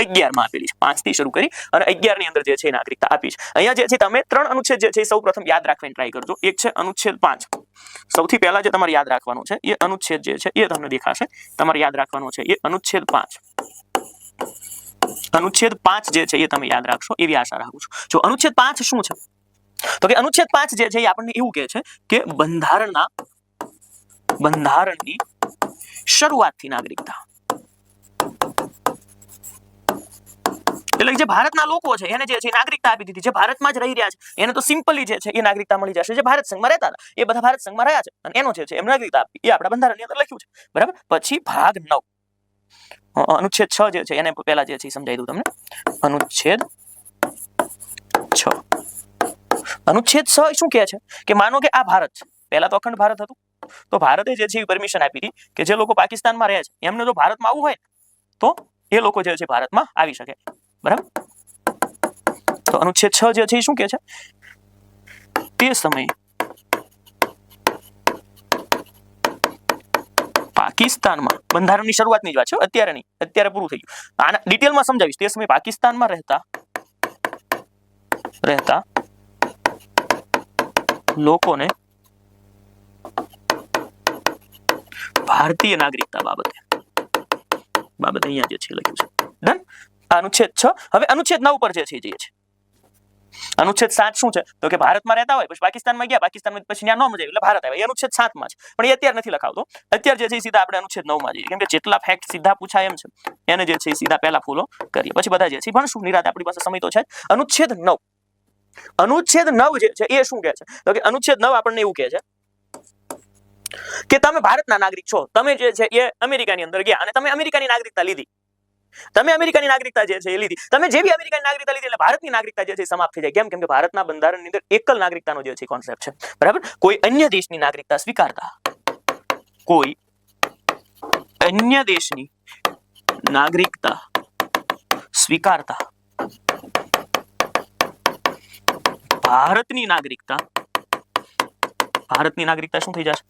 11 માં આપેલી છે. 5 થી શરૂ કરી અને 11 ની અંદર જે છે નાગરિકતા આપી છે. અહીંયા જે છે તમે 3 અનુચ્છેદ જે છે સૌ પ્રથમ યાદ રાખવાની ટ્રાય કરજો. એક છે અનુચ્છેદ 5. સૌથી પહેલા જે તમારે યાદ રાખવાનું છે એ અનુચ્છેદ જે છે એ તમને દેખાશે. તમારે યાદ રાખવાનું છે એ અનુચ્છેદ 5. અનુચ્છેદ 5 જે છે એ તમે યાદ રાખશો એવી આશા રાખું છું. જો અનુચ્છેદ 5 શું છે? તો કે અનુચ્છેદ 5 જે છે એ આપણને એવું કહે છે કે બંધારણની શરૂઆતથી નાગરિકતા. એટલે જે ભારતના લોકો છે એને જે છે નાગરિકતા આપી દીધી. જે ભારતમાં જ રહી રહ્યા છે એને તો સિમ્પલી જે છે એ નાગરિકતા મળી જશે. જે ભારત સંઘમાં રહેતા હતા એ બધા ભારત સંઘમાં રહ્યા છે અને એનો જે છે એમ નાગરિકતા આપી. એ આપણા બંધારણની અંદર લખ્યું છે. બરાબર? પછી ભાગ 9 અનુચ્છેદ 6 જે છે એને પહેલા જે છે સમજાવી દઉં તમને. અનુચ્છેદ 6. અનુચ્છેદ 6 શું કહે છે કે માનો કે આ ભારત છે. પહેલા તો અખંડ ભારત હતું. તો ભારતે જે છે એ પરમિશન આપી હતી કે જે લોકો પાકિસ્તાનમાં રહે છે એમને જો ભારતમાં આવવું હોય તો એ લોકો જે છે ભારતમાં આવી શકે. બરાબર? તો અનુચ્છેદ 6 જે છે એ શું કહે છે? તે સમયે પાકિસ્તાનમાં બંધારણની શરૂઆતની જ વાત છે, અત્યારે નહીં, અત્યારે પૂરું થઈ ગયું. આના ડિટેલમાં સમજાવીશ. તે સમયે પાકિસ્તાનમાં રહેતા લોકોને ભારતીય નાગરિકતા બાબતે અહીંયા જે છે લખ્યું છે. ડન? અનુચ્છેદ 6. હવે અનુચ્છેદ 9 પર જે છે જઈએ છે. અનુચ્છેદ 7 શું છે? તો કે ભારતમાં રહેતા હોય પછી પાકિસ્તાનમાં ગયા, પાકિસ્તાનમાં પછી ત્યાં ન મજા એટલે ભારત આવ્યા. એ અનુચ્છેદ 7 માં છે. પણ એ અત્યારે નથી લખાવતો. અત્યારે જે છે સીધા આપણે અનુચ્છેદ 9 માં જઈએ. કેમ કે જેટલા ફેક્ટ સીધા પૂછાય એમ છે એને જે છે સીધા પહેલા ફોલો કરીએ. પછી બધા જે છે ભણશું નિરાતે. આપણી પાસે સમય તો છે. અનુચ્છેદ 9. અનુચ્છેદ 9 જે છે એ શું કહે છે? તો કે અનુચ્છેદ 9 આપણને એવું કહે છે કે તમે ભારતના નાગરિક છો. તમે જે છે એ અમેરિકાની અંદર ગયા અને તમે અમેરિકાની નાગરિકતા લીધી. તમે અમેરિકાની નાગરિકતા જે છે એ લીધી. તમે જે બી અમેરિકાની નાગરિકતા લીધી એટલે ભારતની નાગરિકતા જે છે સમાપ્ત થઈ જાય. કેમ? કેમ કે ભારતના બંધારણની અંદર એકલ નાગરિકતાનો જે છે કોન્સેપ્ટ છે. બરાબર? કોઈ અન્ય દેશની નાગરિકતા સ્વીકારતા ભારતની નાગરિકતા શું થઈ જશે?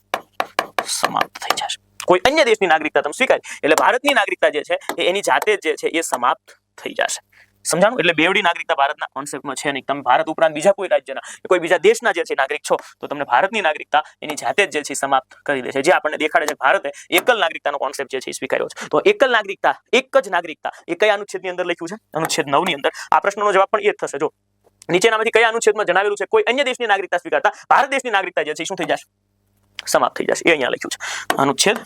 સમાપ્ત થઈ જશે. કોઈ અન્ય દેશની નાગરિકતા તમે સ્વીકારી એટલે ભારતની નાગરિકતા જે છે એ એની જાતે જ જે છે એ સમાપ્ત થઈ જશે. સમજાણું? એટલે બેવડી નાગરિકતા ભારતના કોન્સેપ્ટમાં છે નહીં. તમે ભારત ઉપરાંત બીજા કોઈ રાજ્યના કોઈ બીજા દેશના જે છે નાગરિક છો તો તમને ભારતની નાગરિકતા એની જાતે જ જે છે સમાપ્ત કરી દે છે. જે આપણને દેખાડે છે ભારતે એકલ નાગરિકતાનો કોન્સેપ્ટ જે છે એ સ્વીકાર્યો છે. તો એકલ નાગરિકતા, એક જ નાગરિકતા એ કયા અનુચ્છેદની અંદર લખ્યું છે? અનુચ્છેદ 9 ની અંદર. આ પ્રશ્નનો જવાબ પણ એ જ થશે. જો નીચેનામાંથી કયા અનુચ્છેદમાં જણાવેલું છે કોઈ અન્ય દેશની નાગરિકતા સ્વીકારતા ભારત દેશની નાગરિકતા જે છે શું થઈ જશે? સમાપ્ત થઈ જશે. એ અહીંયા લખ્યું છે અનુચ્છેદ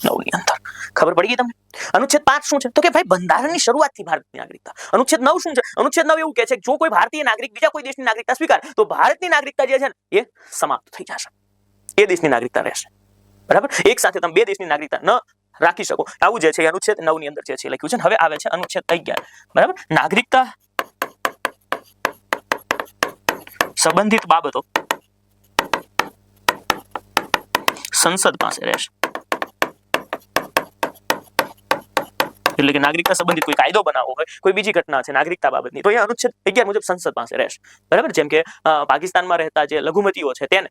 9 ની અંદર. ખબર પડી ગઈ તમને? અનુચ્છેદ 5 શું છે? તો કે ભાઈ બંધારણની શરૂઆતથી ભારતની નાગરિકતા. અનુચ્છેદ 9 શું છે? અનુચ્છેદ 9 એવું કહે છે કે જો કોઈ ભારતીય નાગરિક બીજા કોઈ દેશની નાગરિકતા સ્વીકારે તો ભારતની નાગરિકતા જે છે ને એ સમાપ્ત થઈ જશે. એ દેશની નાગરિકતા રહેશે. બરાબર? એક સાથે તમે બે દેશની નાગરિકતા ન રાખી શકો. આવું જે છે અનુચ્છેદ 9 ની અંદર જે છે લખ્યું છે. હવે આવે છે અનુચ્છેદ 11. બરાબર? નાગરિકતા સંબંધિત બાબતો સંસદ પાસે રહેશે. એટલે કે નાગરિકતા સંબંધિત કોઈ કાયદો બનાવવો હોય, કોઈ બીજી ઘટના છે નાગરિકતા બાબતની, તો એ અનુચ્છેદ 11 મુજબ સંસદ પાસે રહેશે. બરાબર? જેમ કે પાકિસ્તાનમાં રહેતા જે લઘુમતીઓ છે તેને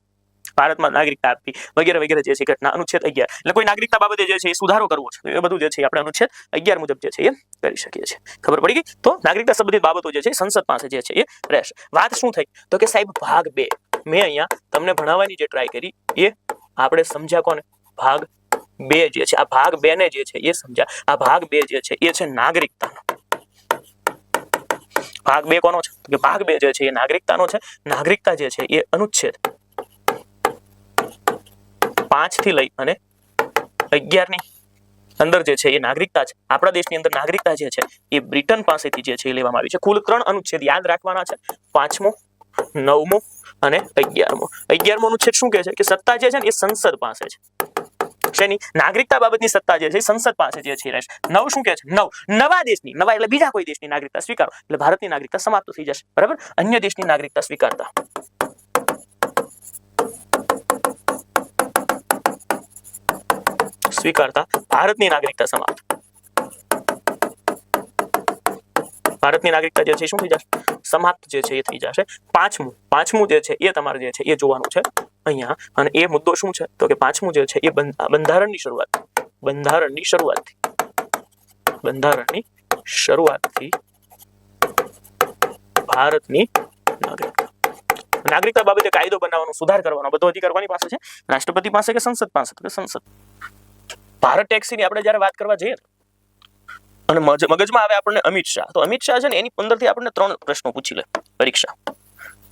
ભારતમાં નાગરિકતા આપવી વગેરે વગેરે જે છે ઘટના અનુચ્છેદ 11. એટલે કોઈ નાગરિકતા બાબતે જે છે એ સુધારો કરવો છે, એ બધું જે છે આપણે અનુચ્છેદ 11 મુજબ જે છે એ કરી શકીએ છીએ. ખબર પડી ગઈ? તો નાગરિકતા સંબંધિત બાબતો જે છે સંસદ પાસે જે છે એ રહેશે. વાત શું થઈ? તો કે સાહેબ ભાગ 2 મેં અહીંયા તમને ભણાવવાની જે ટ્રાય કરી એ આપણે સમજ્યા કોને? ભાગ 2 જે છે, આ ભાગ 2 ને જે છે એ સમજ્યા. આ ભાગ 2 જે છે એ છે નાગરિકતાનો. ભાગ 2 કોનો છે? કે ભાગ 2 જે છે એ નાગરિકતાનો છે. નાગરિકતા જે છે એ અનુચ્છેદ 5 થી લઈ અને 11 ની અંદર જે છે એ નાગરિકતા છે. આપણા દેશની અંદર નાગરિકતા જે છે એ બ્રિટન પાસેથી જે છે એ લેવામાં આવી છે. કુલ 3 અનુચ્છેદ યાદ રાખવાના છે. 5મો, 9મો અને 11મો. 11મો અનુચ્છેદ શું કહે છે? કે સત્તા જે છે ને એ સંસદ પાસે છે. શેની? નાગરિકતા બાબતની સત્તા જે છે સંસદ પાસે જે છે રહેશે. 9 શું કહે છે? 9 નવા દેશની, નવા એટલે બીજા કોઈ દેશની નાગરિકતા સ્વીકારો એટલે ભારતની નાગરિકતા સમાપ્ત થઈ જશે. બરાબર? અન્ય દેશની નાગરિકતા સ્વીકારતા ભારતની નાગરિકતા સમાપ્ત. ભારતની નાગરિકતા જે છે શું થઈ જશે? સમાપ્ત જે છે એ થઈ જશે. પાંચમું જે છે એ તમારે જે છે એ જોવાનું છે અહીંયા. અને એ મુદ્દો શું છે? તો કે પાંચમું જે છે એ બંધારણની શરૂઆતથી ભારતની નાગરિકતા બાબતે કાયદો બનાવવાનો, સુધાર કરવાનો બધો અધિકાર કોની પાસે છે? રાષ્ટ્રપતિ પાસે કે સંસદ પાસે? તો કે સંસદ. ભારત ટેક્સીની આપણે જ્યારે વાત કરવા જઈએ અને મગજમાં આવે આપણને અમિત શાહ, તો અમિત શાહ છે ને એની અંદરથી આપણને 3 પ્રશ્નો પૂછી લે પરીક્ષા.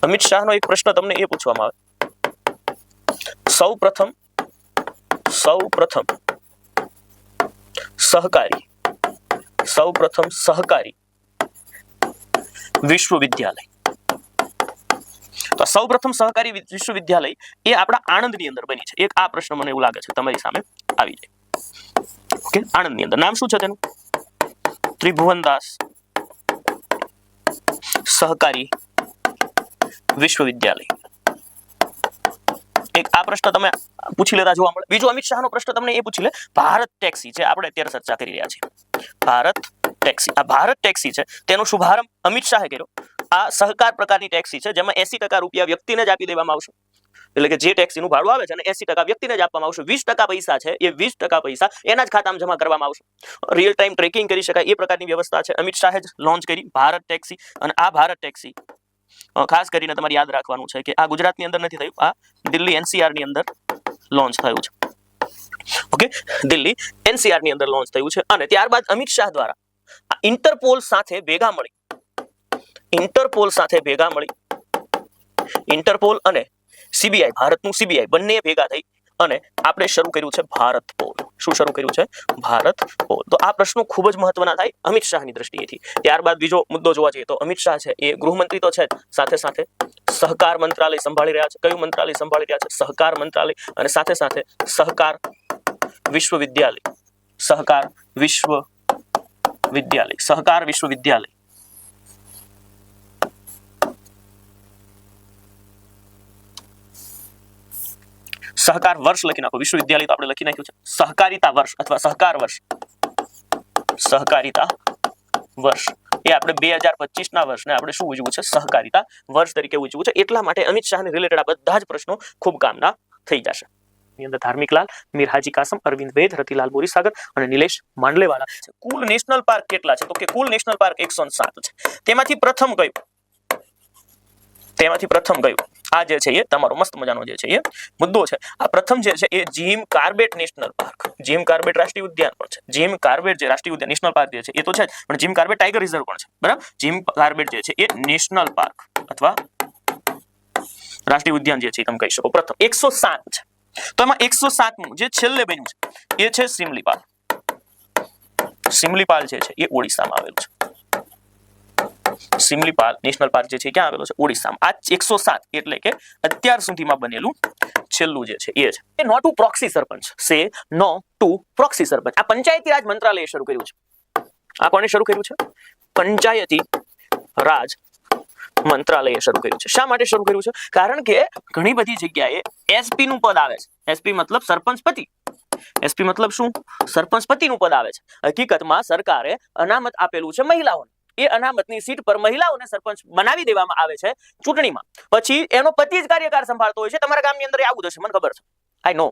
અમિત શાહનો એક પ્રશ્ન તમને એ પૂછવામાં આવે, સૌ પ્રથમ સહકારી વિશ્વવિદ્યાલય. તો સૌપ્રથમ સહકારી વિશ્વવિદ્યાલય એ આપણા આણંદની અંદર બની છે. એક આ પ્રશ્ન મને એવું લાગે છે તમારી સામે આવી જાય. ઓકે, આણંદની અંદર. નામ શું છે તેનું? ત્રિભુવનદાસ સહકારી વિશ્વવિદ્યાલય. એક આ પ્રશ્ન તમે પૂછી લેતા જોવા મળે. બીજો અમિત શાહનો પ્રશ્ન તમને એ પૂછી લે, ભારત ટેક્સી છે આપણે અત્યારે ચર્ચા કરી રહ્યા છીએ. ભારત ટેક્સી. આ ભારત ટેક્સી છે તેનો શુભારંભ અમિત શાહે કર્યો. આ સહકાર પ્રકારની ટેક્સી છે જેમાં 80% રૂપિયા વ્યક્તિને જ આપી દેવામાં આવશે. એટલે કે જે ટેક્સીનું ભાડું આવે છે અને 80% વ્યક્તિને જ આપવામાં આવશે. 20% પૈસા છે એ 20% પૈસા એના જ ખાતામાં જમા કરવામાં આવશે. રિયલ ટાઈમ ટ્રેકિંગ કરી શકાય એ પ્રકારની વ્યવસ્થા છે. અમિત શાહે જ લોન્ચ કરી ભારત ટેક્સી. અને આ ભારત ટેક્સી ખાસ કરીને તમારે યાદ રાખવાનું છે કે આ ગુજરાતની અંદર નથી થયું, આ દિલ્હી NCR ની અંદર લોન્ચ થયું છે. ઓકે, દિલ્હી NCR ની અંદર લોન્ચ થયું છે. અને ત્યારબાદ અમિત શાહ દ્વારા ઇન્ટરપોલ સાથે ભેગા મળી ઇન્ટરપોલ અને CBI, ભારતનું CBI બંને ભેગા થઈ અને આપણે શરૂ કર્યું છે ભારત પોલ. શું શરૂ કર્યું છે? ભારત પોલ. તો આ પ્રશ્નો ખૂબ જ મહત્વના થાય અમિત શાહની દ્રષ્ટિએથી. ત્યારબાદ બીજો મુદ્દો જોવા જઈએ તો અમિત શાહ છે એ ગૃહમંત્રી તો છે જ, સાથે સાથે સહકાર મંત્રાલય સંભાળી રહ્યા છે. કયું મંત્રાલય સંભાળી રહ્યા છે? સહકાર મંત્રાલય. અને સાથે સાથે સહકાર વિશ્વવિદ્યાલય. સહકાર સહકાર વર્ષ લખી નાખો. વિશ્વવિદ્યાલય તો આપણે લખી નાખ્યું છે. સહકારિતા વર્ષ અથવા સહકાર વર્ષ એ આપણે 2025 ના વર્ષને આપણે શું ઉજવવું છે? સહકારિતા વર્ષ તરીકે ઉજવવું છે. એટલા માટે અમિત શાહને રિલેટેડ આ બધા જ પ્રશ્નો ખૂબ કામના થઈ જશે. ની અંદર ધાર્મિકલાલ, મીર હાજી કાસમ, અરવિંદ વૈદ, રતિલાલ બોરીસાગર અને નિલેશ માંડલેવાલા. કુલ નેશનલ પાર્ક કેટલા છે? તો કે કુલ નેશનલ પાર્ક 107 છે. તેમાંથી પ્રથમ કયું? આ જે છે એ તમારો મસ્ત મજાનો જે છે એ મુદ્દો છે. આ પ્રથમ જે છે એ Jim Corbett national park. Jim Corbett રાષ્ટ્રીય ઉદ્યાન પણ છે. જીમ કાર્બેટ જે રાષ્ટ્રીય ઉદ્યાન નેશનલ પાર્ક જે છે એ તો છે જ, પણ જીમ કાર્બેટ ટાઈગર રિઝર્વ પણ છે. બરાબર? જીમ કાર્બેટ જે છે એ નેશનલ પાર્ક અથવા રાષ્ટ્રીય ઉદ્યાન જે છે તમે કહી શકો. પ્રથમ 107 છે. તો એમાં 107મું જે છેલ્લે બન્યું છે એ છે સિમલીપાલ. સિમલીપાલ જે છે એ ઓડિશામાં આવેલું છે. સિમલીપાલ નેશનલ પાર્ક જે છે ક્યાં આવેલો છે? ઓડિશામાં. આ 107 એટલે કે અત્યાર સુધીમાં બનેલું છેલ્લું જે છે એ છે. નો ટુ પ્રોક્સી સરપંચ. સે નો ટુ પ્રોક્સી સરપંચ. આ પંચાયતી રાજ મંત્રાલયે શરૂ કર્યું છે. આ કોણે શરૂ કર્યું છે? પંચાયતી રાજ મંત્રાલયે શરૂ કર્યું છે. શા માટે શરૂ કર્યું છે? કારણ કે ઘણી બધી જગ્યાએ એસપી નું પદ આવે છે. એસપી મતલબ સરપંચ પતિ. એસપી મતલબ શું? સરપંચ પતિનું પદ આવે છે. હકીકતમાં સરકારે અનામત આપેલું છે મહિલાઓને. એ અનામતની સીટ પર મહિલાઓને સરપંચ બનાવી દેવામાં આવે છે ચૂંટણીમાં. પછી એનો પતિ જ કાર્યકાર સંભાળતો હોય છે. તમારા ગામની અંદર આવું જ હશે, મને ખબર છે. આઈ નો.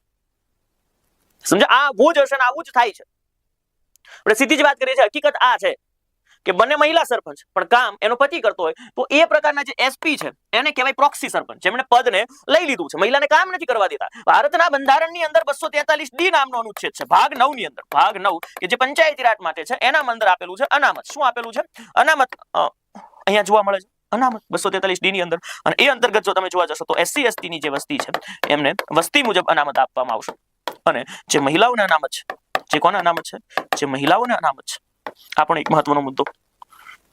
સમજો આવું જ હશે ને આવું જ થાય છે. આપણે સીધી જ વાત કરીએ છીએ. હકીકત આ છે કે બંને મહિલા સરપંચ પણ કામ એનો પતિ કરતો હોય તો એ પ્રકારના જે એસપી છે એને કહેવાય પ્રોક્સી સરપંચ, જેમણે પદને લઈ લીધું છે, મહિલાને કામ નથી કરવા દેતા. ભારતના બંધારણની અંદર 243D નામનો અનુચ્છેદ છે, ભાગ 9 ની અંદર. ભાગ 9 કે જે પંચાયતી રાજ માટે છે એના અંદર આપેલું છે અનામત. શું આપેલું છે? અનામત. અહીંયા જોવા મળે છે અનામત 243D ની અંદર. અને એ અંતર્ગત જો તમે જોવા જશો તો SC ST ની જે વસ્તી છે એમને વસ્તી મુજબ અનામત આપવામાં આવશે. અને જે મહિલાઓને અનામત છે, જે કોને અનામત છે? જે મહિલાઓને અનામત છે. આ પણ એક મહત્વનો મુદ્દો.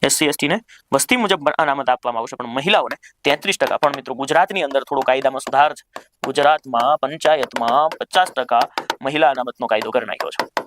SC ST ને વસ્તી મુજબ અનામત આપવામાં આવશે પણ મહિલાઓને 33%. પણ મિત્રો ગુજરાતની અંદર થોડો કાયદામાં સુધાર છે. ગુજરાતમાં પંચાયતમાં 50% મહિલા અનામતનો કાયદો કરી નાખ્યો છે.